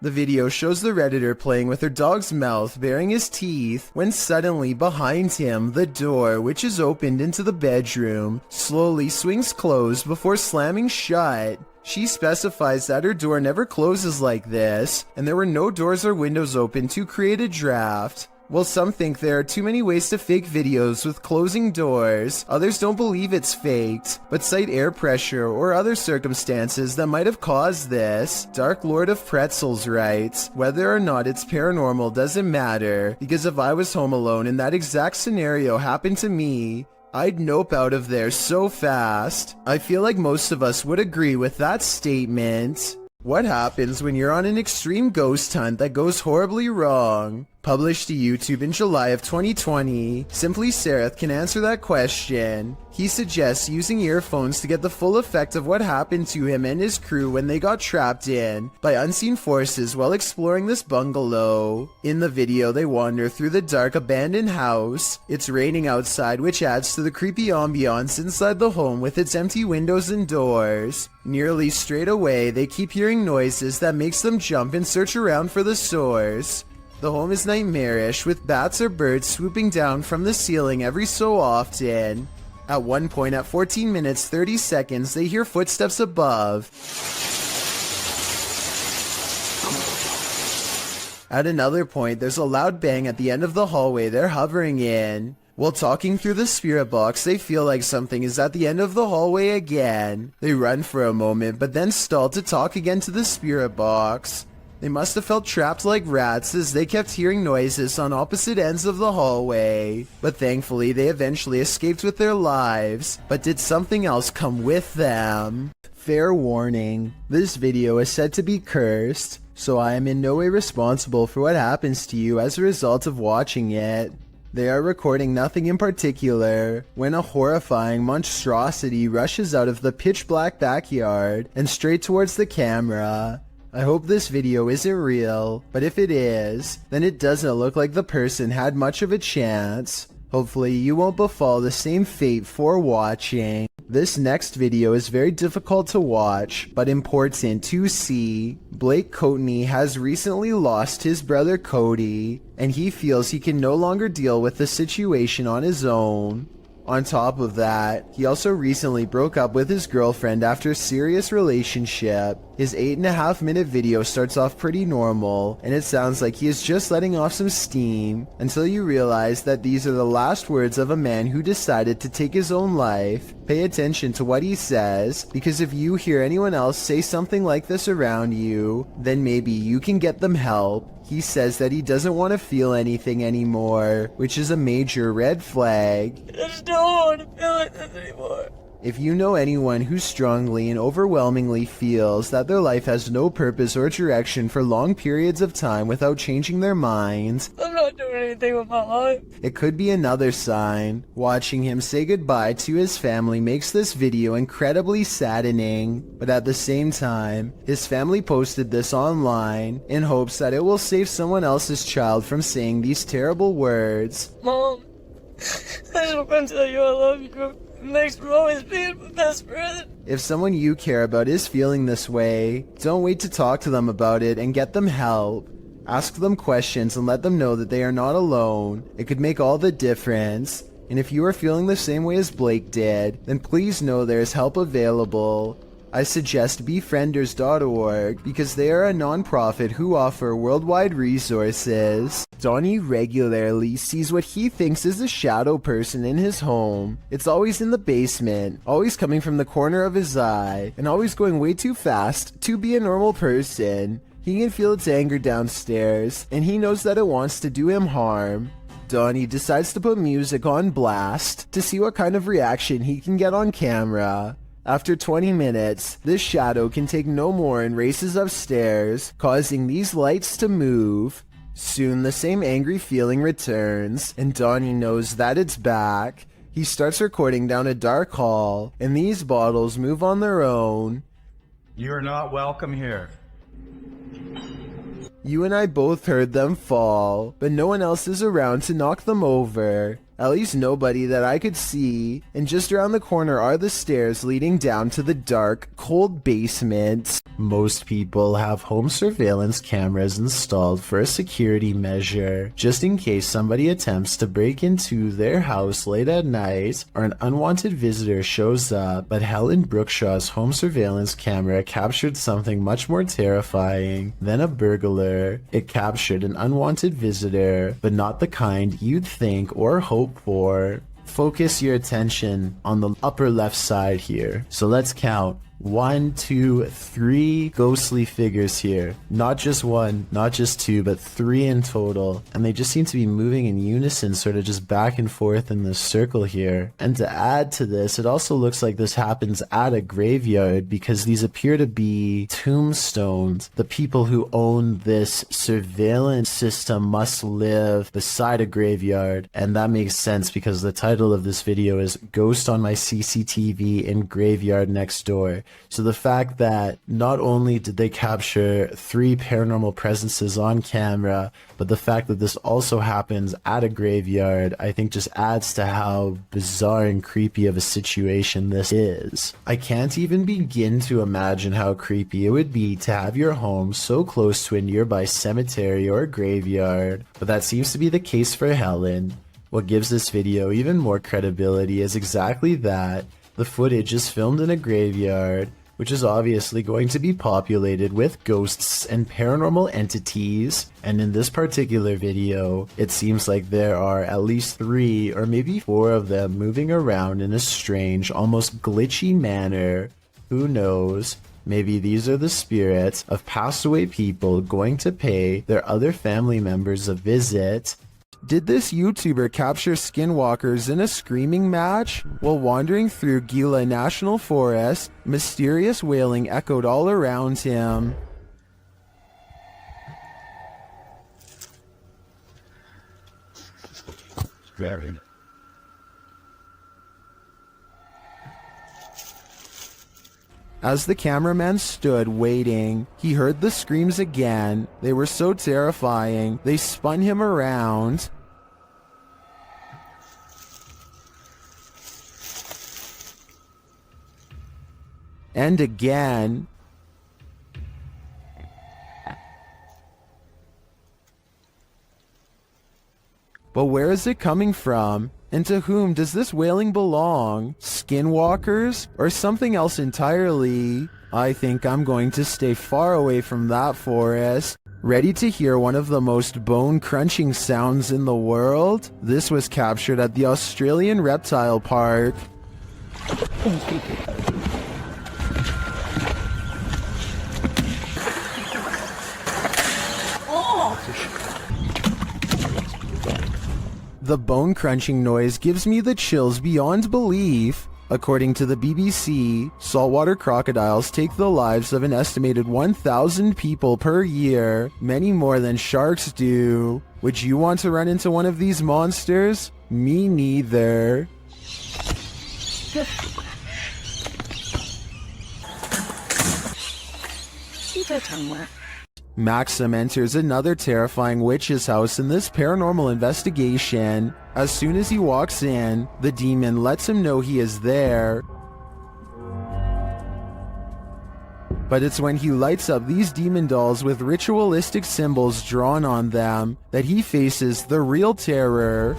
[SPEAKER 1] The video shows the Redditor playing with her dog's mouth, baring his teeth, when suddenly behind him, the door, which is opened into the bedroom, slowly swings closed before slamming shut. She specifies that her door never closes like this, and there were no doors or windows open to create a draft. While some think there are too many ways to fake videos with closing doors, others don't believe it's faked, but cite air pressure or other circumstances that might have caused this. Dark Lord of Pretzels writes, whether or not it's paranormal doesn't matter, because if I was home alone and that exact scenario happened to me, I'd nope out of there so fast. I feel like most of us would agree with that statement. What happens when you're on an extreme ghost hunt that goes horribly wrong? Published to YouTube in July of 2020, Simply Sereth can answer that question. He suggests using earphones to get the full effect of what happened to him and his crew when they got trapped in by unseen forces while exploring this bungalow. In the video, they wander through the dark abandoned house. It's raining outside, which adds to the creepy ambiance inside the home with its empty windows and doors. Nearly straight away, they keep hearing noises that makes them jump and search around for the source. The home is nightmarish, with bats or birds swooping down from the ceiling every so often. At one point at 14 minutes 30 seconds, they hear footsteps above. At another point, there's a loud bang at the end of the hallway they're hovering in. While talking through the spirit box, they feel like something is at the end of the hallway again. They run for a moment, but then stall to talk again to the spirit box. They must have felt trapped like rats as they kept hearing noises on opposite ends of the hallway. But thankfully, they eventually escaped with their lives. But did something else come with them? Fair warning, this video is said to be cursed, so I am in no way responsible for what happens to you as a result of watching it. They are recording nothing in particular when a horrifying monstrosity rushes out of the pitch black backyard and straight towards the camera. I hope this video isn't real, but if it is, then it doesn't look like the person had much of a chance. Hopefully you won't befall the same fate for watching. This next video is very difficult to watch, but important to see. Blake Courtney has recently lost his brother Cody, and he feels he can no longer deal with the situation on his own. On top of that, he also recently broke up with his girlfriend after a serious relationship. His 8.5 minute video starts off pretty normal, and it sounds like he is just letting off some steam, until you realize that these are the last words of a man who decided to take his own life. Pay attention to what he says, because if you hear anyone else say something like this around you, then maybe you can get them help. He says that he doesn't want to feel anything anymore, which is a major red flag.
[SPEAKER 3] I just don't want to feel like this anymore.
[SPEAKER 1] If you know anyone who strongly and overwhelmingly feels that their life has no purpose or direction for long periods of time without changing their minds,
[SPEAKER 3] I'm not doing anything with my life.
[SPEAKER 1] it could be another sign. Watching him say goodbye to his family makes this video incredibly saddening, but at the same time, his family posted this online in hopes that it will save someone else's child from saying these terrible words.
[SPEAKER 3] Mom, I just want to tell you I love you. Thanks for always being my best friend.
[SPEAKER 1] If someone you care about is feeling this way, don't wait to talk to them about it and get them help. Ask them questions and let them know that they are not alone. It could make all the difference. And if you are feeling the same way as Blake did, then please know there is help available. I suggest befrienders.org because they are a non-profit who offer worldwide resources. Donnie regularly sees what he thinks is a shadow person in his home. It's always in the basement, always coming from the corner of his eye, and always going way too fast to be a normal person. He can feel its anger downstairs, and he knows that it wants to do him harm. Donnie decides to put music on blast to see what kind of reaction he can get on camera. After 20 minutes, this shadow can take no more and races upstairs, causing these lights to move. Soon the same angry feeling returns, and Donnie knows that it's back. He starts recording down a dark hall, and these bottles move on their own.
[SPEAKER 11] You're not welcome here.
[SPEAKER 1] You and I both heard them fall, but no one else is around to knock them over. At least nobody that I could see, and just around the corner are the stairs leading down to the dark, cold basement. Most people have home surveillance cameras installed for a security measure, just in case somebody attempts to break into their house late at night or an unwanted visitor shows up. But Helen Brookshaw's home surveillance camera captured something much more terrifying than a burglar. It captured an unwanted visitor, but not the kind you'd think or hope for. Focus your attention on the upper left side here. So let's count. 1, 2, 3 ghostly figures here. Not just one, not just two, but 3 in total. And they just seem to be moving in unison, sort of just back and forth in this circle here. And to add to this, it also looks like this happens at a graveyard because these appear to be tombstones. The people who own this surveillance system must live beside a graveyard. And that makes sense because the title of this video is Ghost on My CCTV in Graveyard Next Door. So the fact that not only did they capture 3 paranormal presences on camera, but the fact that this also happens at a graveyard, I think just adds to how bizarre and creepy of a situation this is. I can't even begin to imagine how creepy it would be to have your home so close to a nearby cemetery or graveyard, but that seems to be the case for Helen. What gives this video even more credibility is exactly that. The footage is filmed in a graveyard, which is obviously going to be populated with ghosts and paranormal entities, and in this particular video, it seems like there are at least 3 or maybe 4 of them moving around in a strange, almost glitchy manner. Who knows? Maybe these are the spirits of passed away people going to pay their other family members a visit. Did this YouTuber capture skinwalkers in a screaming match? While wandering through Gila National Forest, mysterious wailing echoed all around him.
[SPEAKER 17] Very.
[SPEAKER 1] As the cameraman stood waiting, he heard the screams again. They were so terrifying, they spun him around. And again. But where is it coming from? And to whom does this wailing belong? Skinwalkers? Or something else entirely? I think I'm going to stay far away from that forest. Ready to hear one of the most bone-crunching sounds in the world? This was captured at the Australian Reptile Park. The bone-crunching noise gives me the chills beyond belief. According to the BBC, saltwater crocodiles take the lives of an estimated 1,000 people per year, many more than sharks do. Would you want to run into one of these monsters? Me neither.
[SPEAKER 22] Keep her tongue wet.
[SPEAKER 1] Maxim enters another terrifying witch's house in this paranormal investigation. As soon as he walks in, the demon lets him know he is there. But it's when he lights up these demon dolls with ritualistic symbols drawn on them that he faces the real terror.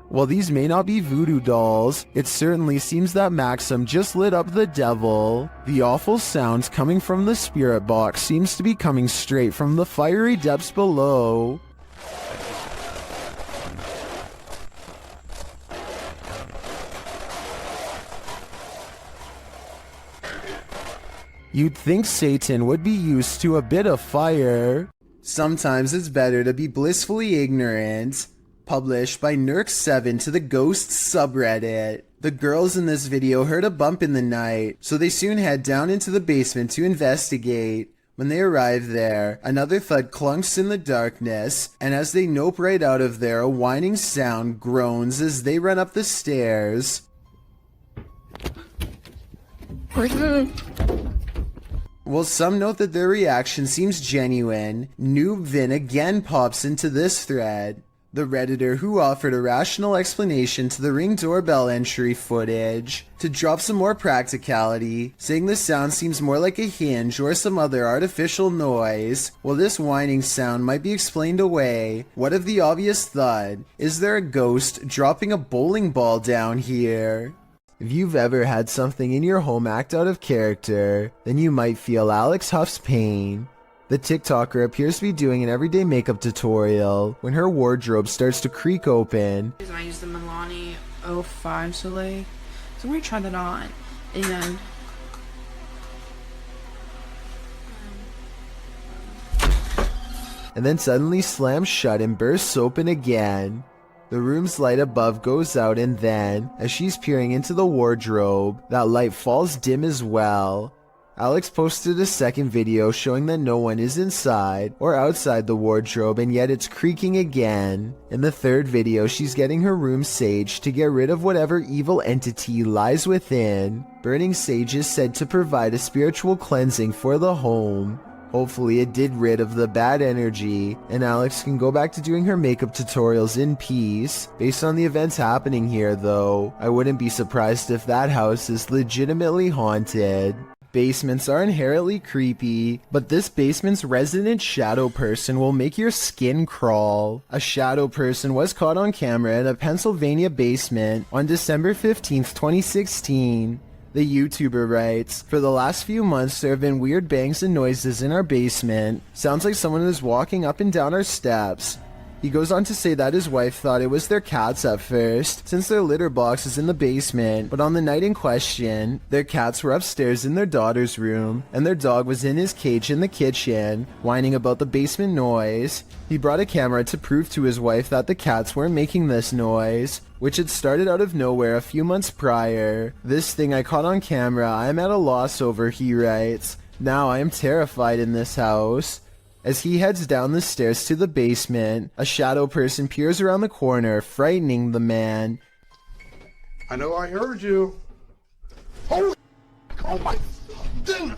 [SPEAKER 1] While these may not be voodoo dolls, it certainly seems that Maxim just lit up the devil. The awful sounds coming from the spirit box seems to be coming straight from the fiery depths below. You'd think Satan would be used to a bit of fire. Sometimes it's better to be blissfully ignorant. Published by Nurk7 to the Ghosts subreddit. The girls in this video heard a bump in the night, so they soon head down into the basement to investigate. When they arrive there, another thud clunks in the darkness, and as they nope right out of there, a whining sound groans as they run up the stairs. While some note that their reaction seems genuine, Noob Vin again pops into this thread. The Redditor who offered a rational explanation to the Ring doorbell entry footage to drop some more practicality, saying the sound seems more like a hinge or some other artificial noise. While this whining sound might be explained away, what of the obvious thud? Is there a ghost dropping a bowling ball down here? If you've ever had something in your home act out of character, then you might feel Alex Huff's pain. The TikToker appears to be doing an everyday makeup tutorial when her wardrobe starts to creak open.
[SPEAKER 18] I use the Milani 05 Soleil. So I'm going to try that on. And
[SPEAKER 1] then suddenly slams shut and bursts open again. The room's light above goes out, and then, as she's peering into the wardrobe, that light falls dim as well. Alex posted a second video showing that no one is inside or outside the wardrobe, and yet it's creaking again. In the third video, she's getting her room saged to get rid of whatever evil entity lies within. Burning sage is said to provide a spiritual cleansing for the home. Hopefully it did rid of the bad energy, and Alex can go back to doing her makeup tutorials in peace. Based on the events happening here though, I wouldn't be surprised if that house is legitimately haunted. Basements are inherently creepy, but this basement's resident shadow person will make your skin crawl. A shadow person was caught on camera in a Pennsylvania basement on December 15th, 2016. The YouTuber writes, "For the last few months there have been weird bangs and noises in our basement. Sounds like someone is walking up and down our steps." He goes on to say that his wife thought it was their cats at first, since their litter box is in the basement, but on the night in question, their cats were upstairs in their daughter's room, and their dog was in his cage in the kitchen, whining about the basement noise. He brought a camera to prove to his wife that the cats weren't making this noise, which had started out of nowhere a few months prior. "This thing I caught on camera, I am at a loss over," he writes. "Now I am terrified in this house." As he heads down the stairs to the basement, a shadow person peers around the corner, frightening the man.
[SPEAKER 19] I know I heard you. Oh my... Dude!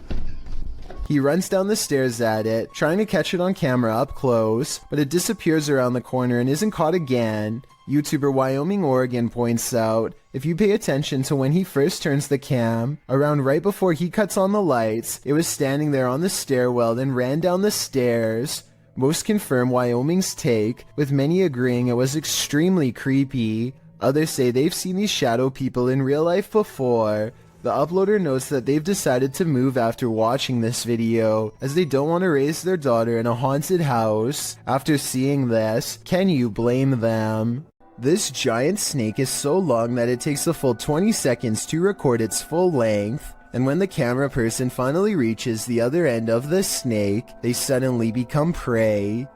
[SPEAKER 1] He runs down the stairs at it, trying to catch it on camera up close, but it disappears around the corner and isn't caught again. YouTuber Wyoming Oregon points out, if you pay attention to when he first turns the cam, around right before he cuts on the lights, it was standing there on the stairwell then ran down the stairs. Most confirm Wyoming's take, with many agreeing it was extremely creepy. Others say they've seen these shadow people in real life before. The uploader notes that they've decided to move after watching this video, as they don't want to raise their daughter in a haunted house. After seeing this, can you blame them? This giant snake is so long that it takes a full 20 seconds to record its full length, and when the camera person finally reaches the other end of the snake, they suddenly become prey.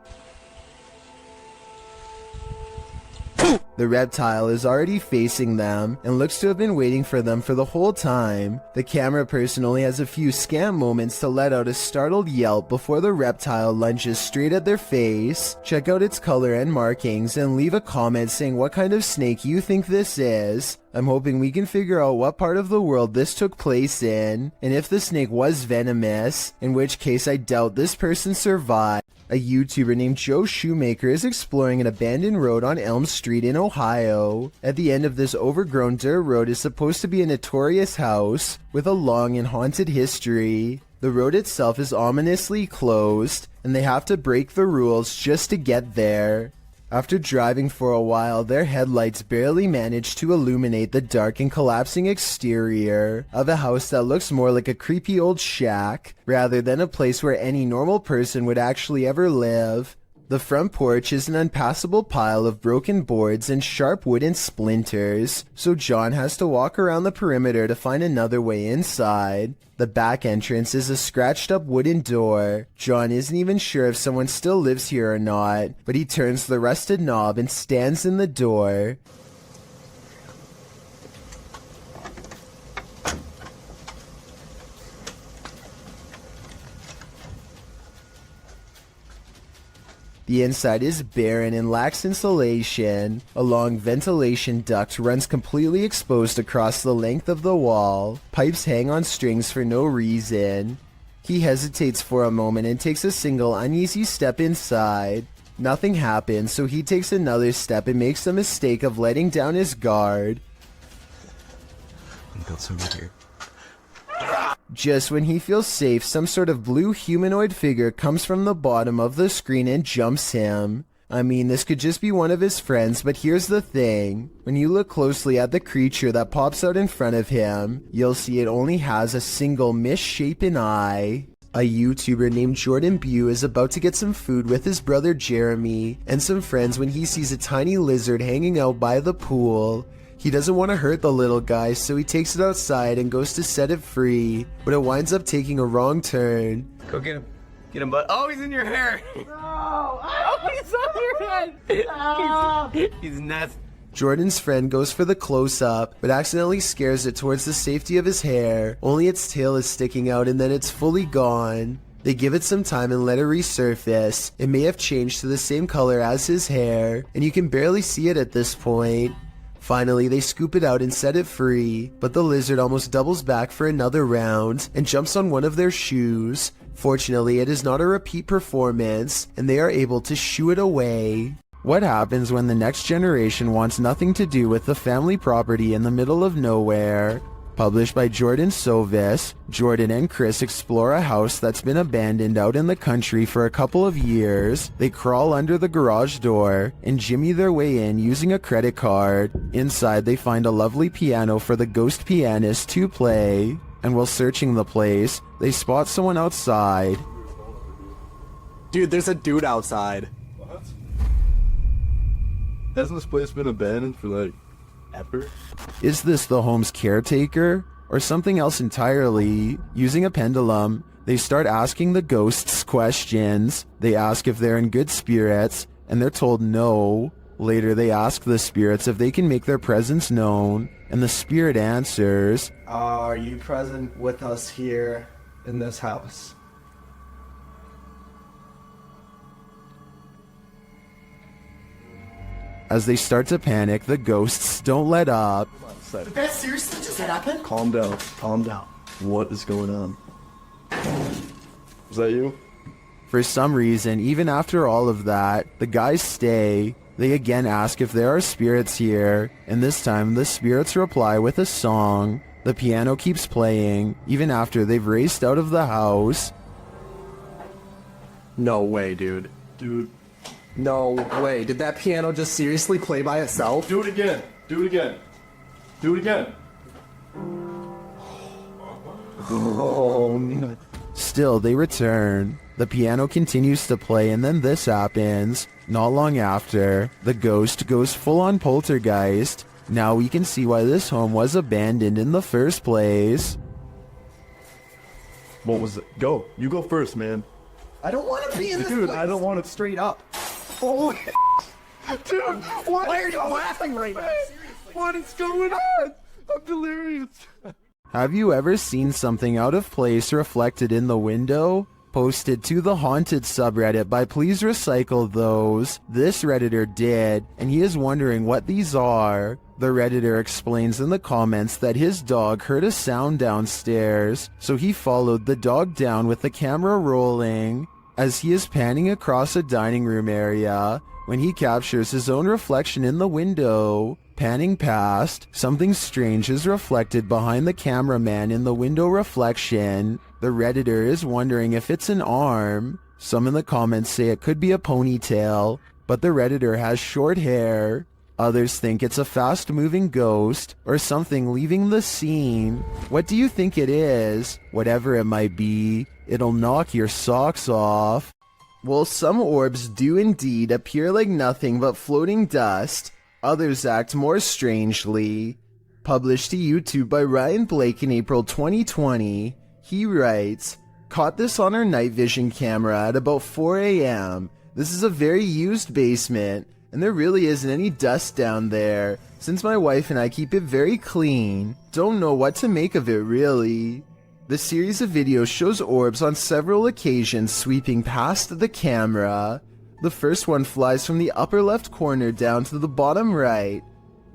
[SPEAKER 1] The reptile is already facing them and looks to have been waiting for them for the whole time. The camera person only has a few scant moments to let out a startled yelp before the reptile lunges straight at their face. Check out its color and markings and leave a comment saying what kind of snake you think this is. I'm hoping we can figure out what part of the world this took place in, and if the snake was venomous, in which case I doubt this person survived. A YouTuber named Joe Shoemaker is exploring an abandoned road on Elm Street in Ohio. At the end of this overgrown dirt road is supposed to be a notorious house with a long and haunted history. The road itself is ominously closed, and they have to break the rules just to get there. After driving for a while, their headlights barely manage to illuminate the dark and collapsing exterior of a house that looks more like a creepy old shack, rather than a place where any normal person would actually ever live. The front porch is an unpassable pile of broken boards and sharp wooden splinters, so John has to walk around the perimeter to find another way inside. The back entrance is a scratched up wooden door. John isn't even sure if someone still lives here or not, but he turns the rusted knob and stands in the door. The inside is barren and lacks insulation. A long ventilation duct runs completely exposed across the length of the wall. Pipes hang on strings for no reason. He hesitates for a moment and takes a single uneasy step inside. Nothing happens, so he takes another step and makes the mistake of letting down his guard.
[SPEAKER 17] I got somebody here.
[SPEAKER 1] Just when he feels safe, some sort of blue humanoid figure comes from the bottom of the screen and jumps him. I mean, this could just be one of his friends, but here's the thing. When you look closely at the creature that pops out in front of him, you'll see it only has a single misshapen eye. A YouTuber named Jordan Bew is about to get some food with his brother Jeremy and some friends when he sees a tiny lizard hanging out by the pool. He doesn't want to hurt the little guy, so he takes it outside and goes to set it free, but it winds up taking a wrong turn.
[SPEAKER 10] Go get him. Get him, bud. Oh, he's in your hair.
[SPEAKER 16] Oh, he's on your head. Stop.
[SPEAKER 10] He's nuts.
[SPEAKER 1] Jordan's friend goes for the close-up, but accidentally scares it towards the safety of his hair. Only its tail is sticking out and then it's fully gone. They give it some time and let it resurface. It may have changed to the same color as his hair, and you can barely see it at this point. Finally, they scoop it out and set it free, but the lizard almost doubles back for another round and jumps on one of their shoes. Fortunately, it is not a repeat performance, and they are able to shoo it away. What happens when the next generation wants nothing to do with the family property in the middle of nowhere? Published by Jordan Sovis, Jordan and Chris explore a house that's been abandoned out in the country for a couple of years. They crawl under the garage door and jimmy their way in using a credit card. Inside, they find a lovely piano for the ghost pianist to play. And while searching the place, they spot someone outside.
[SPEAKER 7] Dude, there's a dude outside.
[SPEAKER 17] What? Hasn't this place been abandoned for like ever?
[SPEAKER 1] Is this the home's caretaker or something else entirely? Using a pendulum, they start asking the ghosts questions. They ask if they're in good spirits, and they're told no. Later, they ask the spirits if they can make their presence known, and the spirit answers,
[SPEAKER 7] Are you present with us here in this house?
[SPEAKER 1] As they start to panic, the ghosts don't let up.
[SPEAKER 7] Did that seriously just happen? Calm down. Calm down.
[SPEAKER 17] What is going on? Is that you?
[SPEAKER 1] For some reason, even after all of that, the guys stay. They again ask if there are spirits here, and this time the spirits reply with a song. The piano keeps playing, even after they've raced out of the house.
[SPEAKER 7] No way, dude.
[SPEAKER 17] Dude.
[SPEAKER 7] No way. Did that piano just seriously play by itself?
[SPEAKER 17] Do it again. Do it again. Do it again.
[SPEAKER 7] Oh, no.
[SPEAKER 1] Still, they return. The piano continues to play, and then this happens. Not long after, the ghost goes full-on poltergeist. Now we can see why this home was abandoned in the first place.
[SPEAKER 17] What was it? Go. You go first, man.
[SPEAKER 7] I don't want to be in this
[SPEAKER 17] Dude,
[SPEAKER 7] place.
[SPEAKER 17] I don't want it straight up.
[SPEAKER 7] Holy dude, what? Why are you laughing right now?
[SPEAKER 17] What is going on? I'm delirious.
[SPEAKER 1] Have you ever seen something out of place reflected in the window? Posted to the Haunted subreddit by Please Recycle Those. This Redditor did, and he is wondering what these are. The Redditor explains in the comments that his dog heard a sound downstairs, so he followed the dog down with the camera rolling. As he is panning across a dining room area, when he captures his own reflection in the window. Panning past, something strange is reflected behind the cameraman in the window reflection. The Redditor is wondering if it's an arm. Some in the comments say it could be a ponytail, but the Redditor has short hair. Others think it's a fast-moving ghost or something leaving the scene. What do you think it is? Whatever it might be, it'll knock your socks off. Well, some orbs do indeed appear like nothing but floating dust. Others act more strangely. Published to YouTube by Ryan Blake in April 2020, he writes, "Caught this on our night vision camera at about 4 a.m. This is a very used basement, and there really isn't any dust down there, since my wife and I keep it very clean. Don't know what to make of it really." The series of videos shows orbs on several occasions sweeping past the camera. The first one flies from the upper left corner down to the bottom right.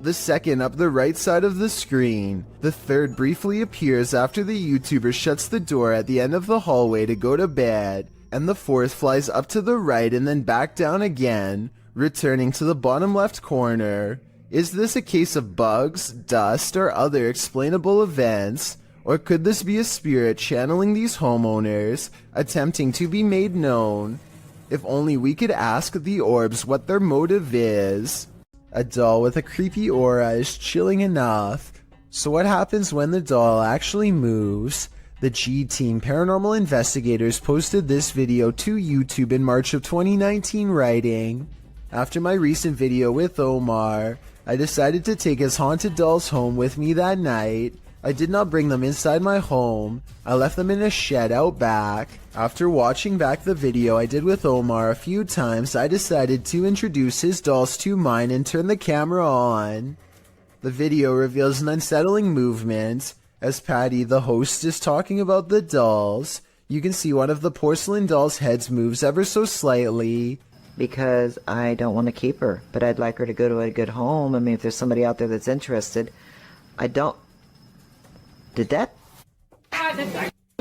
[SPEAKER 1] The second up the right side of the screen. The third briefly appears after the YouTuber shuts the door at the end of the hallway to go to bed. And the fourth flies up to the right and then back down again, returning to the bottom left corner. Is this a case of bugs, dust, or other explainable events? Or could this be a spirit channeling these homeowners, attempting to be made known? If only we could ask the orbs what their motive is. A doll with a creepy aura is chilling enough. So what happens when the doll actually moves? The G-Team Paranormal Investigators posted this video to YouTube in March of 2019 writing, "After my recent video with Omar, I decided to take his haunted dolls home with me that night. I did not bring them inside my home. I left them in a shed out back. After watching back the video I did with Omar a few times, I decided to introduce his dolls to mine and turn the camera on." The video reveals an unsettling movement. As Patty, the host, is talking about the dolls, you can see one of the porcelain dolls' heads moves ever so slightly.
[SPEAKER 20] Because I don't want to keep her, but I'd like her to go to a good home. I mean, if there's somebody out there that's interested, I don't... Did that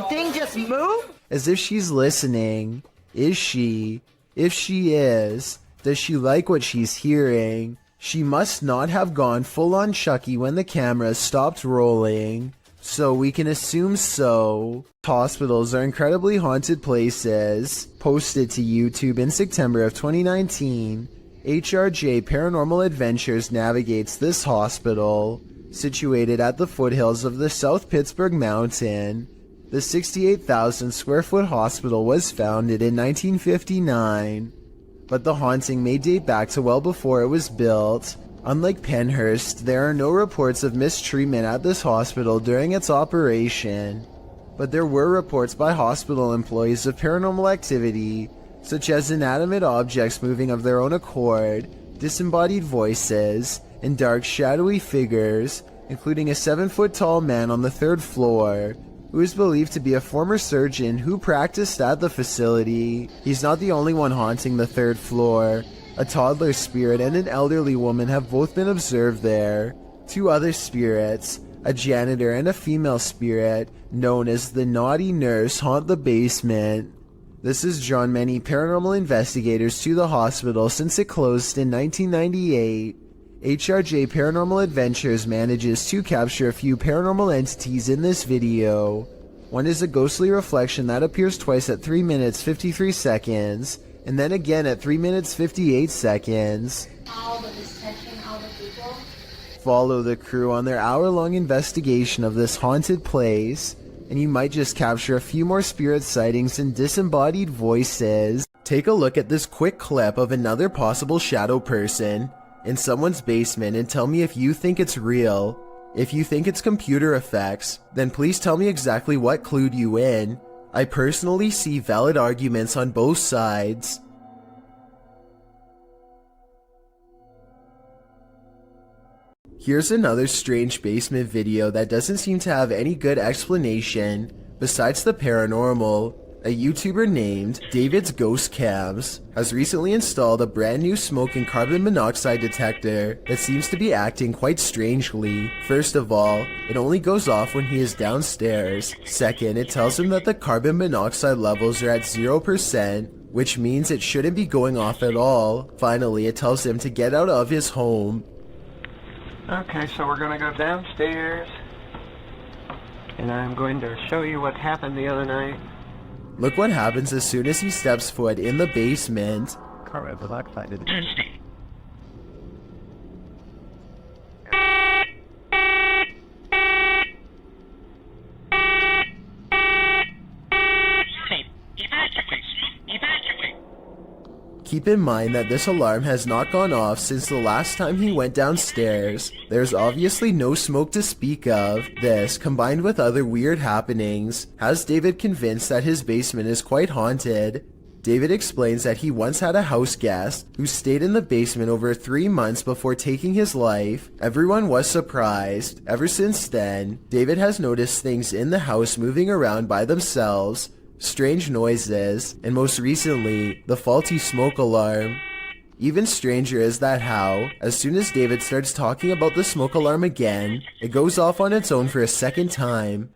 [SPEAKER 20] thing just move?
[SPEAKER 1] as if she's listening. Is she? If she is, does she like what she's hearing? She must not have gone full-on Chucky when the camera stopped rolling, so we can assume so. Hospitals are incredibly haunted places. Posted to YouTube in September of 2019, HRJ Paranormal Adventures navigates this hospital. Situated at the foothills of the South Pittsburgh Mountain, the 68,000 square foot hospital was founded in 1959, but the haunting may date back to well before it was built. Unlike Penhurst, there are no reports of mistreatment at this hospital during its operation, but there were reports by hospital employees of paranormal activity, such as inanimate objects moving of their own accord, disembodied voices, and dark shadowy figures, including a 7-foot-tall man on the 3rd floor, who is believed to be a former surgeon who practiced at the facility. He's not the only one haunting the 3rd floor. A toddler spirit and an elderly woman have both been observed there. 2 other spirits, a janitor and a female spirit, known as the Naughty Nurse, haunt the basement. This has drawn many paranormal investigators to the hospital since it closed in 1998. HRJ Paranormal Adventures manages to capture a few paranormal entities in this video. One is a ghostly reflection that appears twice at 3 minutes 53 seconds, and then again at 3 minutes 58 seconds. Follow the crew on their hour-long investigation of this haunted place, and you might just capture a few more spirit sightings and disembodied voices. Take a look at this quick clip of another possible shadow person in someone's basement and tell me if you think it's real. If you think it's computer effects, then please tell me exactly what clued you in. I personally see valid arguments on both sides. Here's another strange basement video that doesn't seem to have any good explanation besides the paranormal. A YouTuber named David's Ghost Cams has recently installed a brand new smoke and carbon monoxide detector that seems to be acting quite strangely. First of all, it only goes off when he is downstairs. Second, it tells him that the carbon monoxide levels are at 0%, which means it shouldn't be going off at all. Finally, it tells him to get out of his home.
[SPEAKER 12] Okay, so we're gonna go downstairs, and I'm going to show you what happened the other night.
[SPEAKER 1] Look what happens as soon as he steps foot in the basement.
[SPEAKER 12] Carbon monoxide in
[SPEAKER 1] Keep in mind that this alarm has not gone off since the last time he went downstairs. There's obviously no smoke to speak of. This, combined with other weird happenings, has David convinced that his basement is quite haunted. David explains that he once had a house guest who stayed in the basement over 3 months before taking his life. Everyone was surprised. Ever since then, David has noticed things in the house moving around by themselves, strange noises, and most recently, the faulty smoke alarm. Even stranger is that how, as soon as David starts talking about the smoke alarm again, it goes off on its own for a second time.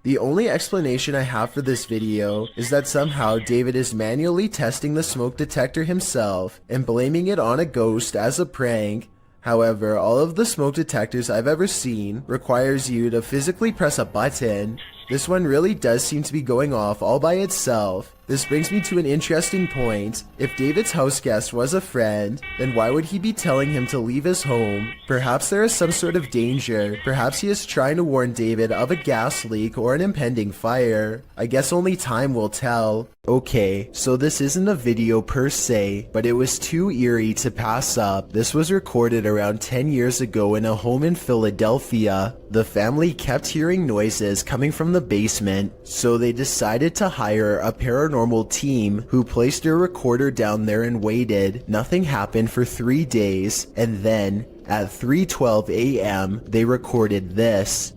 [SPEAKER 1] The only explanation I have for this video is that somehow David is manually testing the smoke detector himself and blaming it on a ghost as a prank. However, all of the smoke detectors I've ever seen requires you to physically press a button. This one really does seem to be going off all by itself. This brings me to an interesting point. If David's house guest was a friend, then why would he be telling him to leave his home? Perhaps there is some sort of danger. Perhaps he is trying to warn David of a gas leak or an impending fire. I guess only time will tell. Okay, so this isn't a video per se, but it was too eerie to pass up. This was recorded around 10 years ago in a home in Philadelphia. The family kept hearing noises coming from the basement, so they decided to hire a paranormal team who placed their recorder down there and waited. Nothing happened for 3 days, and then at 3:12 a.m. they recorded this.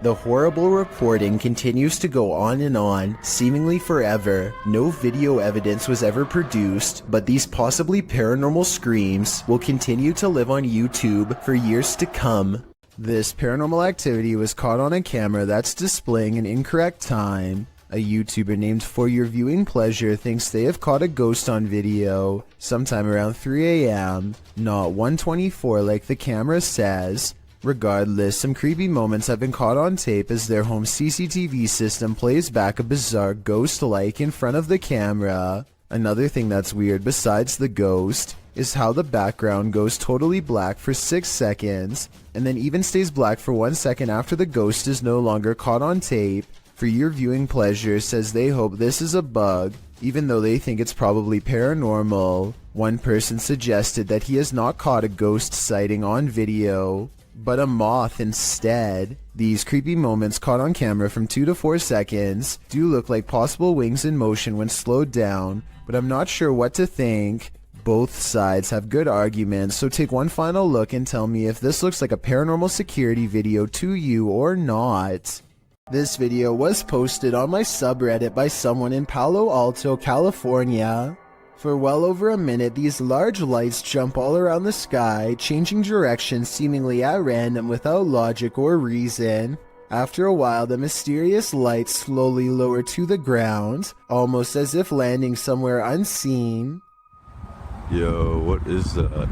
[SPEAKER 1] The horrible reporting continues to go on and on, seemingly forever. No video evidence was ever produced, but these possibly paranormal screams will continue to live on YouTube for years to come. This paranormal activity was caught on a camera that's displaying an incorrect time. A YouTuber named For Your Viewing Pleasure thinks they have caught a ghost on video sometime around 3 a.m., not 1:24 like the camera says. Regardless, some creepy moments have been caught on tape as their home CCTV system plays back a bizarre ghost-like in front of the camera. Another thing that's weird besides the ghost is how the background goes totally black for 6 seconds and then even stays black for 1 second after the ghost is no longer caught on tape. For Your Viewing Pleasure says they hope this is a bug, even though they think it's probably paranormal. One person suggested that he has not caught a ghost sighting on video, but a moth instead. These creepy moments caught on camera from 2 to 4 seconds do look like possible wings in motion when slowed down, but I'm not sure what to think. Both sides have good arguments, so take one final look and tell me if this looks like a paranormal security video to you or not. This video was posted on my subreddit by someone in Palo Alto, California. For well over a minute, these large lights jump all around the sky, changing direction seemingly at random without logic or reason. After a while, the mysterious lights slowly lower to the ground, almost as if landing somewhere unseen.
[SPEAKER 4] Yo, what is that?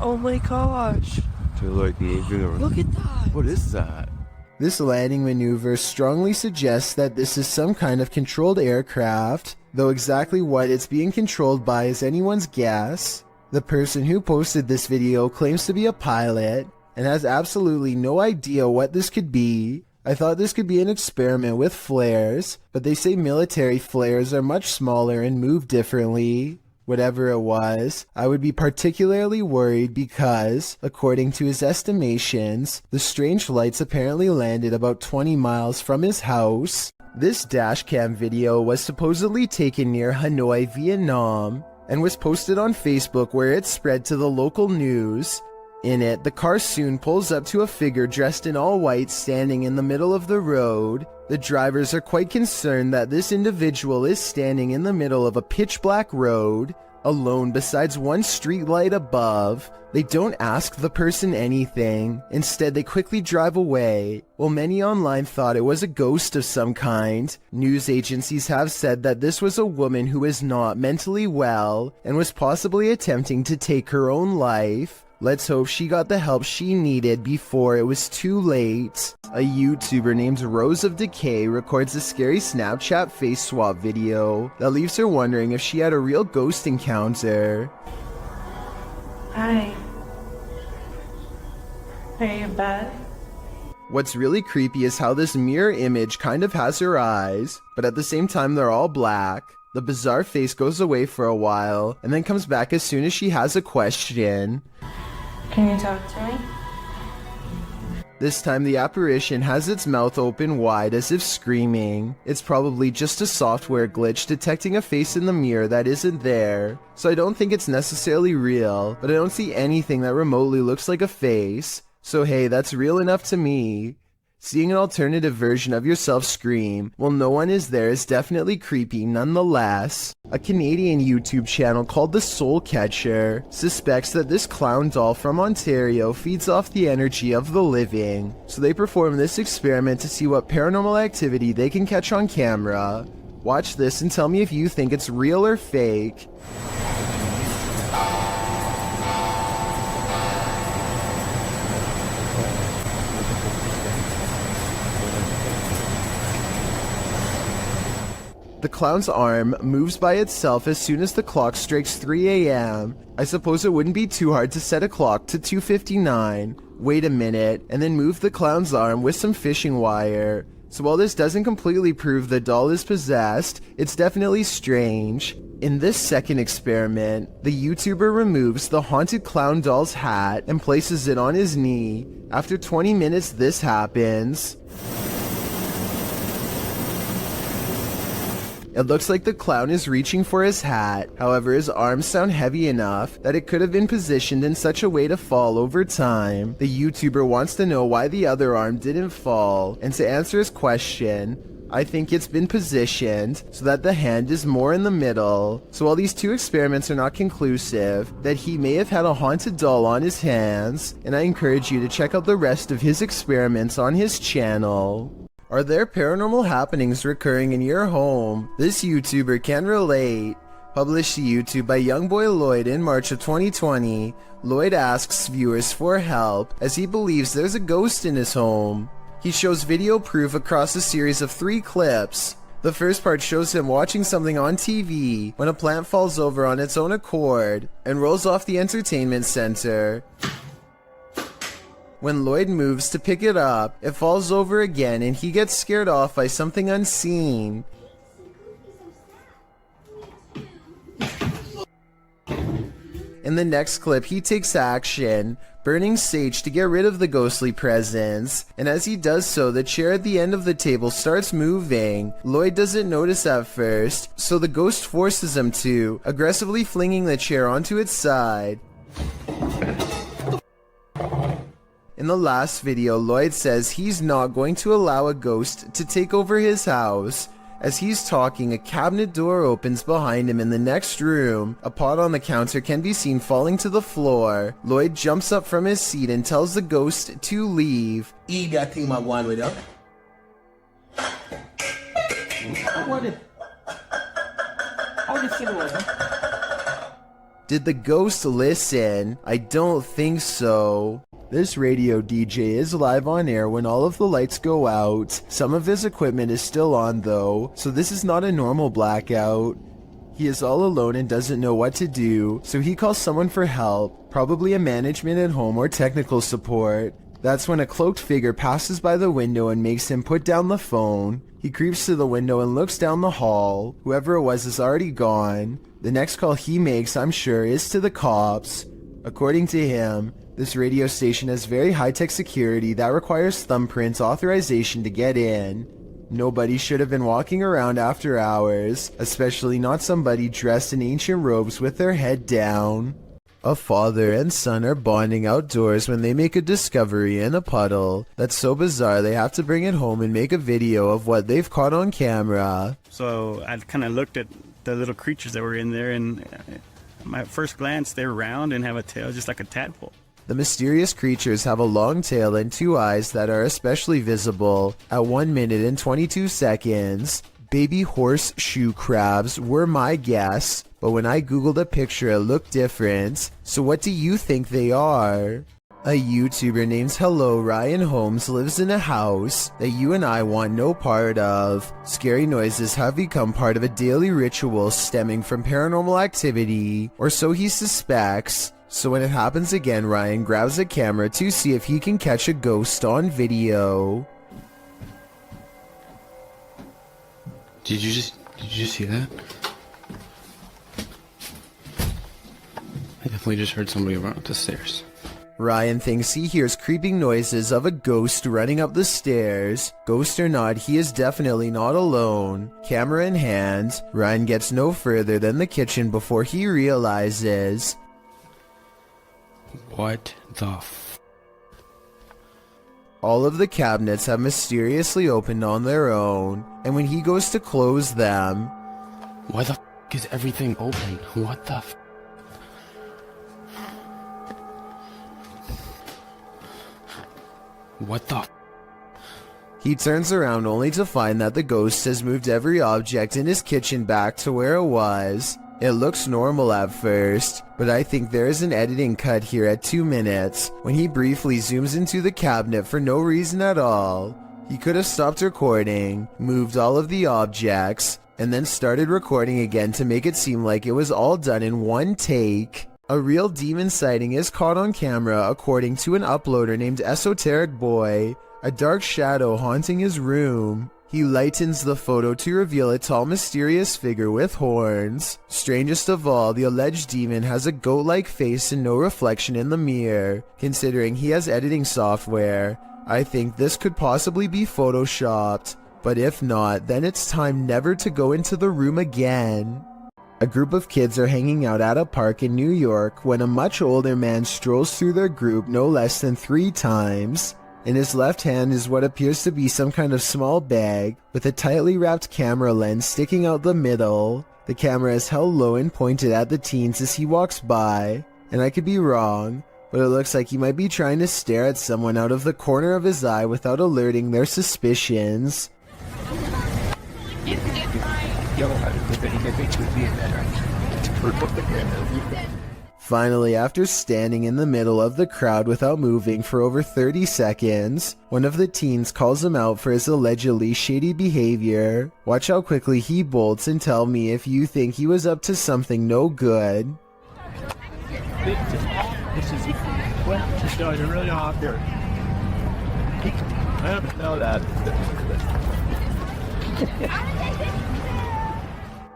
[SPEAKER 22] Oh my gosh.
[SPEAKER 4] They're like moving around.
[SPEAKER 22] Look at that.
[SPEAKER 4] What is that?
[SPEAKER 1] This landing maneuver strongly suggests that this is some kind of controlled aircraft, though exactly what it's being controlled by is anyone's guess. The person who posted this video claims to be a pilot and has absolutely no idea what this could be. I thought this could be an experiment with flares, but they say military flares are much smaller and move differently. Whatever it was, I would be particularly worried because, according to his estimations, the strange lights apparently landed about 20 miles from his house. This dashcam video was supposedly taken near Hanoi, Vietnam, and was posted on Facebook where it spread to the local news. In it, the car soon pulls up to a figure dressed in all white standing in the middle of the road. The drivers are quite concerned that this individual is standing in the middle of a pitch-black road, alone besides one street light above. They don't ask the person anything. Instead, they quickly drive away. While many online thought it was a ghost of some kind, news agencies have said that this was a woman who is not mentally well and was possibly attempting to take her own life. Let's hope she got the help she needed before it was too late. A YouTuber named Rose of Decay records a scary Snapchat face swap video that leaves her wondering if she had a real ghost encounter.
[SPEAKER 16] Hi. Are you in bed?
[SPEAKER 1] What's really creepy is how this mirror image kind of has her eyes, but at the same time they're all black. The bizarre face goes away for a while, and then comes back as soon as she has a question.
[SPEAKER 16] Can you talk to me?
[SPEAKER 1] This time the apparition has its mouth open wide as if screaming. It's probably just a software glitch detecting a face in the mirror that isn't there, so I don't think it's necessarily real, but I don't see anything that remotely looks like a face, so hey, that's real enough to me. Seeing an alternative version of yourself scream while no one is there is definitely creepy nonetheless. A Canadian YouTube channel called The Soul Catcher suspects that this clown doll from Ontario feeds off the energy of the living, so they perform this experiment to see what paranormal activity they can catch on camera. Watch this and tell me if you think it's real or fake. The clown's arm moves by itself as soon as the clock strikes 3 a.m. I suppose it wouldn't be too hard to set a clock to 2:59. Wait a minute, and then move the clown's arm with some fishing wire. So while this doesn't completely prove the doll is possessed, it's definitely strange. In this second experiment, the YouTuber removes the haunted clown doll's hat and places it on his knee. After 20 minutes, this happens. It looks like the clown is reaching for his hat, however his arms sound heavy enough that it could have been positioned in such a way to fall over time. The YouTuber wants to know why the other arm didn't fall, and to answer his question, I think it's been positioned so that the hand is more in the middle. So while these two experiments are not conclusive, that he may have had a haunted doll on his hands, and I encourage you to check out the rest of his experiments on his channel. Are there paranormal happenings recurring in your home? This YouTuber can relate. Published to YouTube by Youngboy Lloyd in March of 2020, Lloyd asks viewers for help as he believes there's a ghost in his home. He shows video proof across a series of 3 clips. The first part shows him watching something on TV when a plant falls over on its own accord and rolls off the entertainment center. When Lloyd moves to pick it up, it falls over again and he gets scared off by something unseen. In the next clip, he takes action, burning sage to get rid of the ghostly presence, and as he does so, the chair at the end of the table starts moving. Lloyd doesn't notice at first, so the ghost forces him to, aggressively flinging the chair onto its side. In the last video, Lloyd says he's not going to allow a ghost to take over his house. As he's talking, a cabinet door opens behind him in the next room. A pot on the counter can be seen falling to the floor. Lloyd jumps up from his seat and tells the ghost to leave.
[SPEAKER 6] Eat that thing my one with up.
[SPEAKER 1] Did the ghost listen? I don't think so. This radio DJ is live on air when all of the lights go out. Some of his equipment is still on though, so this is not a normal blackout. He is all alone and doesn't know what to do, so he calls someone for help, probably a management at home or technical support. That's when a cloaked figure passes by the window and makes him put down the phone. He creeps to the window and looks down the hall. Whoever it was is already gone. The next call he makes, I'm sure, is to the cops. According to him, this radio station has very high-tech security that requires thumbprint authorization to get in. Nobody should have been walking around after hours, especially not somebody dressed in ancient robes with their head down. A father and son are bonding outdoors when they make a discovery in a puddle that's so bizarre they have to bring it home and make a video of what they've caught on camera.
[SPEAKER 8] So I kind of looked at the little creatures that were in there, and my first glance, they're round and have a tail just like a tadpole.
[SPEAKER 1] The mysterious creatures have a long tail and 2 eyes that are especially visible at 1 minute and 22 seconds. Baby horseshoe crabs were my guess, but when I googled a picture it looked different. So what do you think they are? A YouTuber named Hello Ryan Holmes lives in a house that you and I want no part of. Scary noises have become part of a daily ritual stemming from paranormal activity, or so he suspects. So when it happens again, Ryan grabs a camera to see if he can catch a ghost on video.
[SPEAKER 21] Did you just see that? I definitely just heard somebody run up the stairs.
[SPEAKER 1] Ryan thinks he hears creeping noises of a ghost running up the stairs. Ghost or not, he is definitely not alone. Camera in hand, Ryan gets no further than the kitchen before he realizes...
[SPEAKER 21] What the
[SPEAKER 1] All of the cabinets have mysteriously opened on their own, and when he goes to close them...
[SPEAKER 21] Why the is everything open? What the What the
[SPEAKER 1] He turns around only to find that the ghost has moved every object in his kitchen back to where it was. It looks normal at first, but I think there is an editing cut here at 2 minutes when he briefly zooms into the cabinet for no reason at all. He could have stopped recording, moved all of the objects, and then started recording again to make it seem like it was all done in one take. A real demon sighting is caught on camera according to an uploader named Esoteric Boy, a dark shadow haunting his room. He lightens the photo to reveal a tall mysterious figure with horns. Strangest of all, the alleged demon has a goat-like face and no reflection in the mirror. Considering he has editing software, I think this could possibly be photoshopped. But if not, then it's time never to go into the room again. A group of kids are hanging out at a park in New York when a much older man strolls through their group no less than 3 times. In his left hand is what appears to be some kind of small bag with a tightly wrapped camera lens sticking out the middle. The camera is held low and pointed at the teens as he walks by, and I could be wrong, but it looks like he might be trying to stare at someone out of the corner of his eye without alerting their suspicions. Finally, after standing in the middle of the crowd without moving for over 30 seconds, one of the teens calls him out for his allegedly shady behavior. Watch how quickly he bolts and tell me if you think he was up to something no good.
[SPEAKER 9] This is just really hot there. I haven't know that.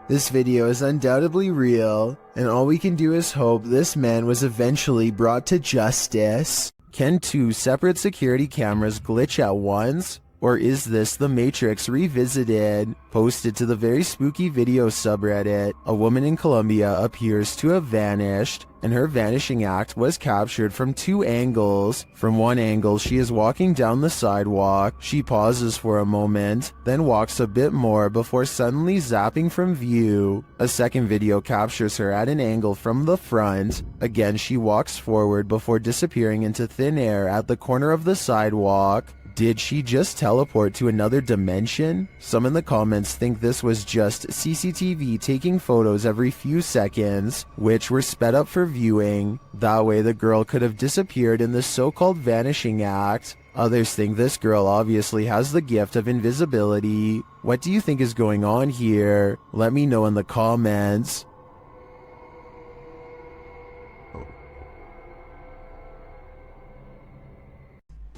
[SPEAKER 1] This video is undoubtedly real, and all we can do is hope this man was eventually brought to justice. Can 2 separate security cameras glitch at once? Or is this The Matrix Revisited? Posted to the very spooky video subreddit, a woman in Colombia appears to have vanished, and her vanishing act was captured from 2 angles. From one angle, she is walking down the sidewalk. She pauses for a moment, then walks a bit more before suddenly zapping from view. A second video captures her at an angle from the front. Again, she walks forward before disappearing into thin air at the corner of the sidewalk. Did she just teleport to another dimension? Some in the comments think this was just CCTV taking photos every few seconds, which were sped up for viewing. That way the girl could have disappeared in the so-called vanishing act. Others think this girl obviously has the gift of invisibility. What do you think is going on here? Let me know in the comments.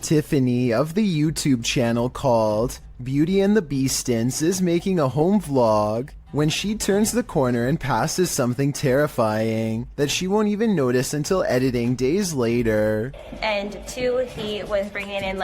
[SPEAKER 1] Tiffany of the YouTube channel called Beauty and the Beastins is making a home vlog when she turns the corner and passes something terrifying that she won't even notice until editing days later.
[SPEAKER 13] And 2, he was bringing in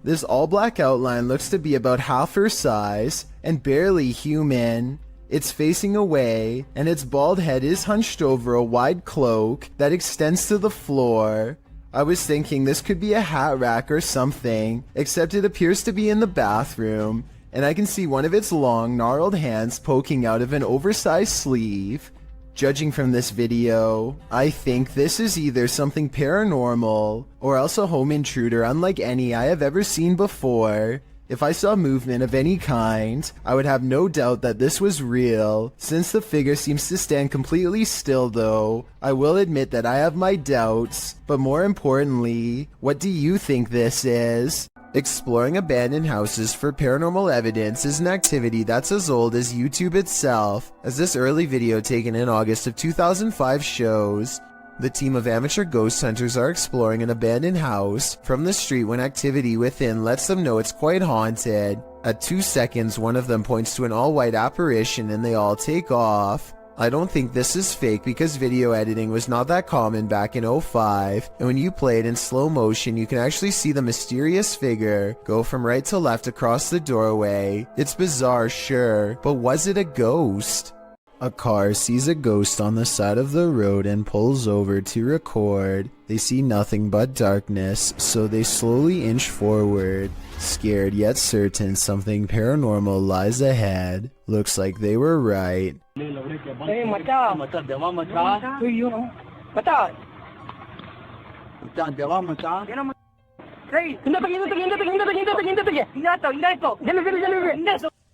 [SPEAKER 1] This all black outline looks to be about half her size and barely human. It's facing away, and its bald head is hunched over a wide cloak that extends to the floor. I was thinking this could be a hat rack or something, except it appears to be in the bathroom, and I can see one of its long, gnarled hands poking out of an oversized sleeve. Judging from this video, I think this is either something paranormal, or else a home intruder unlike any I have ever seen before. If I saw movement of any kind, I would have no doubt that this was real. Since the figure seems to stand completely still though, I will admit that I have my doubts. But more importantly, what do you think this is? Exploring abandoned houses for paranormal evidence is an activity that's as old as YouTube itself, as this early video taken in August of 2005 shows. The team of amateur ghost hunters are exploring an abandoned house from the street when activity within lets them know it's quite haunted. At 2 seconds, one of them points to an all-white apparition and they all take off. I don't think this is fake because video editing was not that common back in 2005, and when you play it in slow motion you can actually see the mysterious figure go from right to left across the doorway. It's bizarre, sure, but was it a ghost? A car sees a ghost on the side of the road and pulls over to record. They see nothing but darkness, so they slowly inch forward. Scared yet certain something paranormal lies ahead. Looks like they were right.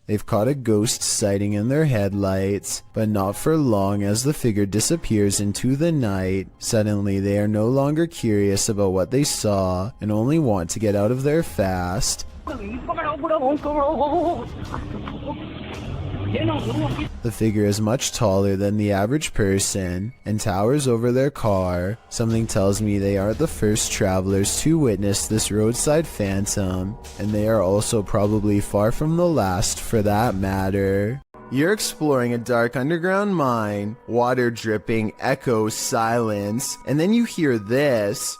[SPEAKER 1] They've caught a ghost sighting in their headlights, but not for long as the figure disappears into the night. Suddenly, they are no longer curious about what they saw and only want to get out of there fast. The figure is much taller than the average person and towers over their car. Something tells me they aren't the first travelers to witness this roadside phantom, and they are also probably far from the last for that matter. You're exploring a dark underground mine, water dripping, echoes, silence, and then you hear this.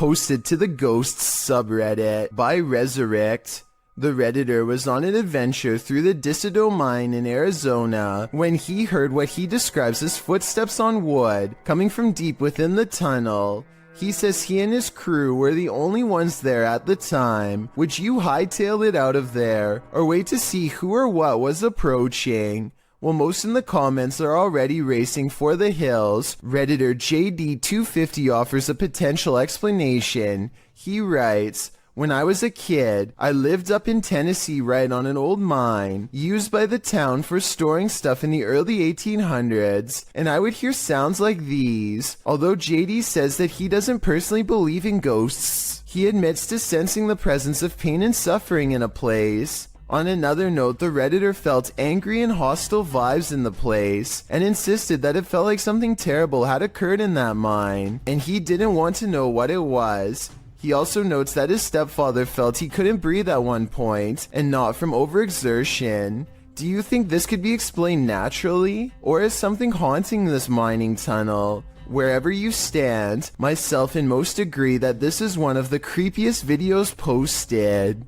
[SPEAKER 1] posted to the Ghosts subreddit by Resurrect. The Redditor was on an adventure through the Dissido mine in Arizona when he heard what he describes as footsteps on wood coming from deep within the tunnel. He says he and his crew were the only ones there at the time. Would you hightail it out of there, or wait to see who or what was approaching? Well, most in the comments are already racing for the hills. Redditor JD250 offers a potential explanation. He writes, "When I was a kid, I lived up in Tennessee right on an old mine used by the town for storing stuff in the early 1800s, and I would hear sounds like these." Although JD says that he doesn't personally believe in ghosts, he admits to sensing the presence of pain and suffering in a place. On another note, the Redditor felt angry and hostile vibes in the place and insisted that it felt like something terrible had occurred in that mine, and he didn't want to know what it was. He also notes that his stepfather felt he couldn't breathe at one point, and not from overexertion. Do you think this could be explained naturally, or is something haunting this mining tunnel? Wherever you stand, myself and most agree that this is one of the creepiest videos posted.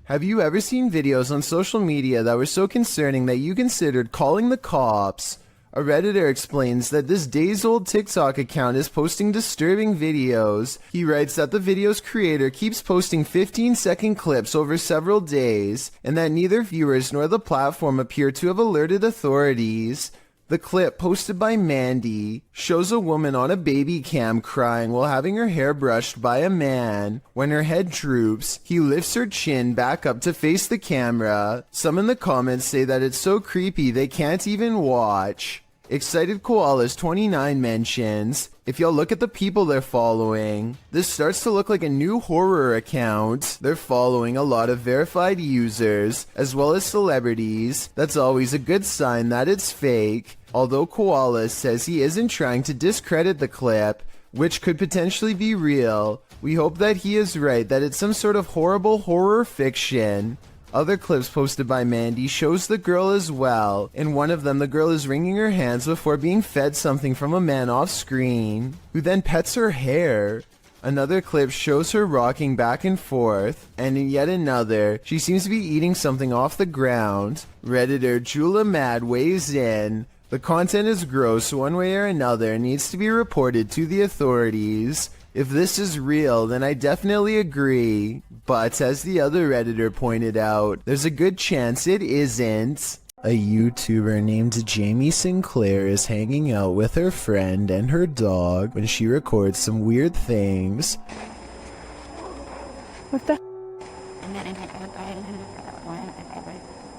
[SPEAKER 1] Have you ever seen videos on social media that were so concerning that you considered calling the cops? A Redditor explains that this days-old TikTok account is posting disturbing videos. He writes that the video's creator keeps posting 15-second clips over several days, and that neither viewers nor the platform appear to have alerted authorities. The clip, posted by Mandy, shows a woman on a baby cam crying while having her hair brushed by a man. When her head droops, he lifts her chin back up to face the camera. Some in the comments say that it's so creepy they can't even watch. Excited Koalas 29 mentions, "If y'all look at the people they're following, this starts to look like a new horror account. They're following a lot of verified users, as well as celebrities. That's always a good sign that it's fake." Although Koalas says he isn't trying to discredit the clip, which could potentially be real, we hope that he is right, that it's some sort of horrible horror fiction. Other clips posted by Mandy shows the girl as well. In one of them, the girl is wringing her hands before being fed something from a man off screen, who then pets her hair. Another clip shows her rocking back and forth, and in yet another, she seems to be eating something off the ground. Redditor Jula Mad weighs in. "The content is gross one way or another and needs to be reported to the authorities. If this is real, then I definitely agree. But as the other Redditor pointed out, there's a good chance it isn't." A YouTuber named Jamie Sinclair is hanging out with her friend and her dog when she records some weird things.
[SPEAKER 22] What the?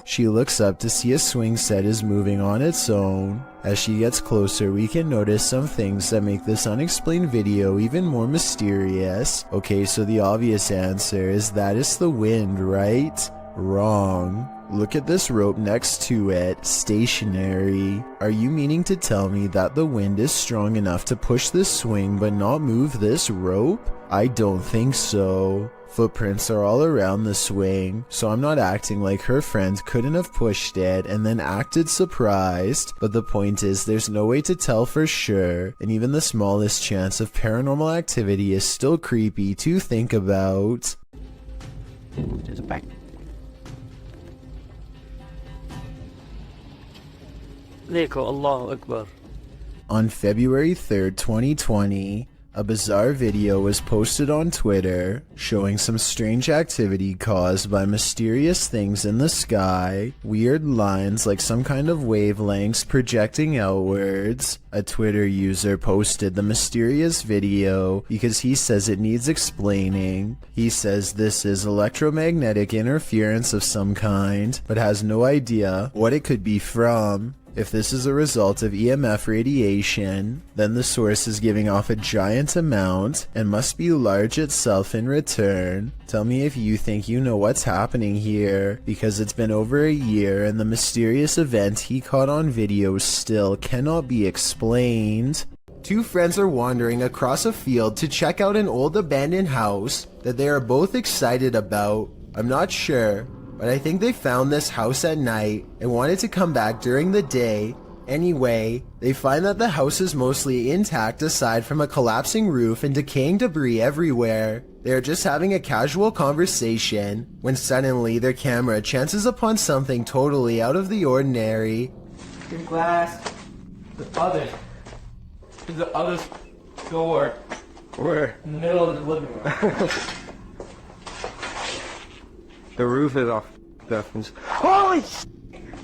[SPEAKER 1] She looks up to see a swing set is moving on its own. As she gets closer, we can notice some things that make this unexplained video even more mysterious. Okay, so the obvious answer is that it's the wind, right? Wrong. Look at this rope next to it, stationary. Are you meaning to tell me that the wind is strong enough to push this swing but not move this rope? I don't think so. Footprints are all around the swing, so I'm not acting like her friend couldn't have pushed it and then acted surprised, but the point is there's no way to tell for sure, and even the smallest chance of paranormal activity is still creepy to think about.
[SPEAKER 12] There's a back.
[SPEAKER 3] Allahu Akbar.
[SPEAKER 1] On February 3rd, 2020, a bizarre video was posted on Twitter showing some strange activity caused by mysterious things in the sky, weird lines like some kind of wavelengths projecting outwards. A Twitter user posted the mysterious video because he says it needs explaining. He says this is electromagnetic interference of some kind, but has no idea what it could be from. If this is a result of EMF radiation, then the source is giving off a giant amount and must be large itself in return. Tell me if you think you know what's happening here, because it's been over a year and the mysterious event he caught on video still cannot be explained. Two friends are wandering across a field to check out an old abandoned house that they are both excited about. I'm not sure, but I think they found this house at night and wanted to come back during the day Anyway, they find that the house is mostly intact aside from a collapsing roof and decaying debris everywhere. They are just having a casual conversation when suddenly their camera chances upon something totally out of the ordinary.
[SPEAKER 6] In glass. The other door.
[SPEAKER 12] Where?
[SPEAKER 6] In the middle of the living room.
[SPEAKER 12] The roof is off. Holy sh**!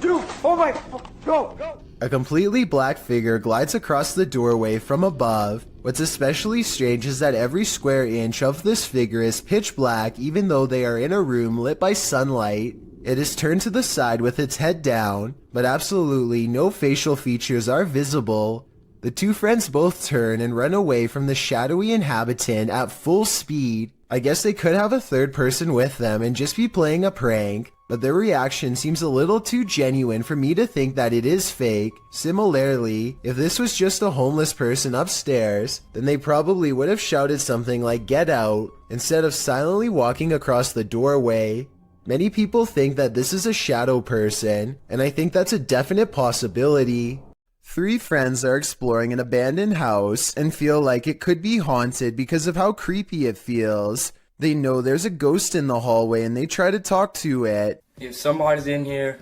[SPEAKER 12] Dude! Oh my... Go!
[SPEAKER 1] A completely black figure glides across the doorway from above. What's especially strange is that every square inch of this figure is pitch black even though they are in a room lit by sunlight. It is turned to the side with its head down, but absolutely no facial features are visible. The two friends both turn and run away from the shadowy inhabitant at full speed. I guess they could have a third person with them and just be playing a prank, but their reaction seems a little too genuine for me to think that it is fake. Similarly, if this was just a homeless person upstairs, then they probably would have shouted something like "Get out" instead of silently walking across the doorway. Many people think that this is a shadow person, and I think that's a definite possibility. Three friends are exploring an abandoned house and feel like it could be haunted because of how creepy it feels. They know there's a ghost in the hallway and they try to talk to it.
[SPEAKER 6] If somebody's in here,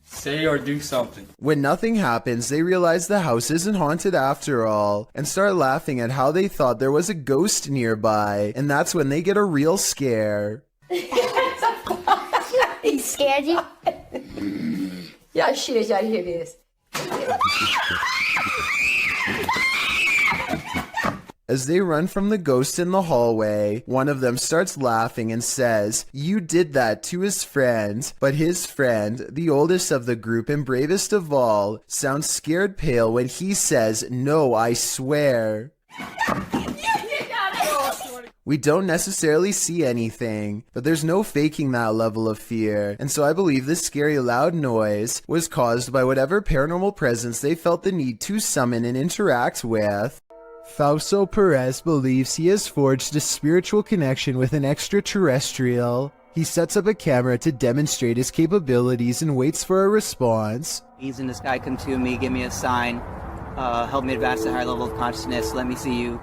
[SPEAKER 6] say or do something.
[SPEAKER 1] When nothing happens, they realize the house isn't haunted after all and start laughing at how they thought there was a ghost nearby, and that's when they get a real scare.
[SPEAKER 2] He scared you? Yeah, shit, y'all hear this.
[SPEAKER 1] As they run from the ghost in the hallway, one of them starts laughing and says, "You did that," to his friend, but his friend, the oldest of the group and bravest of all, sounds scared pale when he says, "No, I swear." We don't necessarily see anything, but there's no faking that level of fear, and so I believe this scary loud noise was caused by whatever paranormal presence they felt the need to summon and interact with. Fausto Perez believes he has forged a spiritual connection with an extraterrestrial. He sets up a camera to demonstrate his capabilities and waits for a response.
[SPEAKER 14] He's in the sky, come to me, give me a sign, help me advance to a higher level of consciousness, let me see you.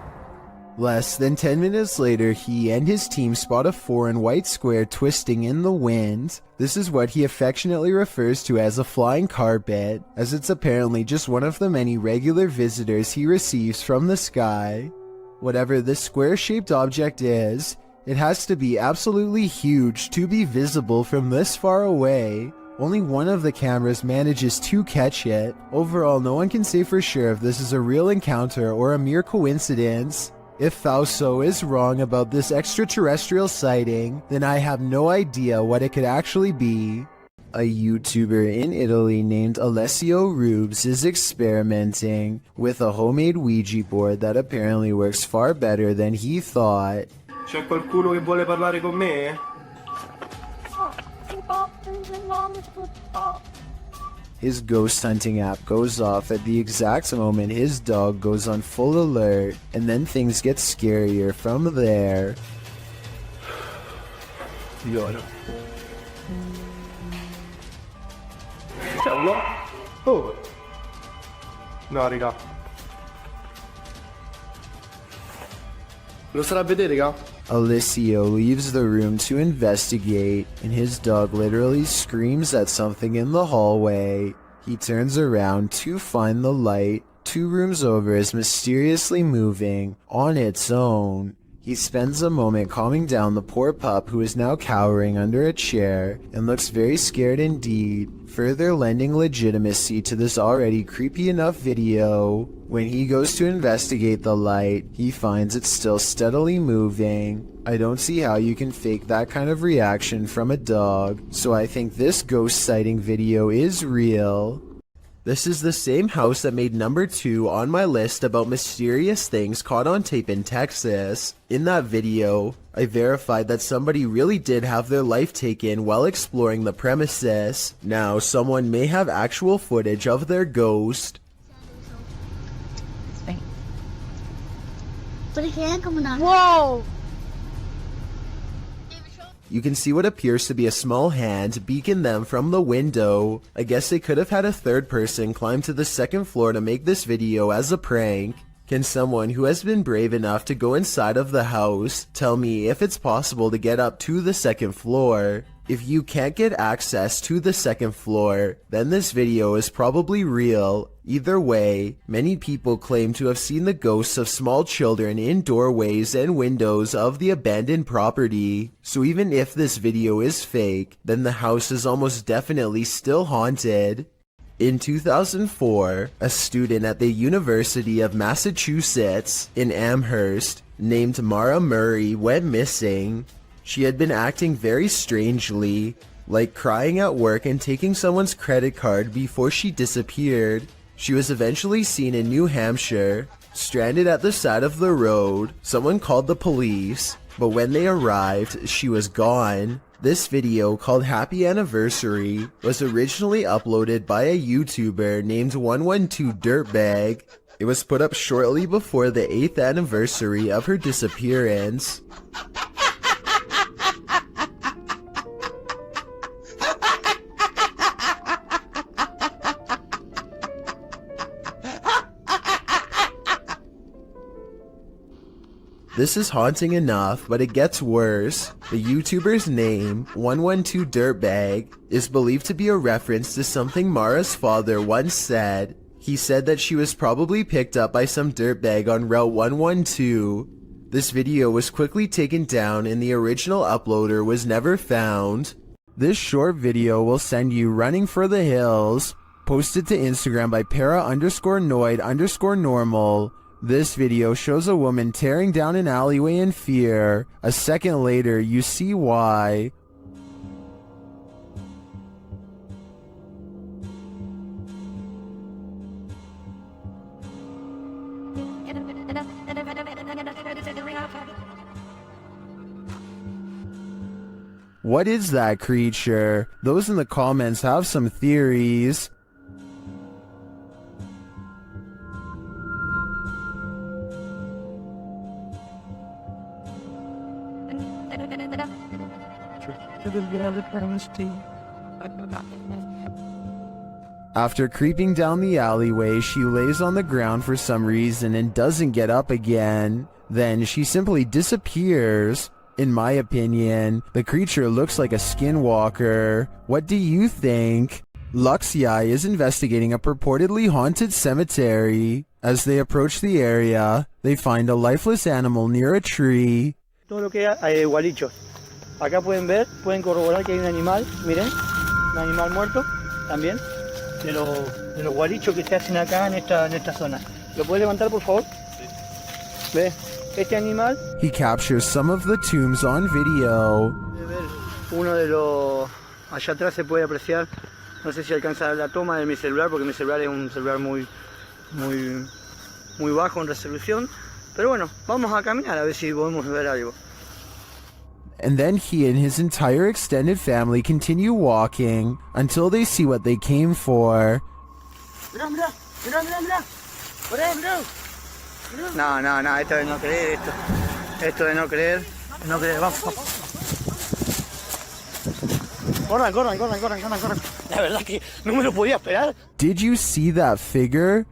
[SPEAKER 1] Less than 10 minutes later, he and his team spot a foreign white square twisting in the wind. This is what he affectionately refers to as a flying carpet, as it's apparently just one of the many regular visitors he receives from the sky. Whatever this square-shaped object is, it has to be absolutely huge to be visible from this far away. Only one of the cameras manages to catch it. Overall, no one can say for sure if this is a real encounter or a mere coincidence. If Fausto is wrong about this extraterrestrial sighting, then I have no idea what it could actually be. A YouTuber in Italy named Alessio Rubes is experimenting with a homemade Ouija board that apparently works far better than he thought.
[SPEAKER 12] C'è qualcuno che vuole parlare con me?
[SPEAKER 1] His ghost hunting app goes off at the exact moment his dog goes on full alert, and then things get scarier from there.
[SPEAKER 12] Figliola. C'è uno? Oh! No, raga. Lo starà a vedere, raga?
[SPEAKER 1] Alessio leaves the room to investigate, and his dog literally screams at something in the hallway. He turns around to find the light 2 rooms over is mysteriously moving on its own. He spends a moment calming down the poor pup who is now cowering under a chair and looks very scared indeed, further lending legitimacy to this already creepy enough video. When he goes to investigate the light, he finds it still steadily moving. I don't see how you can fake that kind of reaction from a dog, so I think this ghost sighting video is real. This is the same house that made number 2 on my list about mysterious things caught on tape in Texas. In that video, I verified that somebody really did have their life taken while exploring the premises. Now, someone may have actual footage of their ghost.
[SPEAKER 2] Put a hand coming on.
[SPEAKER 22] Whoa!
[SPEAKER 1] You can see what appears to be a small hand beacon them from the window. I guess they could have had a third person climb to the second floor to make this video as a prank. Can someone who has been brave enough to go inside of the house tell me if it's possible to get up to the second floor? If you can't get access to the second floor, then this video is probably real. Either way, many people claim to have seen the ghosts of small children in doorways and windows of the abandoned property. So even if this video is fake, then the house is almost definitely still haunted. In 2004, a student at the University of Massachusetts in Amherst named Mara Murray went missing. She had been acting very strangely, like crying at work and taking someone's credit card before she disappeared. She was eventually seen in New Hampshire, stranded at the side of the road. Someone called the police, but when they arrived, she was gone. This video, called Happy Anniversary, was originally uploaded by a YouTuber named 112 Dirtbag. It was put up shortly before the 8th anniversary of her disappearance. This is haunting enough, but it gets worse. The YouTuber's name, 112 Dirtbag, is believed to be a reference to something Mara's father once said. He said that she was probably picked up by some dirtbag on Route 112. This video was quickly taken down and the original uploader was never found. This short video will send you running for the hills. Posted to Instagram by para_noid_normal. This video shows a woman tearing down an alleyway in fear. A second later, you see why. What is that creature? Those in the comments have some theories. After creeping down the alleyway, she lays on the ground for some reason and doesn't get up again. Then she simply disappears. In my opinion, the creature looks like a skinwalker. What do you think? Luxi is investigating a purportedly haunted cemetery. As they approach the area, they find a lifeless animal near a tree.
[SPEAKER 5] Todo lo que hay gualichos. Acá pueden ver, pueden corroborar que hay un animal, miren, un animal muerto también, de los gualichos que se hacen acá en esta zona. ¿Lo puede levantar, por favor? Sí. ¿Ve? Este animal.
[SPEAKER 1] He captures some of the tombs on video.
[SPEAKER 5] Puede ver uno de los... Allá atrás se puede apreciar, no sé si alcanza la toma de mi celular, porque mi celular es un celular muy bajo en resolución. Pero bueno, vamos a caminar a ver si podemos ver algo.
[SPEAKER 1] And then he and his entire extended family continue walking until they see what they came for.
[SPEAKER 5] Mirá, mirá, mirá, mirá, mirá. Mirá, mirá. No, esto de no creer, esto de no creer, vamos. Corran. La verdad que no me lo podía esperar.
[SPEAKER 1] Did you see that figure?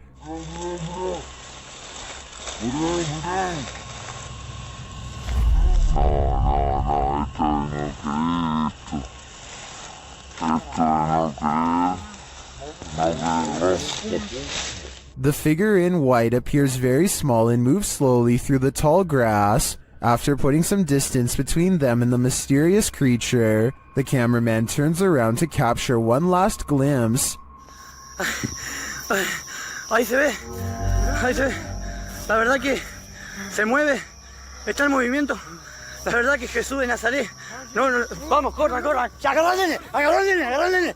[SPEAKER 1] The figure in white appears very small and moves slowly through the tall grass. After putting some distance between them and the mysterious creature, the cameraman turns around to capture one last glimpse.
[SPEAKER 5] Ahí se ve. La verdad que se mueve, está en movimiento. La verdad que Jesús de Nazaret. No, vamos, corran. Agarra al nene.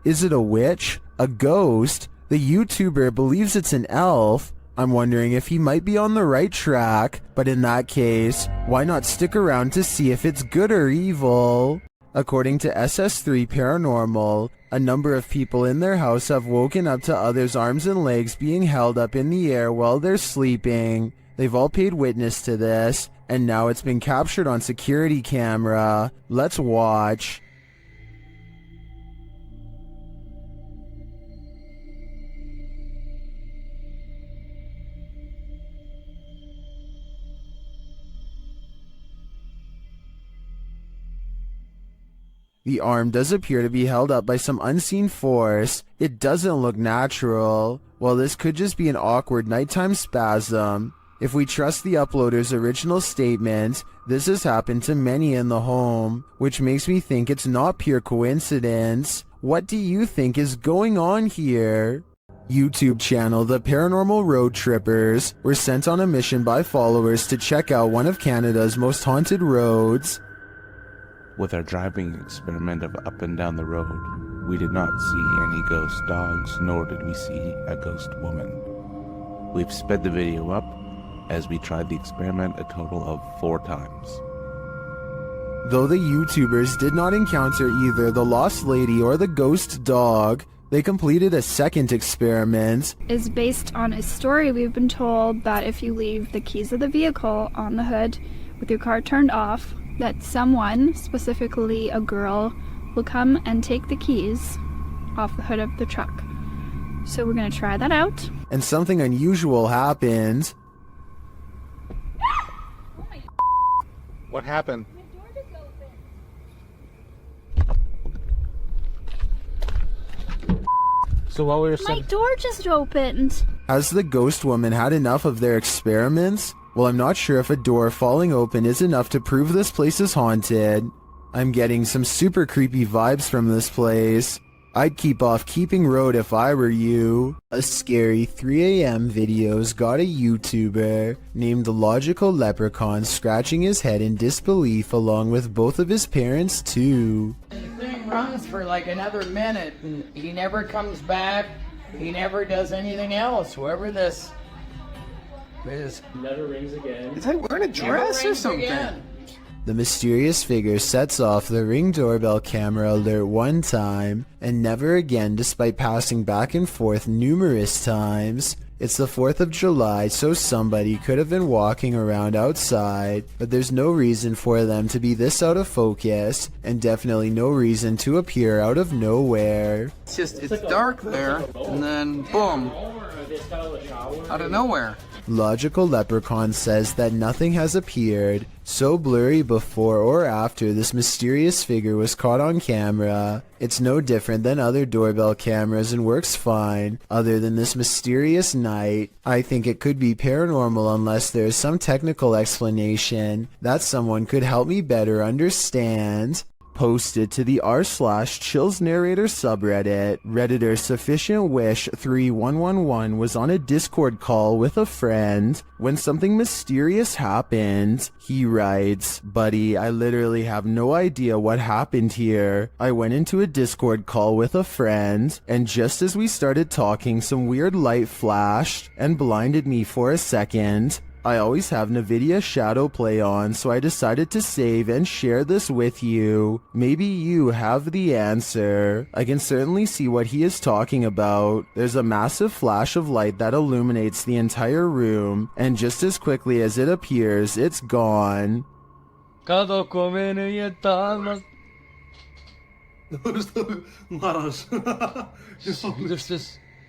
[SPEAKER 1] Is it a witch? A ghost? The YouTuber believes it's an elf. I'm wondering if he might be on the right track, but in that case, why not stick around to see if it's good or evil? According to SS3 Paranormal, a number of people in their house have woken up to others' arms and legs being held up in the air while they're sleeping. They've all paid witness to this, and now it's been captured on security camera. Let's watch. The arm does appear to be held up by some unseen force. It doesn't look natural. Well, this could just be an awkward nighttime spasm. If we trust the uploader's original statement, this has happened to many in the home, which makes me think it's not pure coincidence. What do you think is going on here? YouTube channel The Paranormal Road Trippers were sent on a mission by followers to check out one of Canada's most haunted roads.
[SPEAKER 11] With our driving experiment of up and down the road, we did not see any ghost dogs, nor did we see a ghost woman. We've sped the video up as we tried the experiment a total of 4 times.
[SPEAKER 1] Though the YouTubers did not encounter either the lost lady or the ghost dog, they completed a second experiment.
[SPEAKER 15] Is based on a story we've been told that if you leave the keys of the vehicle on the hood with your car turned off, that someone, specifically a girl, will come and take the keys off the hood of the truck. So we're gonna try that out.
[SPEAKER 1] And something unusual happened.
[SPEAKER 19] What happened?
[SPEAKER 1] So while we were
[SPEAKER 15] My door just opened.
[SPEAKER 1] Has the ghost woman had enough of their experiments? Well, I'm not sure if a door falling open is enough to prove this place is haunted. I'm getting some super creepy vibes from this place. I'd keep off Keeping Road if I were you. A scary 3 a.m. video's got a YouTuber named the Logical Leprechaun scratching his head in disbelief along with both of his parents too.
[SPEAKER 16] The thing runs for like another minute and he never comes back. He never does anything else. Whoever this is.
[SPEAKER 6] Never rings again.
[SPEAKER 7] Is that wearing a dress or something?
[SPEAKER 16] Again.
[SPEAKER 1] The mysterious figure sets off the Ring doorbell camera alert one time and never again despite passing back and forth numerous times. It's the 4th of July, so somebody could have been walking around outside, but there's no reason for them to be this out of focus, and definitely no reason to appear out of nowhere.
[SPEAKER 7] It's dark there, and then boom, out of nowhere.
[SPEAKER 1] Logical Leprechaun says that nothing has appeared so blurry before or after this mysterious figure was caught on camera. It's no different than other doorbell cameras and works fine, other than this mysterious night. I think it could be paranormal unless there is some technical explanation that someone could help me better understand. Posted to the r/Chills Narrator subreddit, Redditor Sufficient Wish 3111 was on a Discord call with a friend when something mysterious happened. He writes, "Buddy, I literally have no idea what happened here. I went into a Discord call with a friend, and just as we started talking, some weird light flashed and blinded me for a second. I always have NVIDIA Shadow Play on, so I decided to save and share this with you. Maybe you have the answer." I can certainly see what he is talking about. There's a massive flash of light that illuminates the entire room, and just as quickly as it appears, it's gone.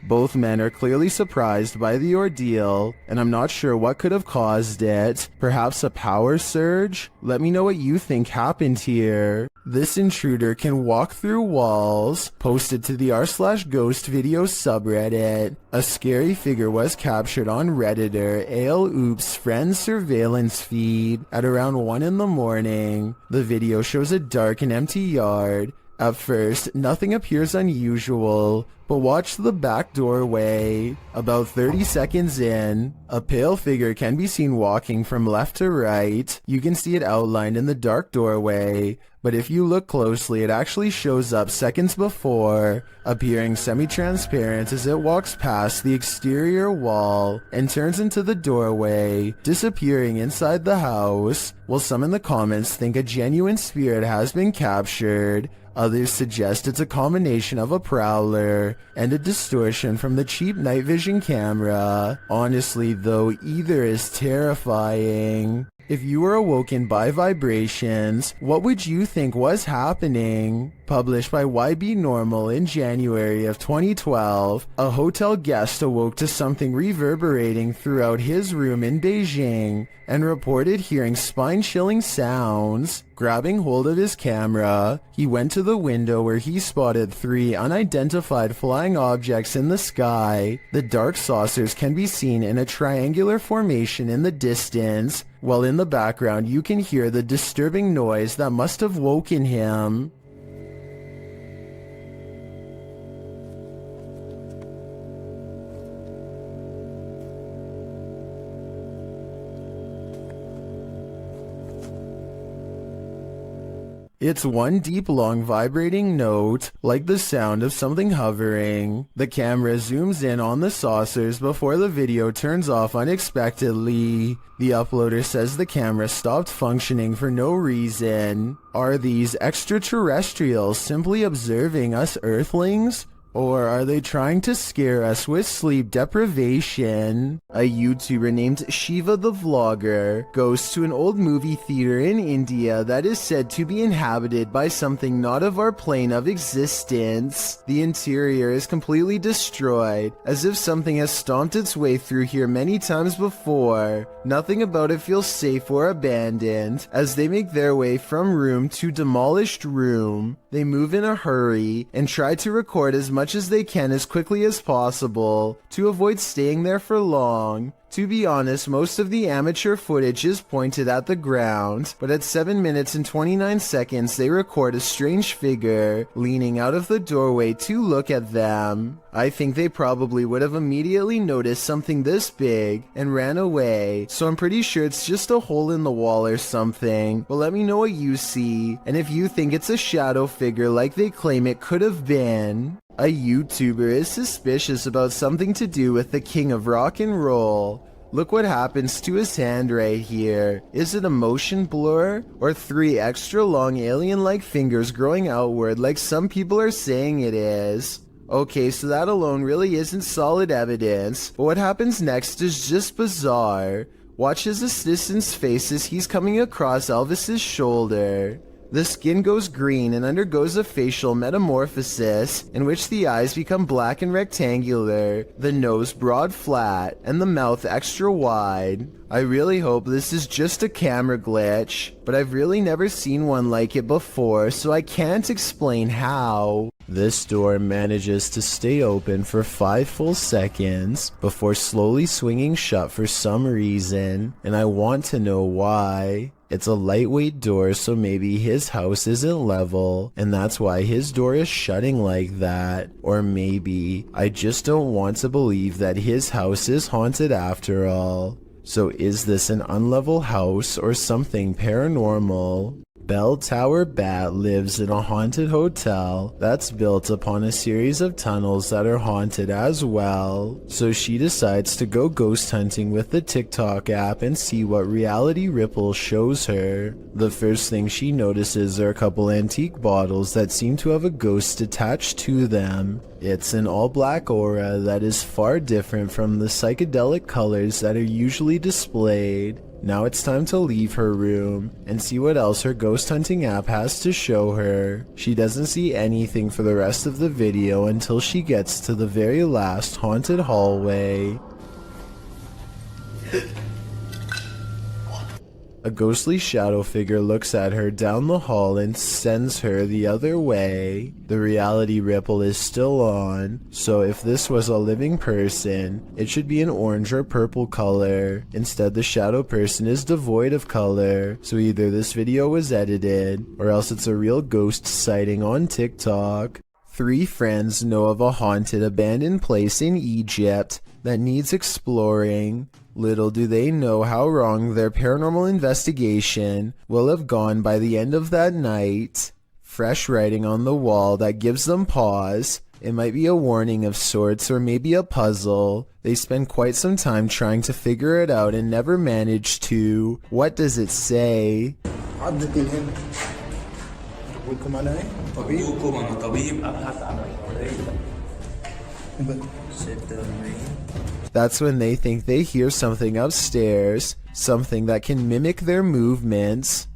[SPEAKER 1] Both men are clearly surprised by the ordeal, and I'm not sure what could have caused it. Perhaps a power surge? Let me know what you think happened here. This intruder can walk through walls. Posted to the r/Ghost video subreddit. A scary figure was captured on Redditor ALOOP's friend's surveillance feed at around 1 in the morning. The video shows a dark and empty yard. At first, nothing appears unusual, but watch the back doorway. About 30 seconds in, a pale figure can be seen walking from left to right. You can see it outlined in the dark doorway, but if you look closely, it actually shows up seconds before, appearing semi-transparent as it walks past the exterior wall and turns into the doorway, disappearing inside the house. While some in the comments think a genuine spirit has been captured, others suggest it's a combination of a prowler and a distortion from the cheap night vision camera. Honestly though, either is terrifying. If you were awoken by vibrations, what would you think was happening? Published by YB Normal in January of 2012, a hotel guest awoke to something reverberating throughout his room in Beijing and reported hearing spine-chilling sounds. Grabbing hold of his camera, he went to the window where he spotted 3 unidentified flying objects in the sky. The dark saucers can be seen in a triangular formation in the distance, while in the background you can hear the disturbing noise that must have woken him. It's one deep, long, vibrating note, like the sound of something hovering. The camera zooms in on the saucers before the video turns off unexpectedly. The uploader says the camera stopped functioning for no reason. Are these extraterrestrials simply observing us Earthlings? Or are they trying to scare us with sleep deprivation? A YouTuber named Shiva the Vlogger goes to an old movie theater in India that is said to be inhabited by something not of our plane of existence. The interior is completely destroyed, as if something has stomped its way through here many times before. Nothing about it feels safe or abandoned. As they make their way from room to demolished room, they move in a hurry and try to record as much as they can as quickly as possible to avoid staying there for long. To be honest, most of the amateur footage is pointed at the ground, but at 7 minutes and 29 seconds they record a strange figure leaning out of the doorway to look at them. I think they probably would have immediately noticed something this big and ran away, so I'm pretty sure it's just a hole in the wall or something. But let me know what you see, and if you think it's a shadow figure like they claim it could have been. A YouTuber is suspicious about something to do with the king of rock and roll. Look what happens to his hand right here. Is it a motion blur? Or 3 extra long alien-like fingers growing outward like some people are saying it is? Okay, so that alone really isn't solid evidence, but what happens next is just bizarre. Watch his assistant's face as he's coming across Elvis's shoulder. The skin goes green and undergoes a facial metamorphosis in which the eyes become black and rectangular, the nose broad flat, and the mouth extra wide. I really hope this is just a camera glitch, but I've really never seen one like it before, so I can't explain how. This door manages to stay open for 5 full seconds before slowly swinging shut for some reason, and I want to know why. It's a lightweight door, so maybe his house isn't level, and that's why his door is shutting like that. Or maybe I just don't want to believe that his house is haunted after all. So is this an unlevel house or something paranormal? Bell Tower Bat lives in a haunted hotel that's built upon a series of tunnels that are haunted as well. So she decides to go ghost hunting with the TikTok app and see what reality ripple shows her. The first thing she notices are a couple antique bottles that seem to have a ghost attached to them. It's an all-black aura that is far different from the psychedelic colors that are usually displayed. Now it's time to leave her room and see what else her ghost hunting app has to show her. She doesn't see anything for the rest of the video until she gets to the very last haunted hallway. A ghostly shadow figure looks at her down the hall and sends her the other way. The reality ripple is still on, so if this was a living person, it should be an orange or purple color. Instead, the shadow person is devoid of color, so either this video was edited, or else it's a real ghost sighting on TikTok. 3 friends know of a haunted abandoned place in Egypt that needs exploring. Little do they know how wrong their paranormal investigation will have gone by the end of that night. Fresh writing on the wall that gives them pause. It might be a warning of sorts or maybe a puzzle. They spend quite some time trying to figure it out and never manage to. What does it say? That's when they think they hear something upstairs, something that can mimic their movements.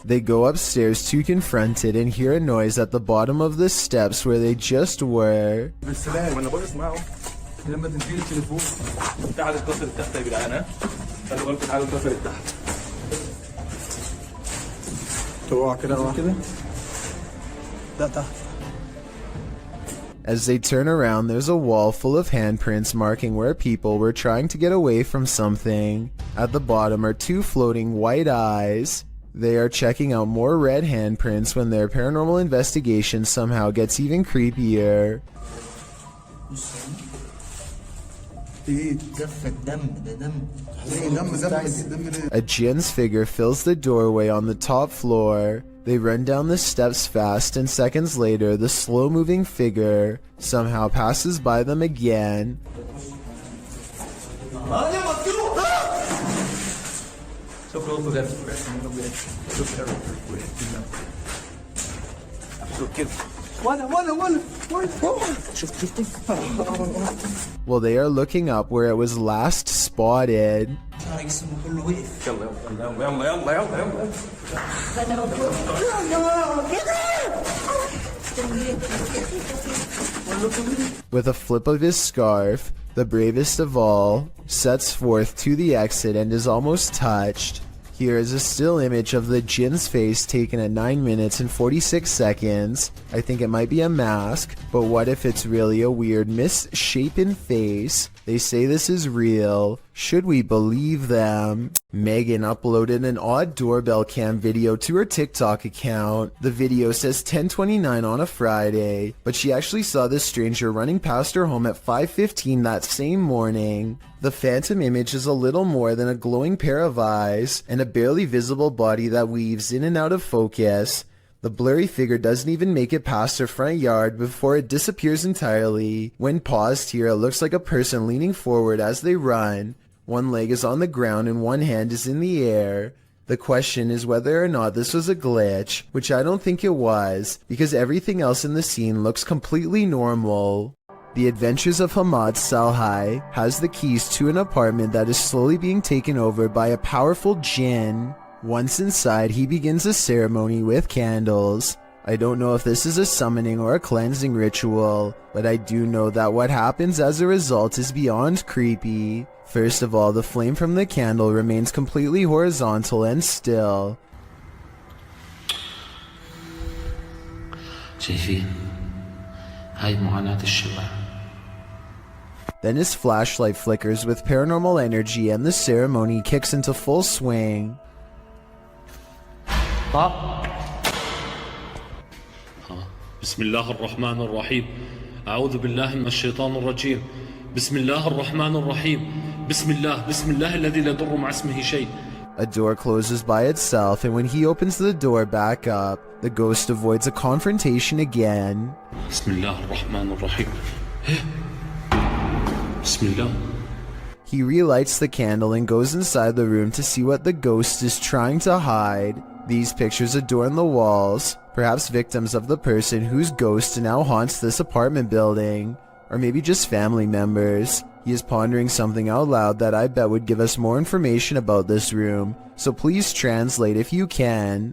[SPEAKER 1] They go upstairs to confront it and hear a noise at the bottom of the steps where they just were. As they turn around, there's a wall full of handprints marking where people were trying to get away from something. At the bottom are two floating white eyes. They are checking out more red handprints when their paranormal investigation somehow gets even creepier. A jinn's figure fills the doorway on the top floor. They run down the steps fast, and seconds later, the slow-moving figure somehow passes by them again. Well, they are looking up where it was last spotted. With a flip of his scarf, the bravest of all sets forth to the exit and is almost touched. Here is a still image of the jinn's face taken at 9 minutes and 46 seconds. I think it might be a mask, but what if it's really a weird misshapen face? They say this is real. Should we believe them? Megan uploaded an odd doorbell cam video to her TikTok account. The video says 10:29 on a Friday, but she actually saw this stranger running past her home at 5:15 that same morning. The phantom image is a little more than a glowing pair of eyes and a barely visible body that weaves in and out of focus. The blurry figure doesn't even make it past her front yard before it disappears entirely. When paused here, it looks like a person leaning forward as they run. One leg is on the ground and one hand is in the air. The question is whether or not this was a glitch, which I don't think it was, because everything else in the scene looks completely normal. The Adventures of Hamad Salhai has the keys to an apartment that is slowly being taken over by a powerful jinn. Once inside, he begins a ceremony with candles. I don't know if this is a summoning or a cleansing ritual, but I do know that what happens as a result is beyond creepy. First of all, the flame from the candle remains completely horizontal and still. Then his flashlight flickers with paranormal energy and the ceremony kicks into full swing.
[SPEAKER 10] بسم الله الرحمن الرحيم أعوذ بالله من الشيطان الرجيم بسم الله الرحمن الرحيم بسم الله الذي لا يضر مع اسمه شيء.
[SPEAKER 1] A door closes by itself, and when he opens the door back up, the ghost avoids a confrontation again.
[SPEAKER 10] بسم الله الرحمن الرحيم بسم الله.
[SPEAKER 1] He relights the candle and goes inside the room to see what the ghost is trying to hide. These pictures adorn the walls, perhaps victims of the person whose ghost now haunts this apartment building, or maybe just family members. He is pondering something out loud that I bet would give us more information about this room, so please translate if you can.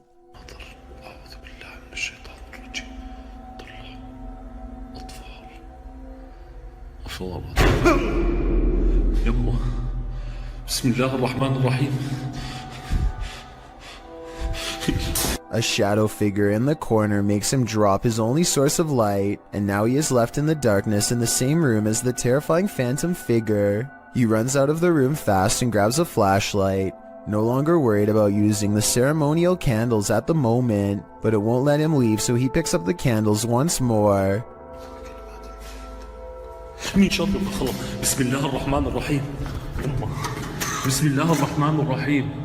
[SPEAKER 10] بسم الله الرحمن الرحيم.
[SPEAKER 1] A shadow figure in the corner makes him drop his only source of light, and now he is left in the darkness in the same room as the terrifying phantom figure. He runs out of the room fast and grabs a flashlight, no longer worried about using the ceremonial candles at the moment, but it won't let him leave, so he picks up the candles once more.
[SPEAKER 10] بسم الله الرحمن الرحيم بسم الله الرحمن الرحيم.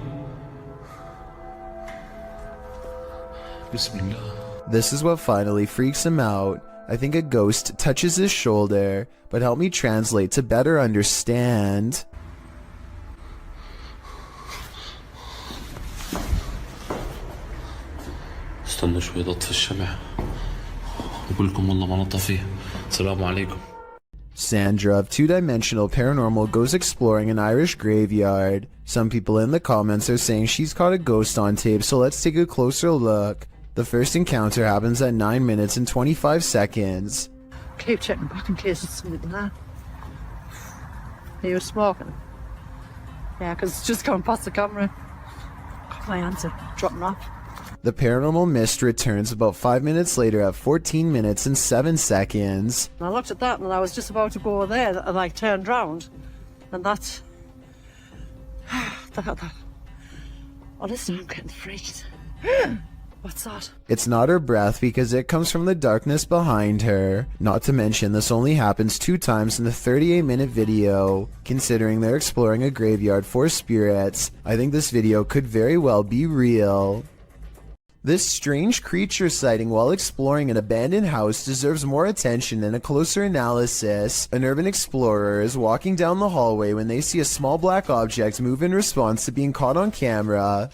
[SPEAKER 1] This is what finally freaks him out. I think a ghost touches his shoulder, but help me translate to better understand.
[SPEAKER 10] استنى شوي اطفي الشمع وكلكم والله ما نطفيه. السلام عليكم.
[SPEAKER 1] Sandra of Two Dimensional Paranormal goes exploring an Irish graveyard. Some people in the comments are saying she's caught a ghost on tape, so let's take a closer look. The first encounter happens at 9 minutes and 25 seconds.
[SPEAKER 17] Keep checking back in case it's something there. He was smoking. Yeah, because it's just coming past the camera. Got my answer. Dropping off.
[SPEAKER 1] The paranormal mist returns about 5 minutes later at 14 minutes and 7 seconds.
[SPEAKER 17] And I looked at that and I was just about to go there and I turned round. And that's... Honestly, I'm getting freaked. What's that?
[SPEAKER 1] It's not her breath because it comes from the darkness behind her. Not to mention this only happens 2 times in the 38-minute video. Considering they're exploring a graveyard for spirits, I think this video could very well be real. This strange creature sighting while exploring an abandoned house deserves more attention and a closer analysis. An urban explorer is walking down the hallway when they see a small black object move in response to being caught on camera.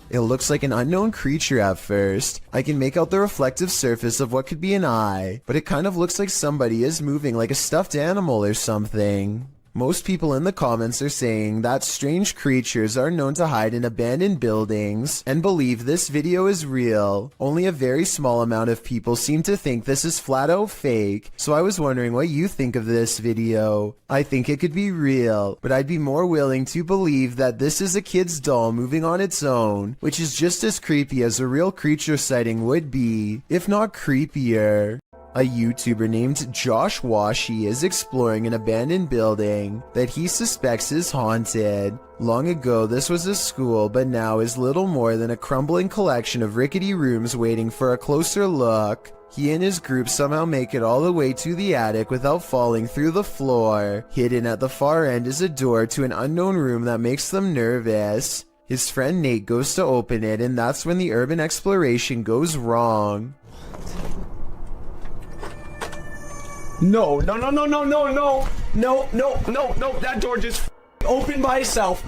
[SPEAKER 1] It looks like an unknown creature at first. I can make out the reflective surface of what could be an eye, but it kind of looks like somebody is moving like a stuffed animal or something. Most people in the comments are saying that strange creatures are known to hide in abandoned buildings and believe this video is real. Only a very small amount of people seem to think this is flat out fake, so I was wondering what you think of this video. I think it could be real, but I'd be more willing to believe that this is a kid's doll moving on its own, which is just as creepy as a real creature sighting would be, if not creepier. A YouTuber named Josh Washi is exploring an abandoned building that he suspects is haunted. Long ago this was a school, but now is little more than a crumbling collection of rickety rooms waiting for a closer look. He and his group somehow make it all the way to the attic without falling through the floor. Hidden at the far end is a door to an unknown room that makes them nervous. His friend Nate goes to open it, and that's when the urban exploration goes wrong.
[SPEAKER 9] No, that door just opened by itself.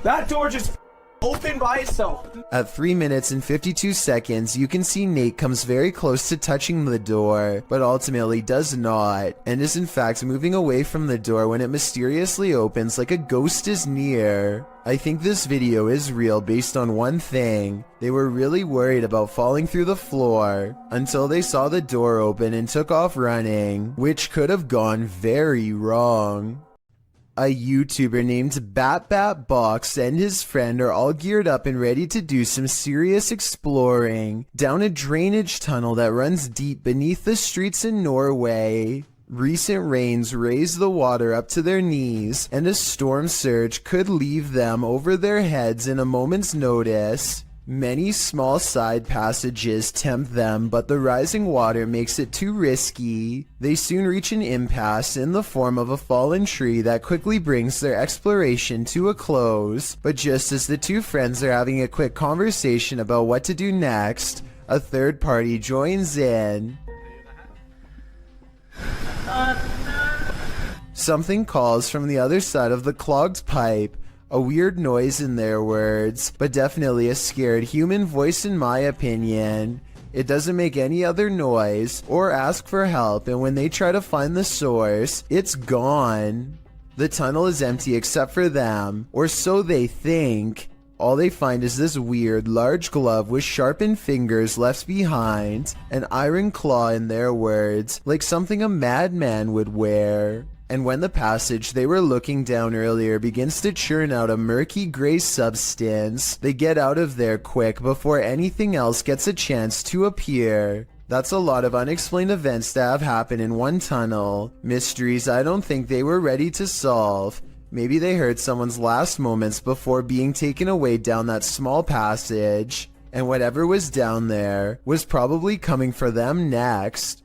[SPEAKER 9] That door just opened by itself.
[SPEAKER 1] At 3 minutes and 52 seconds, you can see Nate comes very close to touching the door, but ultimately does not, and is in fact moving away from the door when it mysteriously opens like a ghost is near. I think this video is real based on one thing. They were really worried about falling through the floor until they saw the door open and took off running, which could have gone very wrong. A YouTuber named BatBatBox and his friend are all geared up and ready to do some serious exploring down a drainage tunnel that runs deep beneath the streets in Norway. Recent rains raise the water up to their knees, and a storm surge could leave them over their heads in a moment's notice. Many small side passages tempt them, but the rising water makes it too risky. They soon reach an impasse in the form of a fallen tree that quickly brings their exploration to a close. But just as the two friends are having a quick conversation about what to do next, a third party joins in. Something calls from the other side of the clogged pipe. A weird noise in their words, but definitely a scared human voice in my opinion. It doesn't make any other noise or ask for help, and when they try to find the source, it's gone. The tunnel is empty except for them, or so they think. All they find is this weird, large glove with sharpened fingers left behind, an iron claw in their words, like something a madman would wear. And when the passage they were looking down earlier begins to churn out a murky gray substance, they get out of there quick before anything else gets a chance to appear. That's a lot of unexplained events that have happened in one tunnel. Mysteries I don't think they were ready to solve. Maybe they heard someone's last moments before being taken away down that small passage, and whatever was down there was probably coming for them next.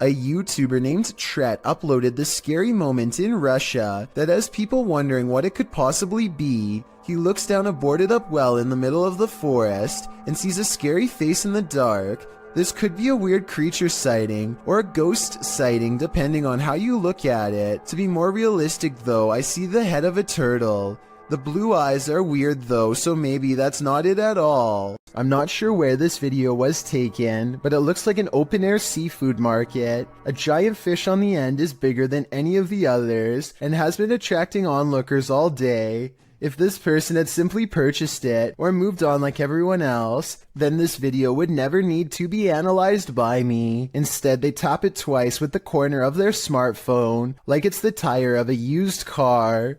[SPEAKER 1] A YouTuber named Tret uploaded this scary moment in Russia that has people wondering what it could possibly be. He looks down a boarded up well in the middle of the forest and sees a scary face in the dark. This could be a weird creature sighting or a ghost sighting depending on how you look at it. To be more realistic though, I see the head of a turtle. The blue eyes are weird though, so maybe that's not it at all. I'm not sure where this video was taken, but it looks like an open-air seafood market. A giant fish on the end is bigger than any of the others, and has been attracting onlookers all day. If this person had simply purchased it, or moved on like everyone else, then this video would never need to be analyzed by me. Instead, they tap it twice with the corner of their smartphone, like it's the tire of a used car.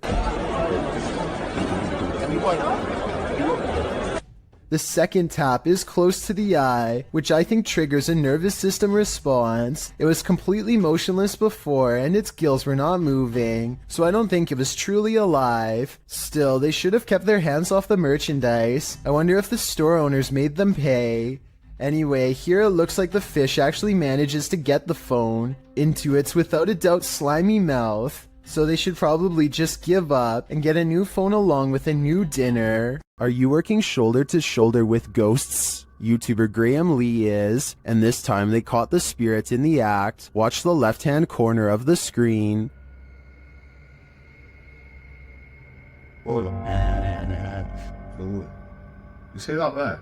[SPEAKER 1] The second tap is close to the eye, which I think triggers a nervous system response. It was completely motionless before, and its gills were not moving, so I don't think it was truly alive. Still, they should have kept their hands off the merchandise. I wonder if the store owners made them pay. Anyway, here it looks like the fish actually manages to get the phone into its without a doubt slimy mouth. So they should probably just give up and get a new phone along with a new dinner. Are you working shoulder to shoulder with ghosts? YouTuber Graham Lee is, and this time they caught the spirit in the act. Watch the left-hand corner of the screen.
[SPEAKER 4] Hold on. You say that there?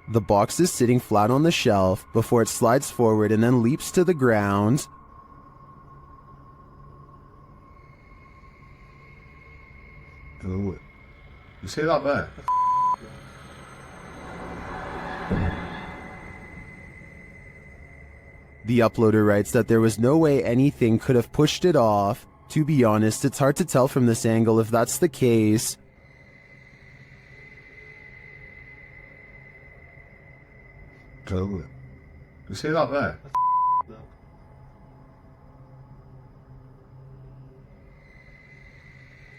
[SPEAKER 1] The box is sitting flat on the shelf before it slides forward and then leaps to the ground.
[SPEAKER 4] You say that there?
[SPEAKER 1] The uploader writes that there was no way anything could have pushed it off. To be honest, it's hard to tell from this angle if that's the case.
[SPEAKER 4] You say that there?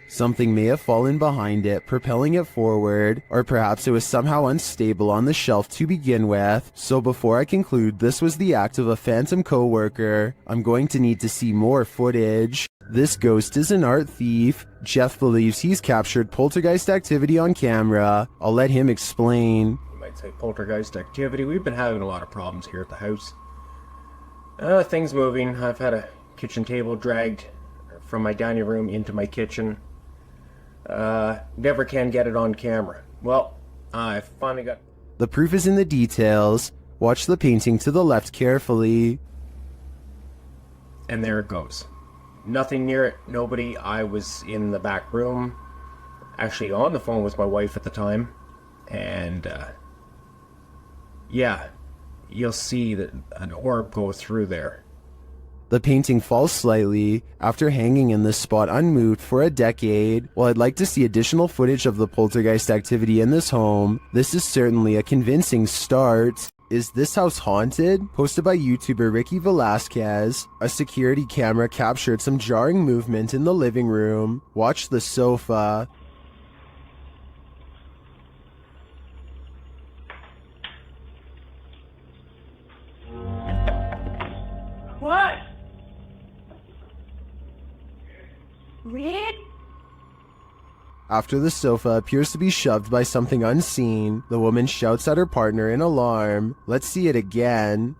[SPEAKER 1] Something may have fallen behind it, propelling it forward, or perhaps it was somehow unstable on the shelf to begin with. So before I conclude this was the act of a phantom co-worker, I'm going to need to see more footage. This ghost is an art thief. Jeff believes he's captured poltergeist activity on camera. I'll let him explain.
[SPEAKER 18] Might say poltergeist activity. We've been having a lot of problems here at the house. Things moving. I've had a kitchen table dragged from my dining room into my kitchen. Never can get it on camera. Well, I finally got...
[SPEAKER 1] The proof is in the details. Watch the painting to the left carefully.
[SPEAKER 18] And there it goes. Nothing near it. Nobody. I was in the back room. Actually on the phone with my wife at the time. And, yeah, you'll see that an orb go through there.
[SPEAKER 1] The painting falls slightly after hanging in this spot unmoved for a decade. While I'd like to see additional footage of the poltergeist activity in this home, this is certainly a convincing start. Is this house haunted? Posted by YouTuber Ricky Velasquez. A security camera captured some jarring movement in the living room. Watch the sofa.
[SPEAKER 16] What? Red?
[SPEAKER 1] After the sofa appears to be shoved by something unseen, the woman shouts at her partner in alarm. Let's see it again.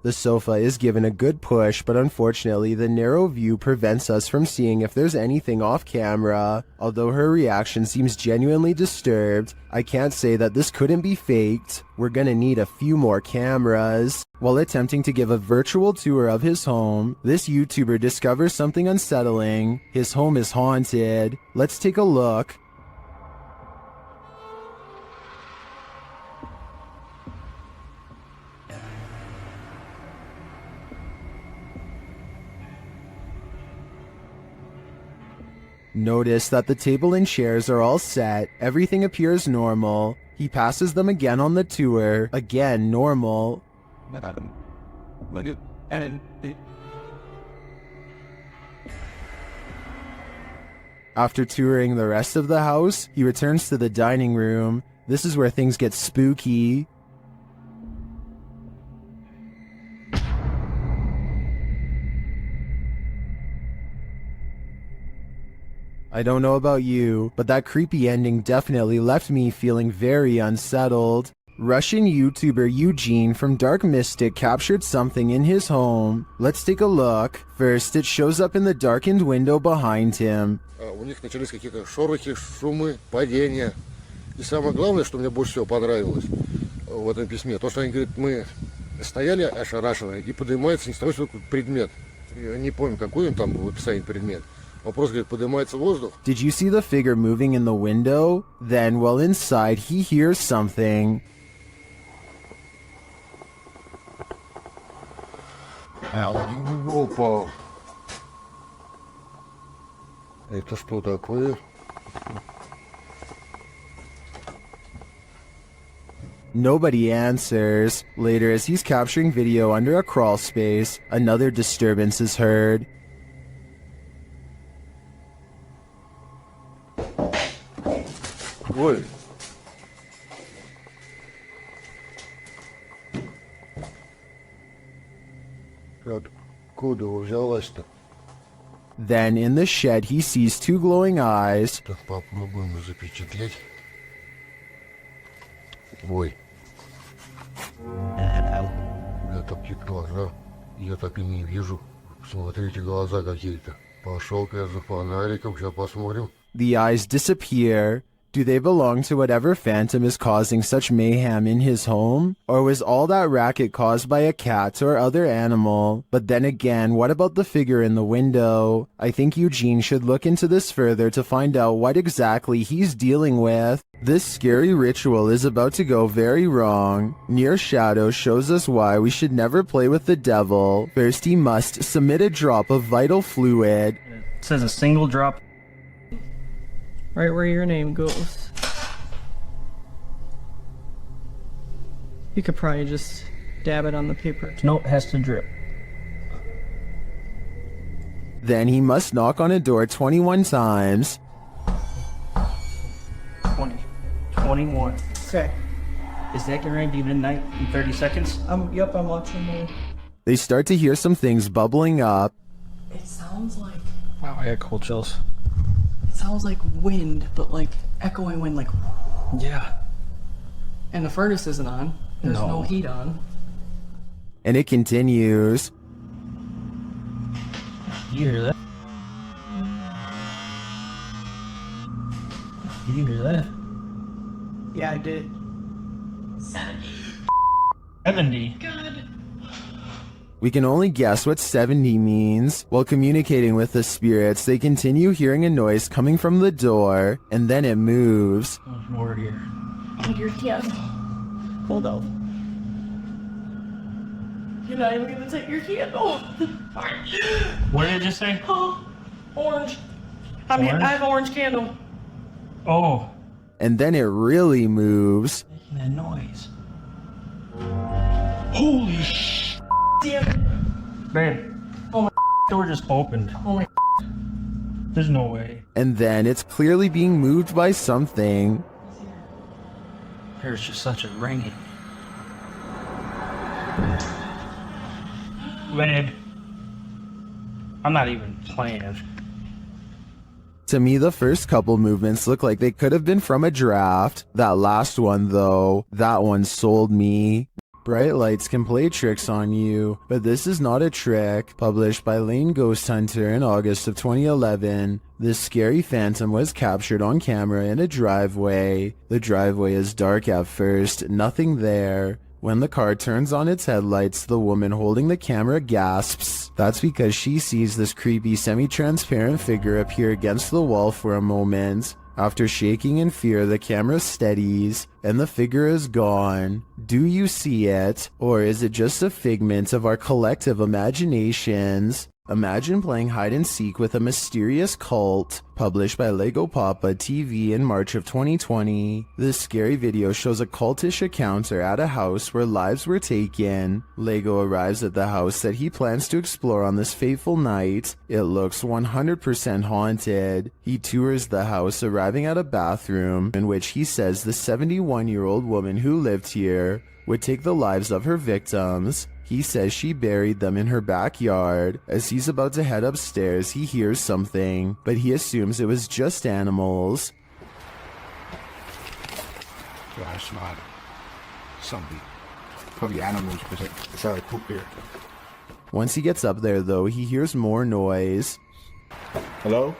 [SPEAKER 1] The sofa is given a good push, but unfortunately the narrow view prevents us from seeing if there's anything off camera. Although her reaction seems genuinely disturbed, I can't say that this couldn't be faked. We're gonna need a few more cameras. While attempting to give a virtual tour of his home, this YouTuber discovers something unsettling. His home is haunted. Let's take a look. Notice that the table and chairs are all set, everything appears normal. He passes them again on the tour, again normal. After touring the rest of the house, he returns to the dining room. This is where things get spooky. I don't know about you, but that creepy ending definitely left me feeling very unsettled. Russian YouTuber Eugene from Dark Mystic captured something in his home. Let's take a look. First, it shows up in the darkened window behind him.
[SPEAKER 4] У них начались какие-то шорохи, шумы, падения. И самое главное, что мне больше всего понравилось в этом письме, то, что они говорят, мы стояли ошарашенные, и поднимается ни с того, что предмет. Я не помню, какой он там в описании предмет. Он просто говорит, поднимается воздух.
[SPEAKER 1] Did you see the figure moving in the window? Then, while inside, he hears something.
[SPEAKER 4] Опа! Это что такое?
[SPEAKER 1] Nobody answers. Later, as he's capturing video under a crawl space, another disturbance is heard.
[SPEAKER 4] Ой! Откуда взялась-то?
[SPEAKER 1] Then, in the shed, he sees two glowing eyes.
[SPEAKER 4] Так попробуем запечатлеть. Ой. Я такие глаза, я так и не вижу. Смотрите, глаза какие-то. Пошел-ка я за фонариком, сейчас посмотрим.
[SPEAKER 1] The eyes disappear. Do they belong to whatever phantom is causing such mayhem in his home? Or was all that racket caused by a cat or other animal? But then again, what about the figure in the window? I think Eugene should look into this further to find out what exactly he's dealing with. This scary ritual is about to go very wrong. Near Shadow shows us why we should never play with the devil. First, he must submit a drop of vital fluid.
[SPEAKER 5] It says a single drop. Right where your name goes. You could probably just dab it on the paper. No, it has to drip.
[SPEAKER 1] Then he must knock on a door 21 times.
[SPEAKER 5] 20. 21. Okay. Is that gonna be midnight in 30 seconds? Yep, I'm watching the...
[SPEAKER 1] They start to hear some things bubbling up.
[SPEAKER 17] It sounds like...
[SPEAKER 5] Wow, I got cold chills.
[SPEAKER 17] It sounds like wind, but like echoing wind, like...
[SPEAKER 5] Yeah.
[SPEAKER 17] And the furnace isn't on. There's no heat on.
[SPEAKER 1] And it continues.
[SPEAKER 5] You hear that? Did you hear that? Yeah, I did. 70. God.
[SPEAKER 1] We can only guess what 70 means. While communicating with the spirits, they continue hearing a noise coming from the door, and then it moves.
[SPEAKER 5] There's more here.
[SPEAKER 17] Your kid. Hold on. You're not even gonna take your candle.
[SPEAKER 5] What did it just say?
[SPEAKER 17] Oh, orange. I have orange candle.
[SPEAKER 5] Oh.
[SPEAKER 1] And then it really moves.
[SPEAKER 5] Making that noise. Holy sh!
[SPEAKER 17] Damn it.
[SPEAKER 5] Man. Oh my door just opened.
[SPEAKER 17] Oh my.
[SPEAKER 5] There's no way.
[SPEAKER 1] And then it's clearly being moved by something.
[SPEAKER 5] There's just such a ringing. Man. I'm not even playing.
[SPEAKER 1] To me, the first couple movements look like they could have been from a draft. That last one, though, that one sold me. Bright lights can play tricks on you, but this is not a trick. Published by Lane Ghost Hunter in August of 2011, this scary phantom was captured on camera in a driveway. The driveway is dark at first, nothing there. When the car turns on its headlights, the woman holding the camera gasps. That's because she sees this creepy semi-transparent figure appear against the wall for a moment. After shaking in fear, the camera steadies, and the figure is gone. Do you see it? Or is it just a figment of our collective imaginations? Imagine playing hide-and-seek with a mysterious cult. Published by Lego Papa TV in March of 2020. This scary video shows a cultish encounter at a house where lives were taken. Lego arrives at the house that he plans to explore on this fateful night. It looks 100% haunted. He tours the house, arriving at a bathroom in which he says the 71-year-old woman who lived here would take the lives of her victims. He says she buried them in her backyard. As he's about to head upstairs, he hears something, but he assumes it was just animals.
[SPEAKER 4] Flashlight.
[SPEAKER 6] Something. Probably animals, because it's how I poop here.
[SPEAKER 1] Once he gets up there, though, he hears more noise.
[SPEAKER 6] Hello?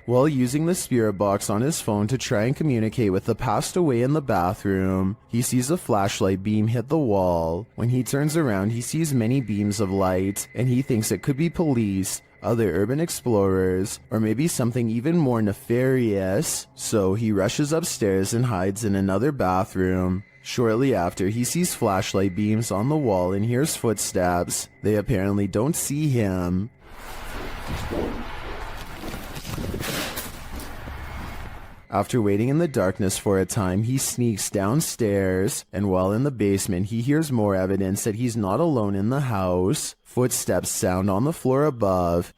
[SPEAKER 1] While using the spirit box on his phone to try and communicate with the passed away in the bathroom, he sees a flashlight beam hit the wall. When he turns around, he sees many beams of light, and he thinks it could be police, other urban explorers, or maybe something even more nefarious. So he rushes upstairs and hides in another bathroom. Shortly after, he sees flashlight beams on the wall and hears footsteps. They apparently don't see him. After waiting in the darkness for a time, he sneaks downstairs, and while in the basement, he hears more evidence that he's not alone in the house. Footsteps sound on the floor above.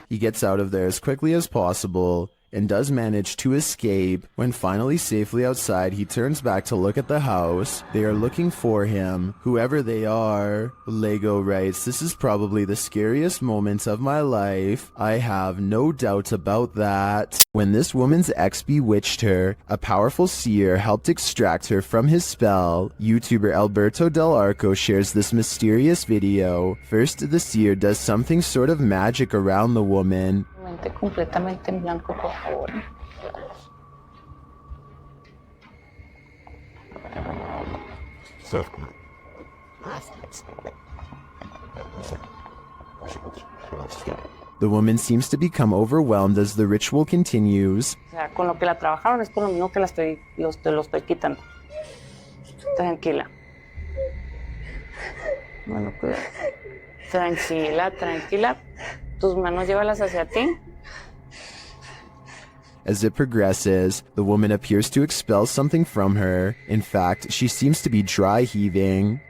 [SPEAKER 1] He gets out of there as quickly as possible, and does manage to escape. When finally safely outside, he turns back to look at the house. They are looking for him, whoever they are. Lego writes, "This is probably the scariest moment of my life. I have no doubt about that." When this woman's ex bewitched her, a powerful seer helped extract her from his spell. YouTuber Alberto Del Arco shares this mysterious video. First, the seer does something sort of magic around the woman.
[SPEAKER 8] Completamente en blanco, por favor.
[SPEAKER 1] The woman seems to become overwhelmed as the ritual continues.
[SPEAKER 8] O sea, con lo que la trabajaron es con lo mismo que lo estoy quitando. Tranquila. Bueno, cuidado. Tranquila, tranquila. Tus manos llévalas hacia ti.
[SPEAKER 1] As it progresses, the woman appears to expel something from her. In fact, she seems to be dry heaving.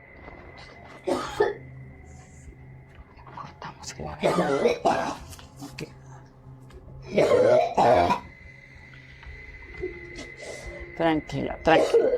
[SPEAKER 8] Tranquila, tranquila.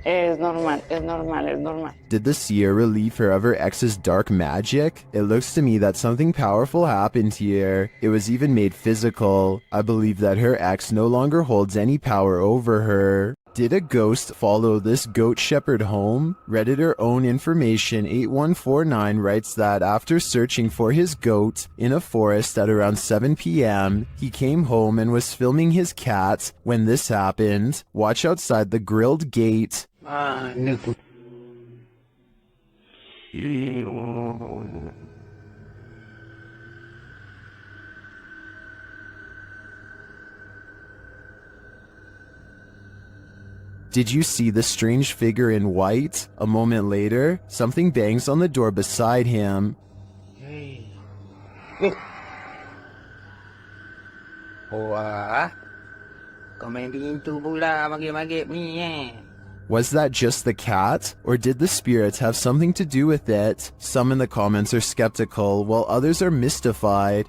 [SPEAKER 8] Es normal, es normal, es normal.
[SPEAKER 1] Did the seer relieve her of her ex's dark magic? It looks to me that something powerful happened here. It was even made physical. I believe that her ex no longer holds any power over her. Did a ghost follow this goat shepherd home? Redditor Own Information 8149 writes that after searching for his goat in a forest at around 7 p.m., he came home and was filming his cat when this happened. Watch outside the grilled gate. Did you see the strange figure in white? A moment later, something bangs on the door beside him. Was that just the cat? Or did the spirits have something to do with it? Some in the comments are skeptical, while others are mystified.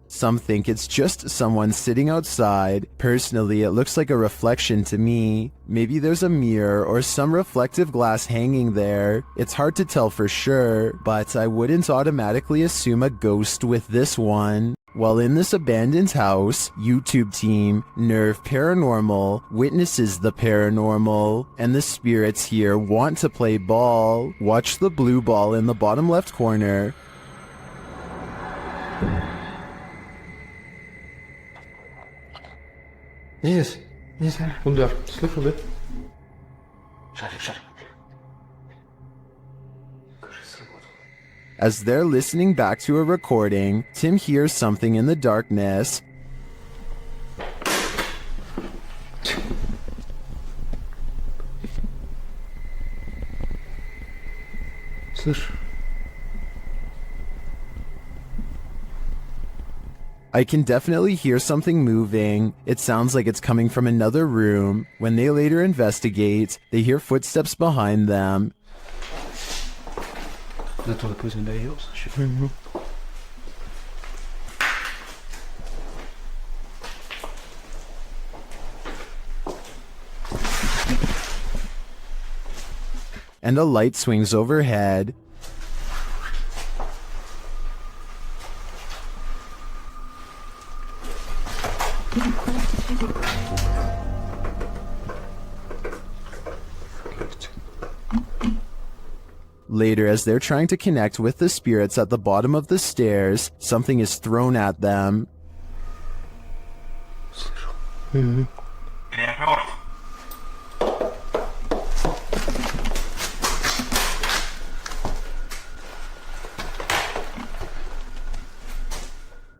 [SPEAKER 1] Some think it's just someone sitting outside. Personally, it looks like a reflection to me. Maybe there's a mirror or some reflective glass hanging there. It's hard to tell for sure, but I wouldn't automatically assume a ghost with this one. While in this abandoned house, YouTube team Nerve Paranormal witnesses the paranormal, and the spirits here want to play ball. Watch the blue ball in the bottom left corner.
[SPEAKER 6] Yes, kom daar. Slip a bit. Shut it.
[SPEAKER 1] As they're listening back to a recording, Tim hears something in the darkness. I can definitely hear something moving. It sounds like it's coming from another room. When they later investigate, they hear footsteps behind them.
[SPEAKER 6] Net door de police in de heels.
[SPEAKER 1] and a light swings overhead. Later, as they're trying to connect with the spirits at the bottom of the stairs, something is thrown at them.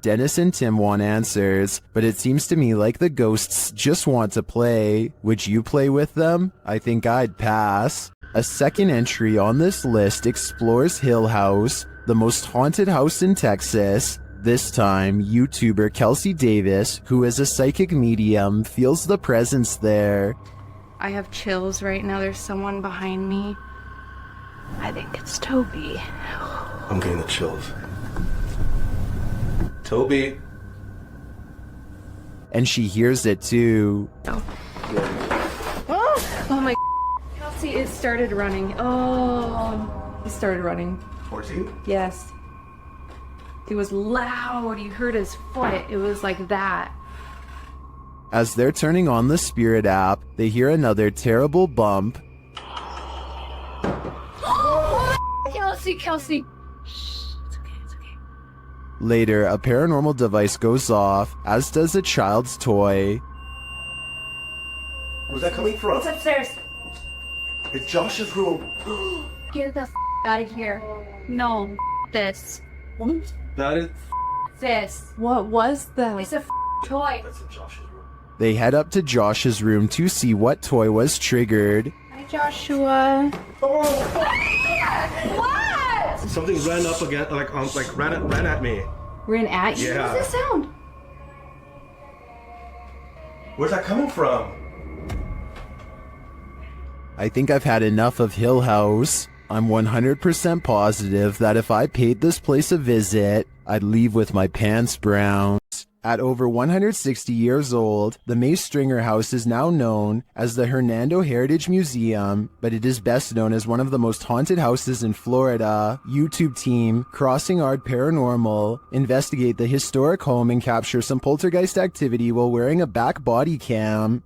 [SPEAKER 1] Dennis and Tim want answers, but it seems to me like the ghosts just want to play. Would you play with them? I think I'd pass. A second entry on this list explores Hill House, the most haunted house in Texas. This time, YouTuber Kelsey Davis, who is a psychic medium, feels the presence there.
[SPEAKER 20] I have chills right now. There's someone behind me. I think it's Toby.
[SPEAKER 21] I'm getting the chills. Toby.
[SPEAKER 1] And she hears it too.
[SPEAKER 20] Oh my. Kelsey, it started running. Oh, he started running.
[SPEAKER 21] 14?
[SPEAKER 20] Yes. It was loud. You heard his foot. It was like that.
[SPEAKER 1] As they're turning on the Spirit app, they hear another terrible bump.
[SPEAKER 20] Kelsey.
[SPEAKER 1] Later, a paranormal device goes off, as does a child's toy.
[SPEAKER 21] Where's that coming from?
[SPEAKER 20] It's upstairs.
[SPEAKER 21] It's Josh's room.
[SPEAKER 20] Get the out of here. No, this. What?
[SPEAKER 21] That is...
[SPEAKER 20] This.
[SPEAKER 17] What was that?
[SPEAKER 20] It's a toy.
[SPEAKER 21] That's in Josh's room.
[SPEAKER 1] They head up to Josh's room to see what toy was triggered.
[SPEAKER 20] Hi, Joshua. What?
[SPEAKER 21] Something ran up again, ran at me.
[SPEAKER 20] Ran at you?
[SPEAKER 21] Yeah.
[SPEAKER 20] What's the sound?
[SPEAKER 21] Where's that coming from?
[SPEAKER 1] I think I've had enough of Hill House. I'm 100% positive that if I paid this place a visit, I'd leave with my pants brown. At over 160 years old, the May Stringer House is now known as the Hernando Heritage Museum, but it is best known as one of the most haunted houses in Florida. YouTube team Crossing Art Paranormal investigate the historic home and capture some poltergeist activity while wearing a back body cam.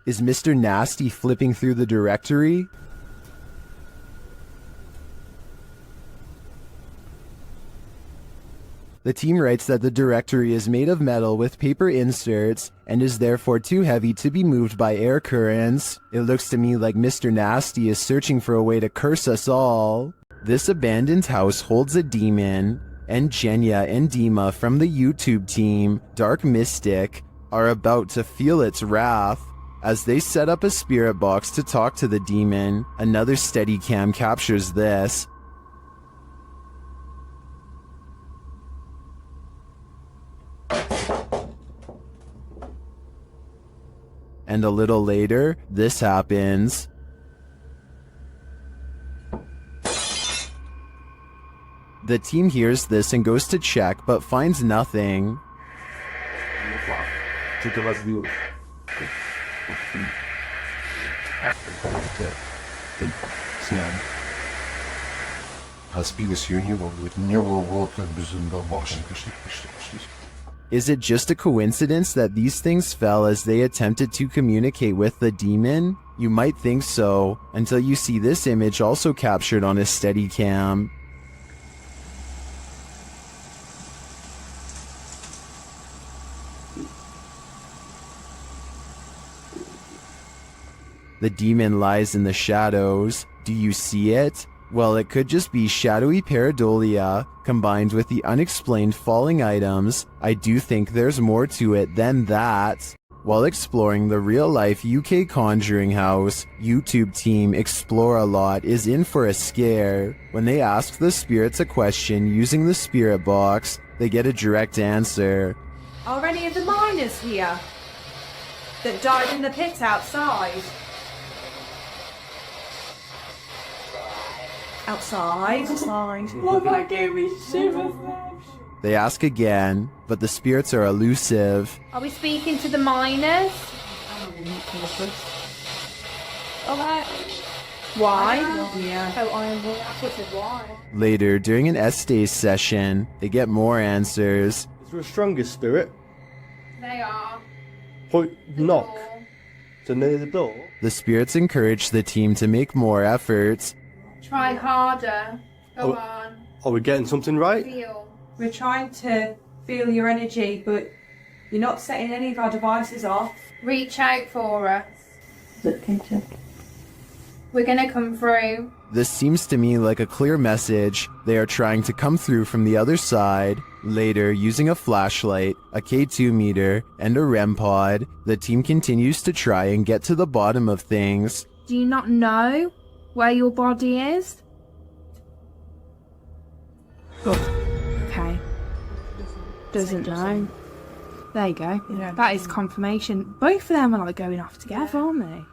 [SPEAKER 1] Is Mr. Nasty flipping through the directory? The team writes that the directory is made of metal with paper inserts and is therefore too heavy to be moved by air currents. It looks to me like Mr. Nasty is searching for a way to curse us all. This abandoned house holds a demon, and Jenya and Dima from the YouTube team, Dark Mystic, are about to feel its wrath. As they set up a spirit box to talk to the demon, another Steadicam captures this. And a little later, this happens. The team hears this and goes to check, but finds nothing. Is it just a coincidence that these things fell as they attempted to communicate with the demon? You might think so, until you see this image also captured on a Steadicam. The demon lies in the shadows. Do you see it? Well, it could just be shadowy pareidolia combined with the unexplained falling items. I do think there's more to it than that. While exploring the real-life UK Conjuring House, YouTube team Explore a Lot is in for a scare. When they ask the spirits a question using the spirit box, they get a direct answer.
[SPEAKER 23] Are any of the miners here that died in the pit outside? Outside.
[SPEAKER 2] Oh, that gave me shivers.
[SPEAKER 1] They ask again, but the spirits are elusive.
[SPEAKER 23] Are we speaking to the miners? Why? Yeah. Oh, I thought it why.
[SPEAKER 1] Later, during an Estes session, they get more answers.
[SPEAKER 21] Is there a stronger spirit?
[SPEAKER 23] They are.
[SPEAKER 21] Point knock. So near the door?
[SPEAKER 1] The spirits encourage the team to make more efforts.
[SPEAKER 23] Try harder. Go
[SPEAKER 21] Oh.
[SPEAKER 23] on.
[SPEAKER 21] Are we getting something right?
[SPEAKER 23] Feel.
[SPEAKER 3] We're trying to feel your energy, but you're not setting any of our devices off.
[SPEAKER 23] Reach out for us.
[SPEAKER 3] Look into.
[SPEAKER 23] We're gonna come through.
[SPEAKER 1] This seems to me like a clear message. They are trying to come through from the other side. Later, using a flashlight, a K2 meter, and a REM pod, the team continues to try and get to the bottom of things.
[SPEAKER 23] Do you not know where your body is? Okay. Doesn't know. There you go. That is confirmation. Both of them are like going off together, aren't they?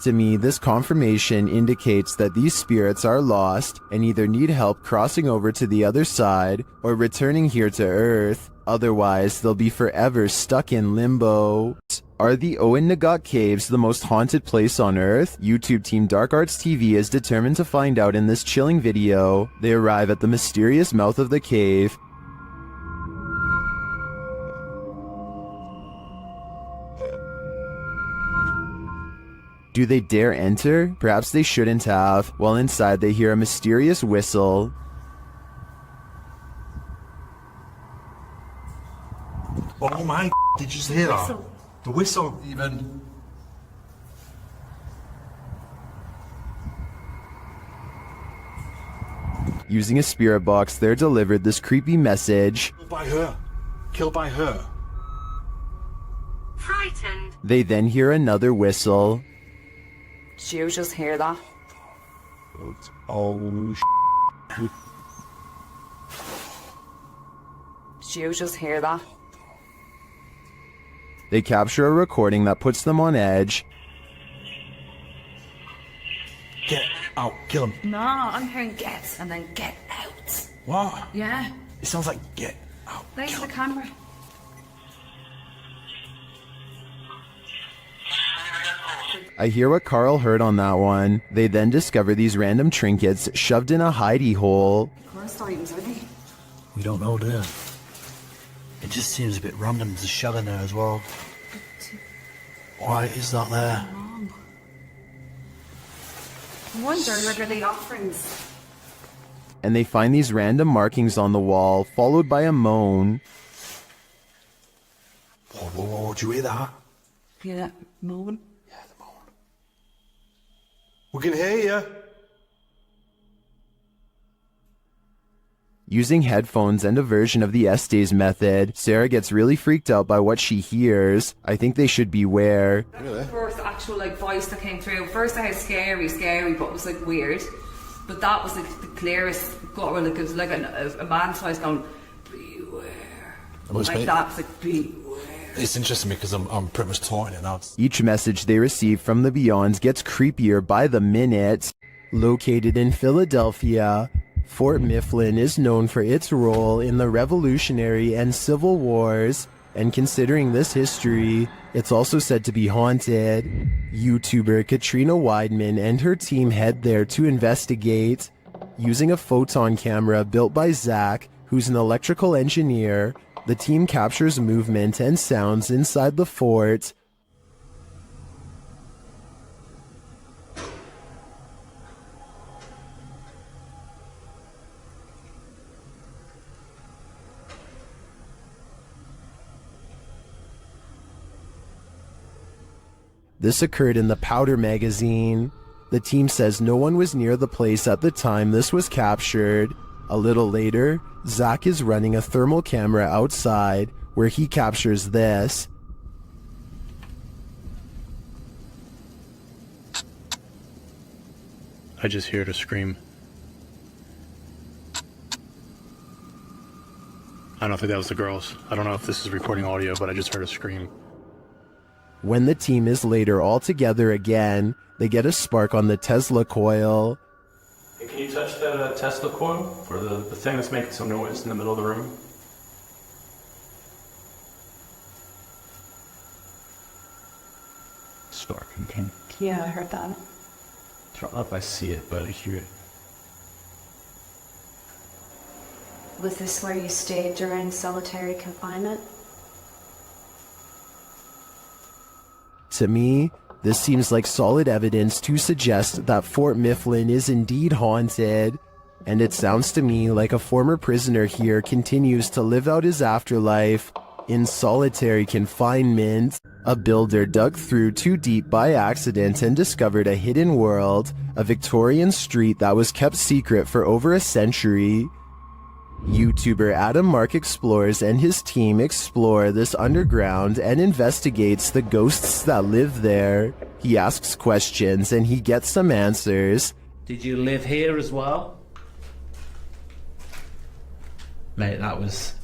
[SPEAKER 1] To me, this confirmation indicates that these spirits are lost and either need help crossing over to the other side or returning here to Earth. Otherwise, they'll be forever stuck in limbo. Are the Owen Nagat Caves the most haunted place on Earth? YouTube team Dark Arts TV is determined to find out in this chilling video. They arrive at the mysterious mouth of the cave. Do they dare enter? Perhaps they shouldn't have. While inside, they hear a mysterious whistle.
[SPEAKER 21] Oh my, did you just hear that? The whistle even.
[SPEAKER 1] Using a spirit box, they're delivered this creepy message.
[SPEAKER 21] Killed by her. Killed by her.
[SPEAKER 23] Frightened.
[SPEAKER 1] They then hear another whistle.
[SPEAKER 8] Did you just hear that?
[SPEAKER 21] Oh,
[SPEAKER 8] Did you just hear that?
[SPEAKER 1] They capture a recording that puts them on edge.
[SPEAKER 21] Get out, kill him.
[SPEAKER 8] No, I'm hearing get and then get out.
[SPEAKER 21] What?
[SPEAKER 8] Yeah.
[SPEAKER 21] It sounds like get out.
[SPEAKER 8] There's the camera.
[SPEAKER 1] I hear what Carl heard on that one. They then discover these random trinkets shoved in a hidey hole.
[SPEAKER 8] First items, are they?
[SPEAKER 21] We don't know, do you? It just seems a bit random to shove in there as well. Why is that there?
[SPEAKER 8] I wonder, like, are they offerings?
[SPEAKER 1] And they find these random markings on the wall, followed by a moan.
[SPEAKER 21] Whoa, whoa, whoa, do you hear that?
[SPEAKER 8] Hear that moan?
[SPEAKER 21] We can hear you.
[SPEAKER 1] Using headphones and a version of the Estes method, Sarah gets really freaked out by what she hears. I think they should beware.
[SPEAKER 8] The first actual like voice that came through. First I had scary, but it was like weird. But that was like the clearest gutter, like it was like a man's voice going, beware. Like that, it's like beware.
[SPEAKER 21] It's interesting because I'm pretty much taught it now.
[SPEAKER 1] Each message they receive from the Beyond gets creepier by the minute. Located in Philadelphia, Fort Mifflin is known for its role in the Revolutionary and Civil Wars, and considering this history, it's also said to be haunted. YouTuber Katrina Weidman and her team head there to investigate. Using a photon camera built by Zach, who's an electrical engineer, the team captures movement and sounds inside the fort. This occurred in the Powder magazine. The team says no one was near the place at the time this was captured. A little later, Zach is running a thermal camera outside where he captures this.
[SPEAKER 13] I just heard a scream. I don't think that was the girls. I don't know if this is recording audio, but I just heard a scream.
[SPEAKER 1] When the team is later all together again, they get a spark on the Tesla coil.
[SPEAKER 21] Can you
[SPEAKER 18] touch that Tesla coil? Or the thing that's making some noise in the middle of the room?
[SPEAKER 21] Storking King.
[SPEAKER 20] Yeah, I heard that.
[SPEAKER 18] I don't know if I see it, but I hear it.
[SPEAKER 20] Was this where you stayed during solitary confinement?
[SPEAKER 1] To me, this seems like solid evidence to suggest that Fort Mifflin is indeed haunted, and it sounds to me like a former prisoner here continues to live out his afterlife in solitary confinement. A builder dug through too deep by accident and discovered a hidden world, a Victorian street that was kept secret for over a century. YouTuber Adam Mark Explores and his team explore this underground and investigates the ghosts that live there. He asks questions and he gets some answers.
[SPEAKER 21] Did you live here as well? Mate, that was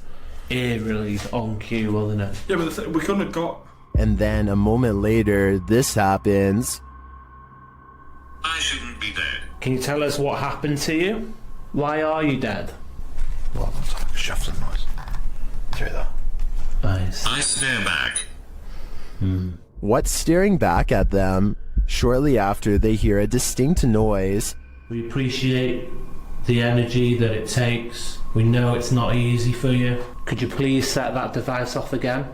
[SPEAKER 21] eerily on cue, wasn't it?
[SPEAKER 6] Yeah, but we couldn't have got...
[SPEAKER 1] And then a moment later, this happens.
[SPEAKER 21] I shouldn't be dead. Can you tell us what happened to you? Why are you dead? Well, it's like a shuffling noise. Through that. Nice.
[SPEAKER 1] I stare back. What's staring back at them? Shortly after, they hear a distinct noise.
[SPEAKER 21] We appreciate the energy that it takes. We know it's not easy for you. Could you please set that device off again?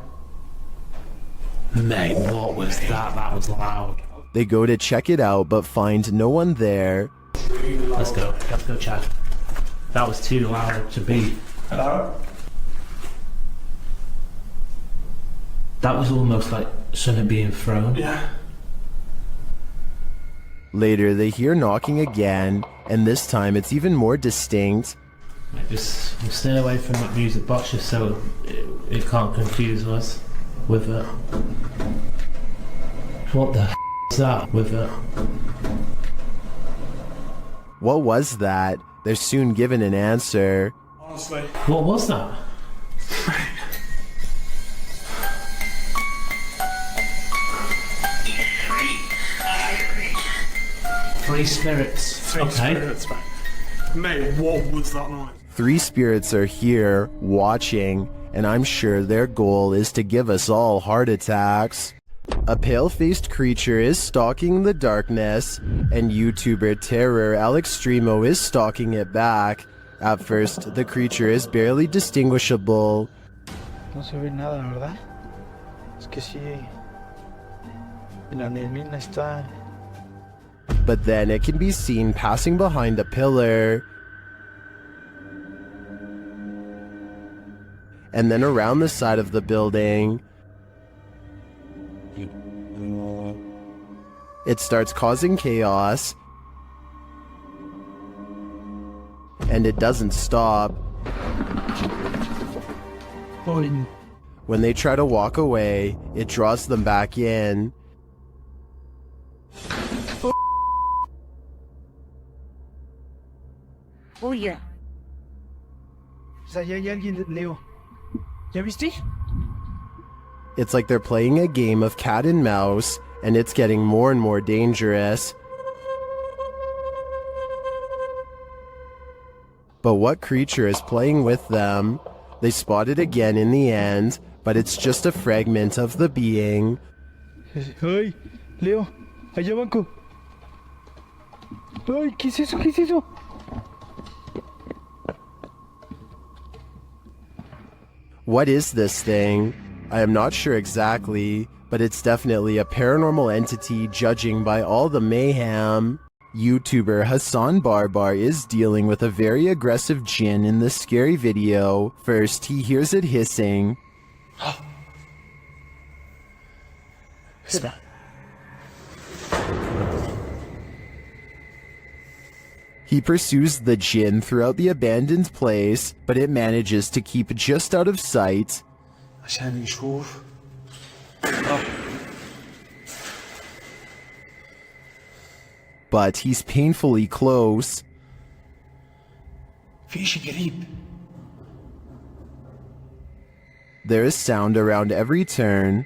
[SPEAKER 21] Mate, what was that? That was loud.
[SPEAKER 1] They go to check it out, but find no one there.
[SPEAKER 21] Let's go check. That was too loud to beat.
[SPEAKER 6] Hello?
[SPEAKER 21] That was almost like something being thrown.
[SPEAKER 6] Yeah.
[SPEAKER 1] Later, they hear knocking again, and this time it's even more distinct.
[SPEAKER 21] Just stay away from that music box just so it can't confuse us with it. What the is that with it?
[SPEAKER 1] What was that? They're soon given an answer.
[SPEAKER 6] Honestly.
[SPEAKER 21] What was that? Three spirits.
[SPEAKER 6] Three spirits, man. Mate, what was that noise?
[SPEAKER 1] 3 spirits are here, watching, and I'm sure their goal is to give us all heart attacks. A pale-faced creature is stalking the darkness, and YouTuber Terror Alextremo is stalking it back. At first, the creature is barely distinguishable.
[SPEAKER 5] No se ve nada, ¿verdad? Es que sí. La neblina está.
[SPEAKER 1] But then it can be seen passing behind a pillar. And then around the side of the building. It starts causing chaos. And it doesn't stop. When they try to walk away, it draws them back in.
[SPEAKER 5] Oye. O sea, ya hay alguien, Leo. ¿Ya viste?
[SPEAKER 1] It's like they're playing a game of cat and mouse, and it's getting more and more dangerous. But what creature is playing with them? They spot it again in the end, but it's just a fragment of the being.
[SPEAKER 5] Ay, Leo, allá banco. Ay, ¿qué es eso? ¿Qué es eso?
[SPEAKER 1] What is this thing? I am not sure exactly, but it's definitely a paranormal entity judging by all the mayhem. YouTuber Hassan Barbar is dealing with a very aggressive djinn in this scary video. First, he hears it hissing. He pursues the djinn throughout the abandoned place, but it manages to keep just out of sight. But he's painfully close. There is sound around every turn.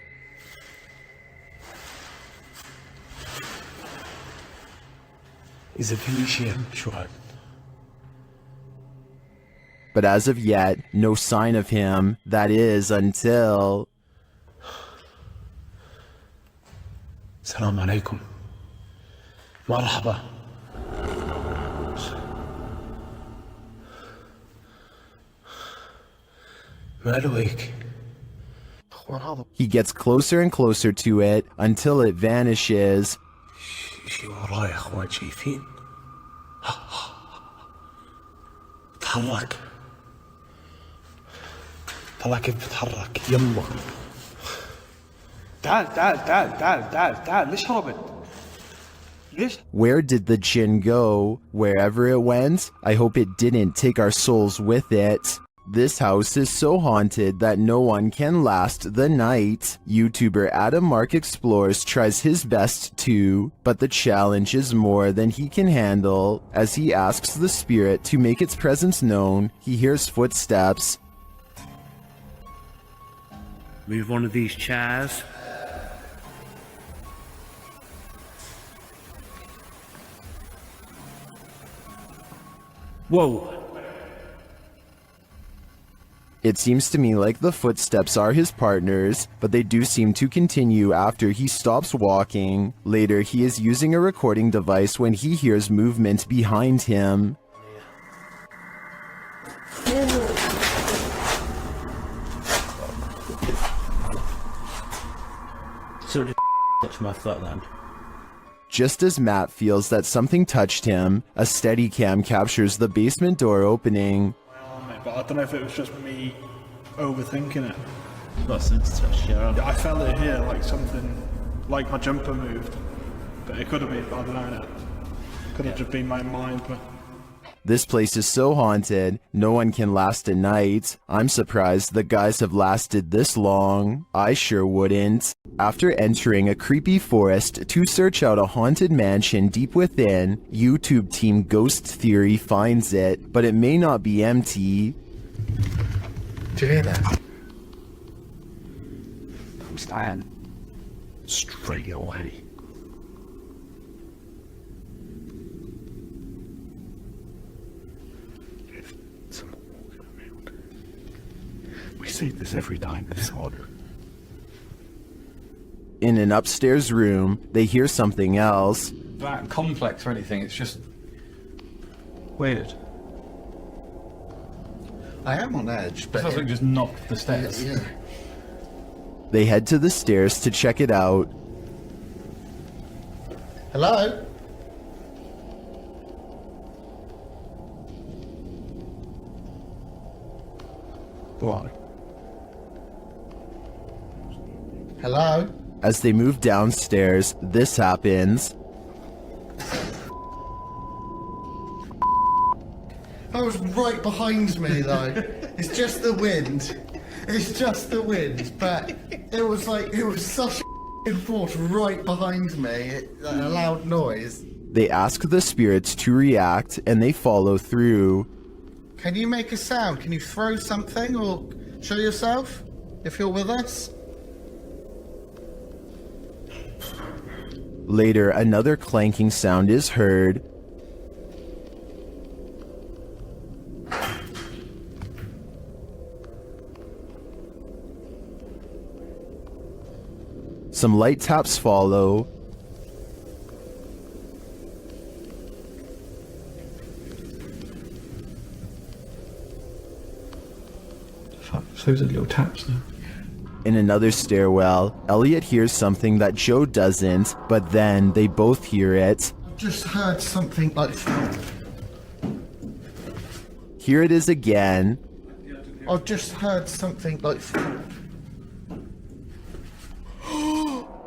[SPEAKER 1] but as of yet, no sign of him. That is until...
[SPEAKER 21] السلام عليكم. مرحبا. ماله هيك؟
[SPEAKER 1] He gets closer and closer to it until it vanishes.
[SPEAKER 21] شي وراي يا اخوان شايفين؟ تحرك. طلع كيف بتحرك يلا.
[SPEAKER 6] تعال تعال تعال تعال تعال تعال ليش هربت؟ ليش؟
[SPEAKER 1] Where did the jinn go? Wherever it went, I hope it didn't take our souls with it. This house is so haunted that no one can last the night. YouTuber Adam Mark Explores tries his best too, but the challenge is more than he can handle. As he asks the spirit to make its presence known, he hears footsteps.
[SPEAKER 21] Move one of these chairs. Whoa.
[SPEAKER 1] It seems to me like the footsteps are his partners, but they do seem to continue after he stops walking. Later, he is using a recording device when he hears movement behind him.
[SPEAKER 21] So did touch my flatland.
[SPEAKER 1] Just as Matt feels that something touched him, a Steadicam captures the basement door opening.
[SPEAKER 13] But I don't know if it was just me overthinking it.
[SPEAKER 21] Got sense touch, yeah.
[SPEAKER 13] I felt it here, like something, like my jumper moved. But it could have been, I don't know. Could have just been my mind, but...
[SPEAKER 1] This place is so haunted, no one can last a night. I'm surprised the guys have lasted this long. I sure wouldn't. After entering a creepy forest to search out a haunted mansion deep within, YouTube team Ghost Theory finds it, but it may not be empty.
[SPEAKER 6] Do you hear that?
[SPEAKER 12] I'm staying straight away. We see this every time this order.
[SPEAKER 1] In an upstairs room, they hear something else.
[SPEAKER 12] That complex or anything, it's just weird.
[SPEAKER 6] I am on edge, but...
[SPEAKER 12] Something just knocked the stairs.
[SPEAKER 6] Yeah.
[SPEAKER 1] They head to the stairs to check it out.
[SPEAKER 6] Hello?
[SPEAKER 12] What?
[SPEAKER 6] Hello?
[SPEAKER 1] As they move downstairs, this happens.
[SPEAKER 6] That was right behind me, though. It's just the wind. It's just the wind, but it was like, it was such a force right behind me, a loud noise.
[SPEAKER 1] They ask the spirits to react, and they follow through.
[SPEAKER 6] Can you make a sound? Can you throw something or show yourself if you're with us?
[SPEAKER 1] Later, another clanking sound is heard. Some light taps follow.
[SPEAKER 12] So those are little taps now.
[SPEAKER 1] In another stairwell, Elliot hears something that Joe doesn't, but then they both hear it.
[SPEAKER 6] Just heard something like...
[SPEAKER 1] Here it is again.
[SPEAKER 6] I've just heard something like...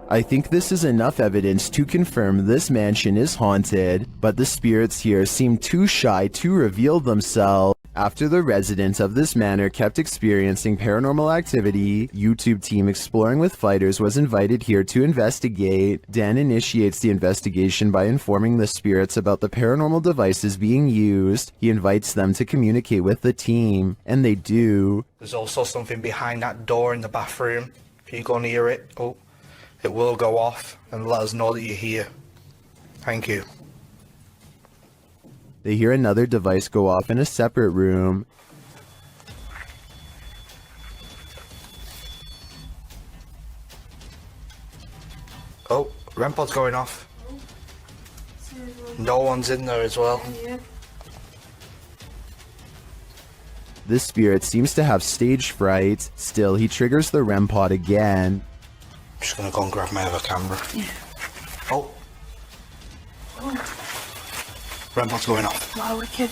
[SPEAKER 1] I think this is enough evidence to confirm this mansion is haunted, but the spirits here seem too shy to reveal themselves. After the residents of this manor kept experiencing paranormal activity, YouTube team Exploring with Fighters was invited here to investigate. Dan initiates the investigation by informing the spirits about the paranormal devices being used. He invites them to communicate with the team, and they do.
[SPEAKER 14] There's also something behind that door in the bathroom. If you go near it, it will go off and let us know that you're here. Thank you.
[SPEAKER 1] They hear another device go off in a separate room.
[SPEAKER 14] Oh, REM pod's going off. No one's in there as well.
[SPEAKER 1] This spirit seems to have stage fright. Still, he triggers the REM pod again.
[SPEAKER 14] I'm just gonna go and grab my other camera.
[SPEAKER 23] Yeah.
[SPEAKER 14] Oh. REM pod's going off.
[SPEAKER 23] Wow, wicked.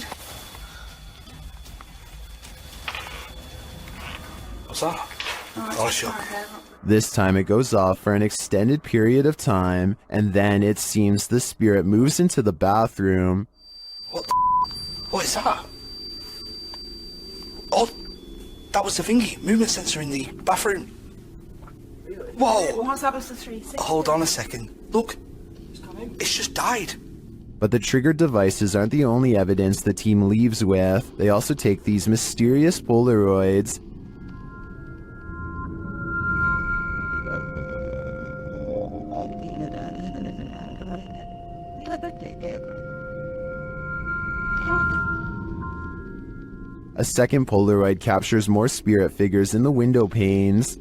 [SPEAKER 14] What's that? Oh, sure.
[SPEAKER 1] This time it goes off for an extended period of time, and then it seems the spirit moves into the bathroom.
[SPEAKER 14] What is that? Oh, that was the thingy, movement sensor in the bathroom. Whoa!
[SPEAKER 23] What's that was the 360?
[SPEAKER 14] Hold on a second. Look, it's just died.
[SPEAKER 1] But the triggered devices aren't the only evidence the team leaves with. They also take these mysterious Polaroids. A second Polaroid captures more spirit figures in the window panes.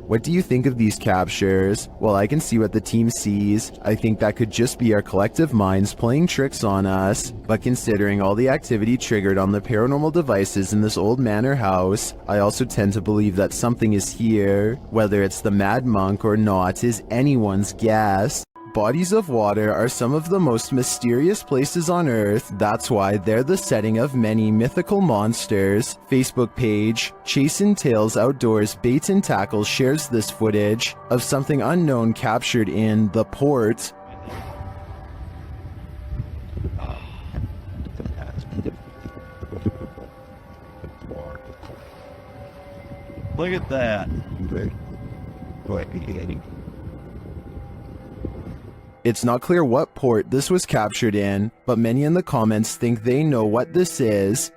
[SPEAKER 1] What do you think of these captures? Well, I can see what the team sees. I think that could just be our collective minds playing tricks on us. But considering all the activity triggered on the paranormal devices in this old manor house, I also tend to believe that something is here. Whether it's the Mad Monk or not is anyone's guess. Bodies of water are some of the most mysterious places on Earth. That's why they're the setting of many mythical monsters. Facebook page Chasin' Tales Outdoors Bait and Tackle shares this footage of something unknown captured in the port.
[SPEAKER 11] Look at that.
[SPEAKER 1] It's not clear what port this was captured in, but many in the comments think they know what this is.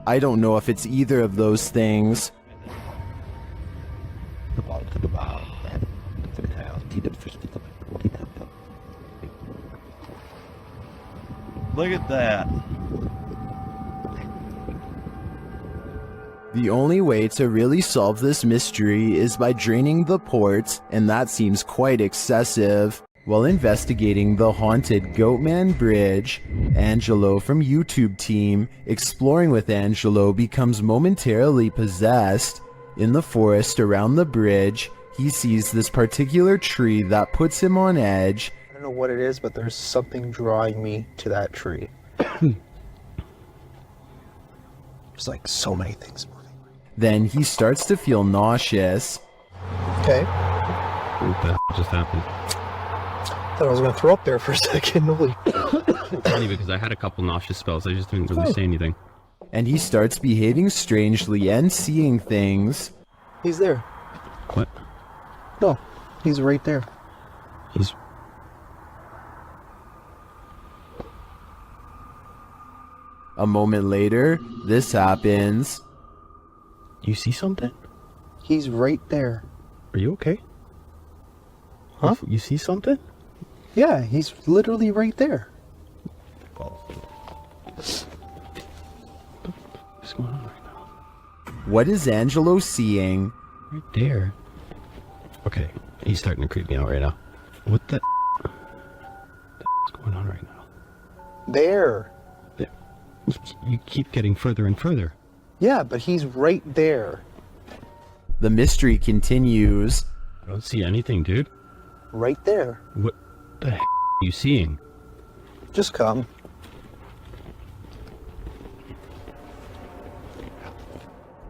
[SPEAKER 1] I don't know if it's either of those things.
[SPEAKER 11] Look at that.
[SPEAKER 1] The only way to really solve this mystery is by draining the port, and that seems quite excessive. While investigating the haunted Goatman Bridge, Angelo from YouTube team Exploring with Angelo becomes momentarily possessed. In the forest around the bridge, he sees this particular tree that puts him on edge.
[SPEAKER 19] I don't know what it is, but there's something drawing me to that tree. There's like so many things.
[SPEAKER 1] Then he starts to feel nauseous.
[SPEAKER 19] Okay.
[SPEAKER 22] What the just happened?
[SPEAKER 19] Thought I was gonna throw up there for a second. Holy.
[SPEAKER 22] It's funny because I had a couple nauseous spells. I just didn't really say anything.
[SPEAKER 1] And he starts behaving strangely and seeing things.
[SPEAKER 19] He's there.
[SPEAKER 22] What?
[SPEAKER 19] No, he's right there.
[SPEAKER 22] He's...
[SPEAKER 1] A moment later, this happens.
[SPEAKER 22] You see something?
[SPEAKER 19] He's right there.
[SPEAKER 22] Are you okay?
[SPEAKER 19] Huh?
[SPEAKER 22] You see something?
[SPEAKER 19] Yeah, he's literally right there.
[SPEAKER 22] What's going on right now?
[SPEAKER 1] What is Angelo seeing?
[SPEAKER 22] Right there. Okay, he's starting to creep me out right now. What the what's going on right now?
[SPEAKER 19] There.
[SPEAKER 22] You keep getting further and further.
[SPEAKER 19] Yeah, but he's right there.
[SPEAKER 1] The mystery continues.
[SPEAKER 22] I don't see anything, dude.
[SPEAKER 19] Right there.
[SPEAKER 22] What the heck are you seeing?
[SPEAKER 19] Just come.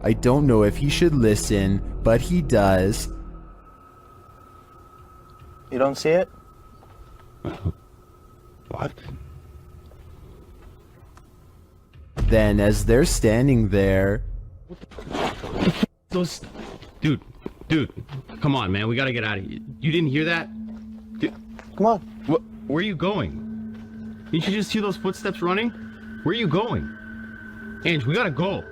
[SPEAKER 1] I don't know if he should listen, but he does.
[SPEAKER 19] You don't see it?
[SPEAKER 22] What?
[SPEAKER 1] Then, as they're standing there...
[SPEAKER 22] Those... Dude, come on, man. We gotta get out of here. You didn't hear that? Dude,
[SPEAKER 19] come on.
[SPEAKER 22] Where are you going? Didn't you just hear those footsteps running? Where are you going? Ange, we gotta go.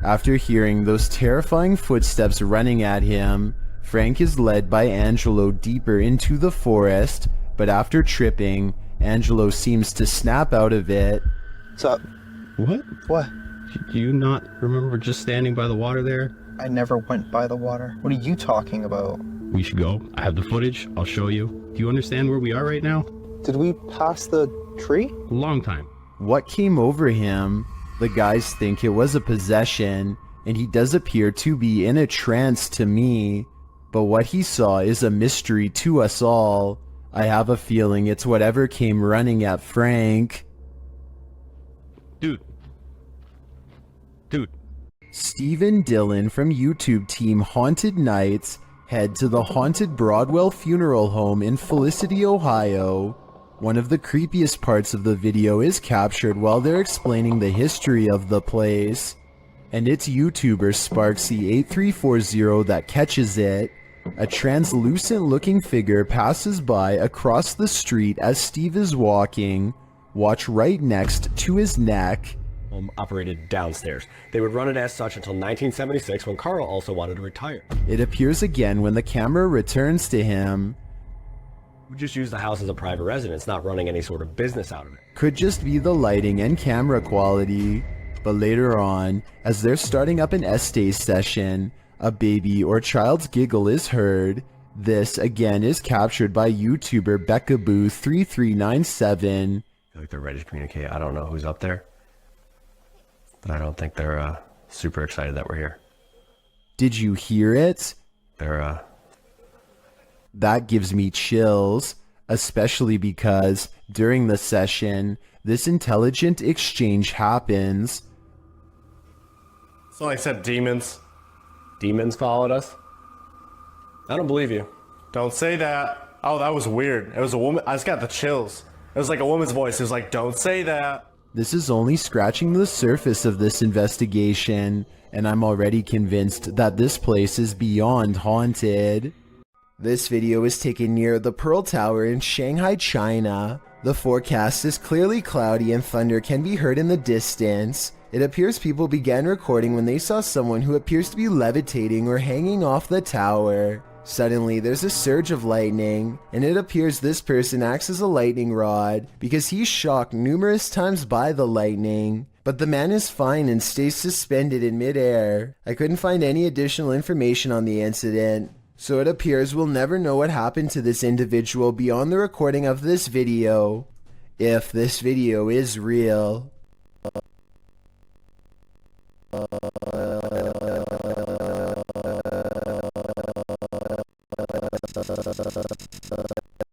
[SPEAKER 1] After hearing those terrifying footsteps running at him, Frank is led by Angelo deeper into the forest, but after tripping, Angelo seems to snap out of it.
[SPEAKER 19] What's up?
[SPEAKER 22] What?
[SPEAKER 19] What?
[SPEAKER 22] Do you not remember just standing by the water there?
[SPEAKER 19] I never went by the water. What are you talking about?
[SPEAKER 22] We should go. I have the footage. I'll show you. Do you understand where we are right now?
[SPEAKER 19] Did we pass the tree?
[SPEAKER 22] A long time.
[SPEAKER 1] What came over him? The guys think it was a possession, and he does appear to be in a trance to me. But what he saw is a mystery to us all. I have a feeling it's whatever came running at Frank.
[SPEAKER 22] Dude.
[SPEAKER 1] Steve and Dylan from YouTube team Haunted Nights head to the haunted Broadwell Funeral Home in Felicity, Ohio. One of the creepiest parts of the video is captured while they're explaining the history of the place. And it's YouTuber Sparksy8340 that catches it. A translucent looking figure passes by across the street as Steve is walking. Watch right next to his neck.
[SPEAKER 7] Operated downstairs. They would run it as such until 1976 when Carl also wanted to retire.
[SPEAKER 1] It appears again when the camera returns to him.
[SPEAKER 7] We just use the house as a private residence, not running any sort of business out of it.
[SPEAKER 1] Could just be the lighting and camera quality. But later on, as they're starting up an essay session, a baby or child's giggle is heard. This again is captured by YouTuber Beckaboo3397.
[SPEAKER 7] I feel like they're ready to communicate. I don't know who's up there, but I don't think they're super excited that we're here.
[SPEAKER 1] Did you hear it? That gives me chills, especially because during the session, this intelligent exchange happens.
[SPEAKER 7] So I said demons. Demons followed us? I don't believe you.
[SPEAKER 9] Don't say that. Oh, that was weird. It was a woman. I just got the chills. It was like a woman's voice. It was like, don't say that.
[SPEAKER 1] This is only scratching the surface of this investigation, and I'm already convinced that this place is beyond haunted. This video is taken near the Pearl Tower in Shanghai, China. The forecast is clearly cloudy and thunder can be heard in the distance. It appears people began recording when they saw someone who appears to be levitating or hanging off the tower. Suddenly, there's a surge of lightning, and it appears this person acts as a lightning rod because he's shocked numerous times by the lightning. But the man is fine and stays suspended in midair. I couldn't find any additional information on the incident, so it appears we'll never know what happened to this individual beyond the recording of this video. If this video is real.